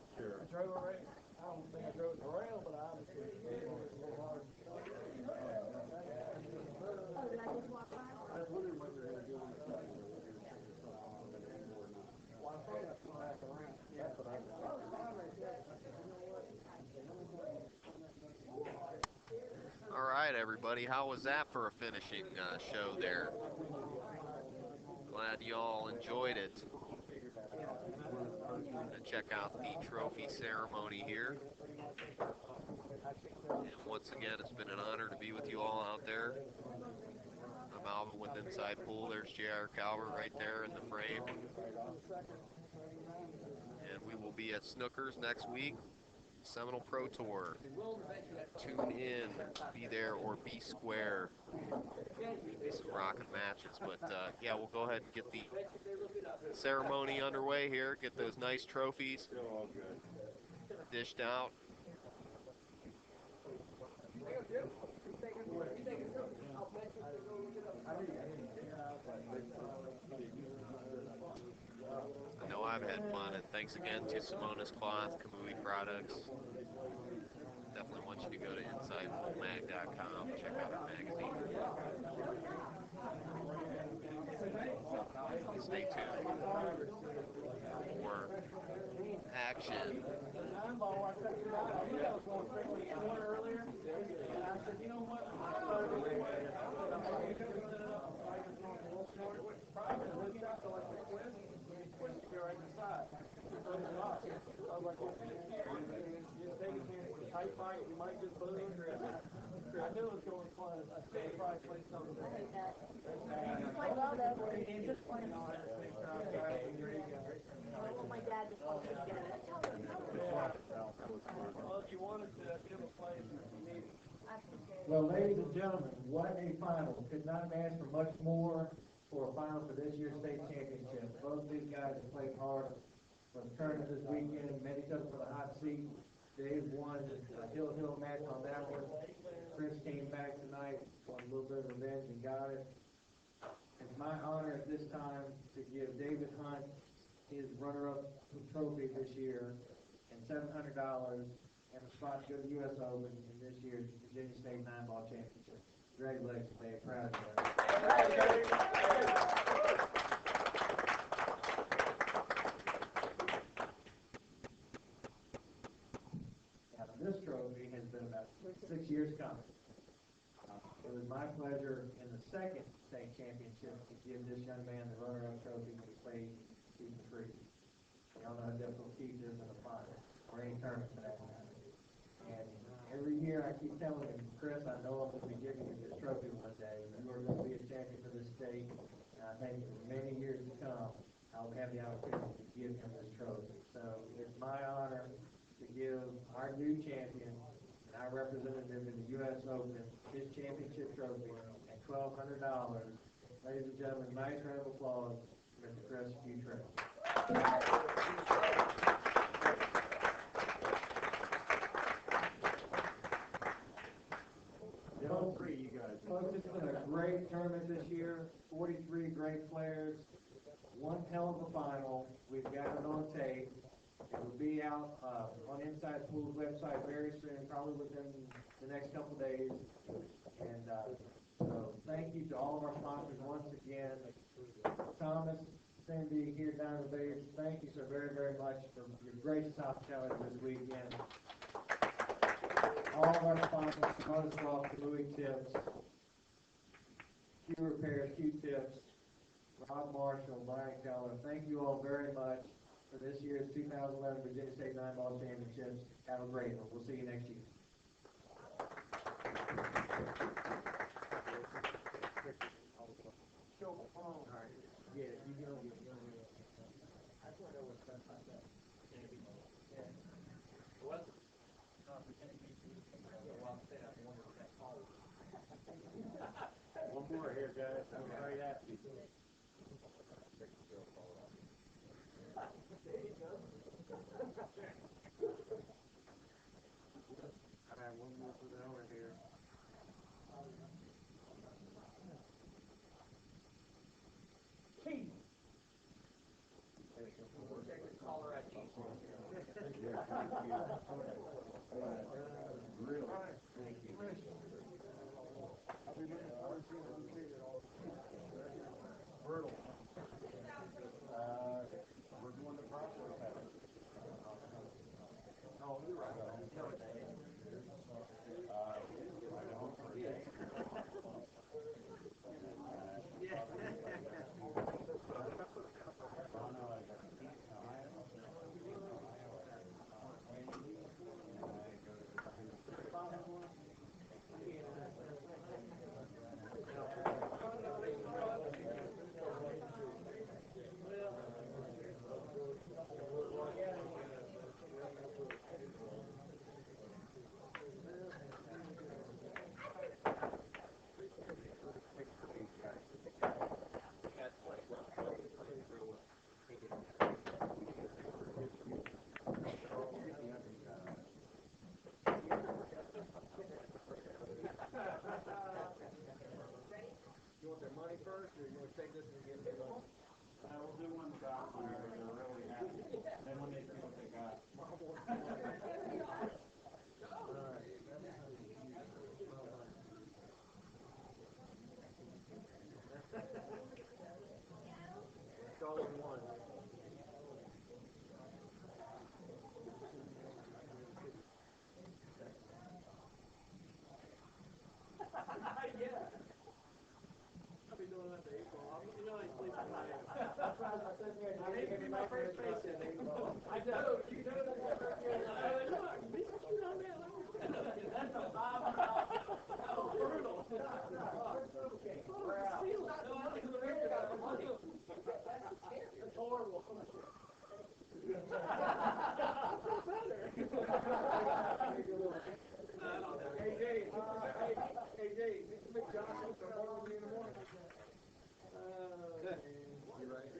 drove it right. I don't think I drove it the rail, but I obviously drove it a little hard. Oh, did I just walk by? I was wondering what you were going to do on the second. Well, I thought that's what I had to run. That's what I thought. All right, everybody. How was that for a finishing show there? Glad you all enjoyed it. Gonna check out the trophy ceremony here. And once again, it's been an honor to be with you all out there. I'm Alvin with Inside Pool. There's J.R. Calvert right there in the frame. And we will be at Snookers next week. Seminole Pro Tour. Tune in, be there or be square. Be some rocking matches, but yeah, we'll go ahead and get the ceremony underway here. Get those nice trophies dished out. I know I've had fun, and thanks again to Simona's Cloth, Kamui Products. Definitely want you to go to InsidePoolMag.com, check out our magazine. Stay tuned for more action. I knew it was going close. I still probably played something. I hate that. You play well though. Just playing. Well, I want my dad to play together. if you wanted to, I'd give a play if you needed. I appreciate it. Well, ladies and gentlemen, what a final. Could not have asked for much more for a final for this year's state championship. Both of these guys have played hard for the tournament this weekend, met each other for the hot seat. Dave won a hill match on that one. Chris came back tonight, won a little bit of revenge and got it. It's my honor at this time to give David Hunt his runner-up trophy this year and $700 and a spot to go to the U.S. Open in this year's Virginia State 9-ball championship. Congratulations, Dave. Proud of you. Now, this trophy has been about 6 years coming. It was my pleasure in the second state championship to give this young man the runner-up trophy when he played Keith Free. Y'all know how difficult Keith is in the final, or any tournament for that matter. And every year I keep telling him, Chris, I know I'm going to be giving you this trophy one day. You are going to be a champion for this state. And I think for many years to come, I will have the opportunity to give him this trophy. So it's my honor to give our new champion and our representative in the U.S. Open his championship trophy at $1,200. Ladies and gentlemen, nice round of applause for Mr. Chris Futrell. Folks, it's been a great tournament this year. 43 great players. One hell of a final. We've got it on tape. It will be out on Inside Pool's website very soon, probably within the next couple of days. And so thank you to all of our sponsors once again. Thomas, Cindy here down at the base, thank you so very, very much for your gracious hospitality this weekend. All of our sponsors, Motorsoft, Louis Tips, Q Repairs, Q-Tips, Rob Marshall, Brian Keller, thank you all very much for this year's 2011 Virginia State 9-Ball Championships. Have a great one. We'll see you next year. All right. Yeah, you can get it. I thought that was done like that. Yeah. What? One more here, guys. I'm right after you. All right, one more for the owner here. Keith. We'll take the caller ID. Yeah, thank you. Really? Thank you. Brutal. We're doing the process. Oh, you're right. You want their money first, or you want to take this and get their money? We'll do one without fire. They're really happy. Then when they see what they got. It's all in one. Yeah. I'll be doing that to April. You know I sleep at night. I didn't see my first face in April. I know. You know that my first face. Look, this is cute on that. That's a bomb. That was brutal. Okay. We're out. That's horrible. Hey, Dave. Hey, Dave. Mr. McJohnson, tomorrow in the morning. You right?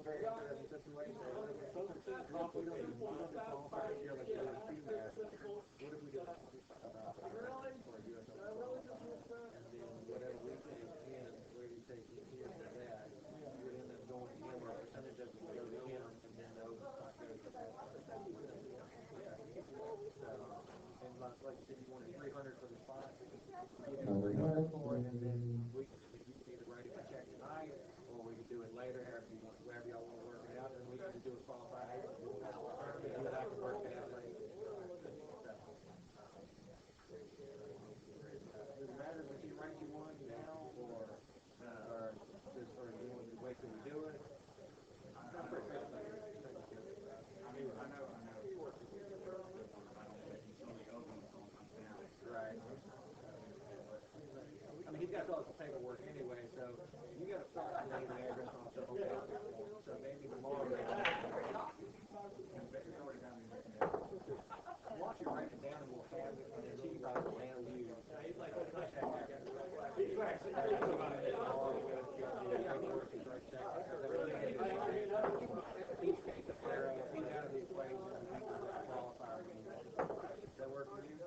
very interesting situation. When folks drop, we don't qualify here like we do in QMAS. What if we do for a US Open qualifier? And then whatever we take in, where you take in here for that, you would end up going in, or a percentage of it would go to him, and then the open spot goes to that. So, and like you said, you wanted 300 for the spot. Give you 300 for it, and then we can either write it for check tonight, or we can do it later, however y'all want to work it out, and we can do a qualifier tournament, and then I can work it out later. Does it matter if he writes you one now, or do you want to wait till we do it? I know. Right. I mean, he's got all the paperwork anyway, so you got to start today the address on so maybe tomorrow. Watch you write it down, and we'll have it, and then he writes it down to you. He's actually he's taken care of. He's out of the equation. He's qualified. Does that work for you?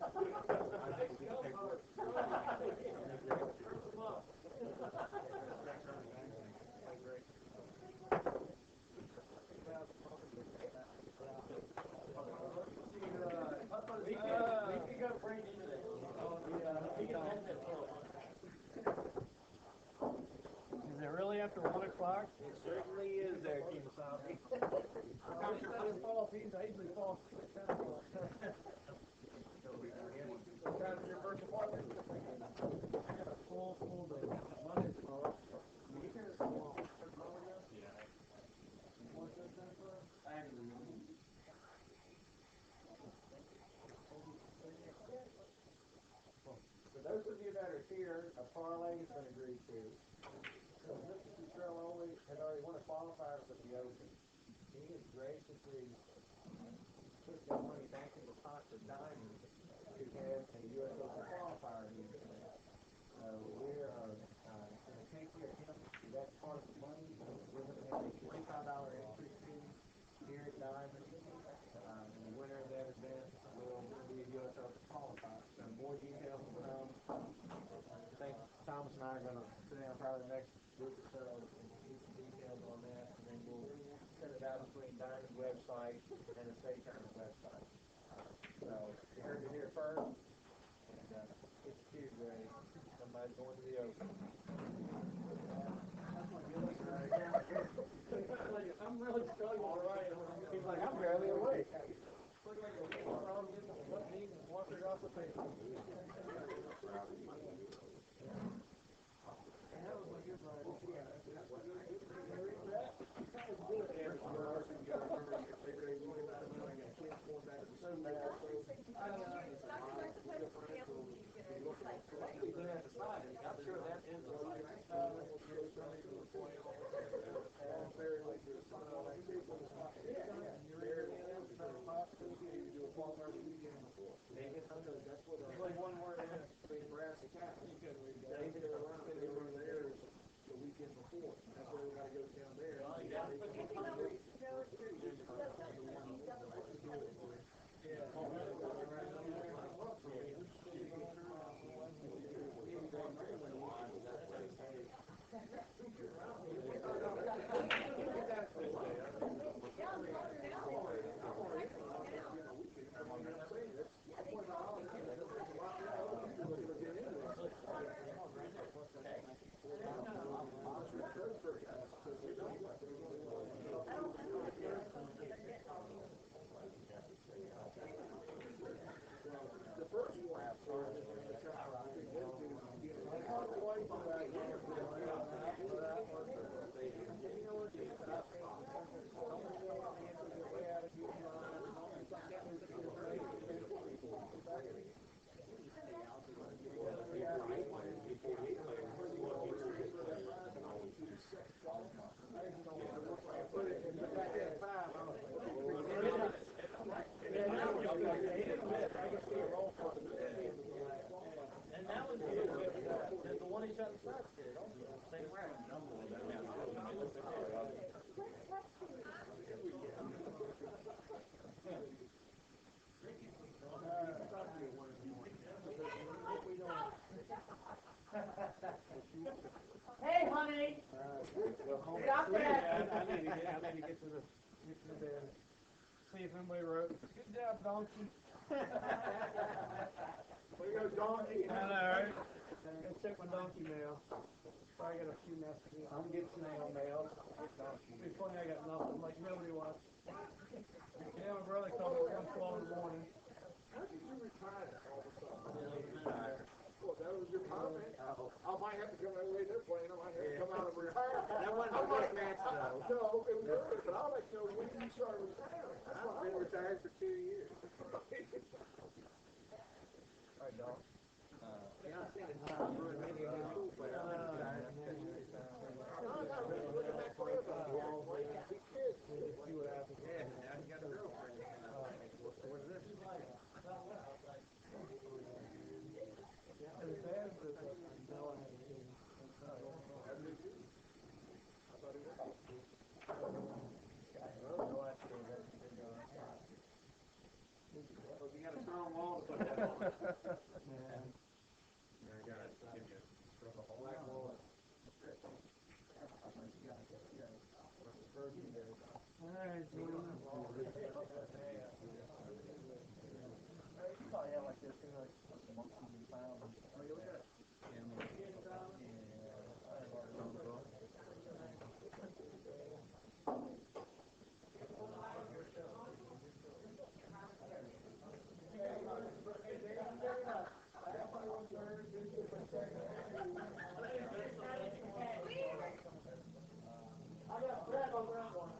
I think we can take work. We can go break into this. Is it really after 1 o'clock? It certainly is there, Kemosabe. I usually fall 10 o'clock. Your first appointment? I got a full day. Monday tomorrow. I haven't even known. For those of you that are here, a parlay has been agreed to. So Mr. Futrell has already won a qualifier for the Open. He has graciously put that money back in the pot for Diamond to have a US Open qualifier he can win. So we're going to take care of him. That's part of the money. We're going to have a $25 entry fee here at Diamond. And the winner of that event will be a US Open qualifier. So more details will come. I think Thomas and I are going to sit down probably the next week or so and get some details on that, and then we'll send it out between Diamond's website and the state tournament website. So you heard it here first, and get your shoes ready. Somebody's going to the Open. I'm really struggling. All right. He's like, I'm barely awake. I'm sure that is a There's one more in between brass and cap. David or Ron, they were there the weekend before. That's why we got to go down there. The first Stop that! I need to get to the bed. See if anybody wrote. Good job, donkey. Way to go, donkey. I know, right? Go check my donkey mail. Probably got a few messages. I'm getting snail mail. It'd be funny, I got nothing. Like nobody wants. Yeah, my brother called me at 1:12 in the morning. How did you retire all of a sudden? Well, that was your comment. I might have to come out way this way, and I might have to come out and retire. That wasn't the first match, though. No, it was early, but I'll let you know when you started retiring. I've been retired for 2 years. All right, dog. Yeah, I think it's time for a meeting in the school player. Look at that player. He kids. See what happens. Yeah, now he got a girlfriend. What is this? As bad as the Bella had to do. You got a strong wall to put that on. Yeah. I got it. Black wall. All right, you probably have like this thing like monkeys and clowns. Oh, you look at it. I got bread on that one.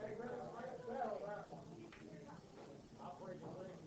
Hey, Greg, I got bread on that one. Operating link.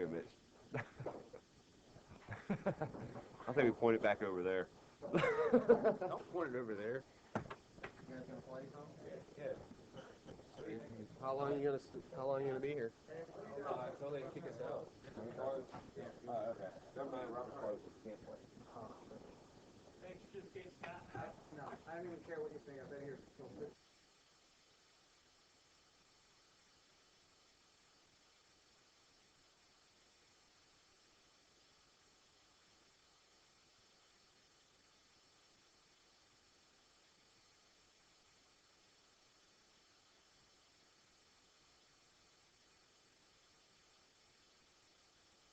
go, Mitch. I think we point it back over there. Don't point it over there. You guys gonna play some? Yeah. How long you gonna be here? Until they kick us out. Okay. Never mind, Robert Carlos can't play. No, I don't even care what you say. I've been here till 6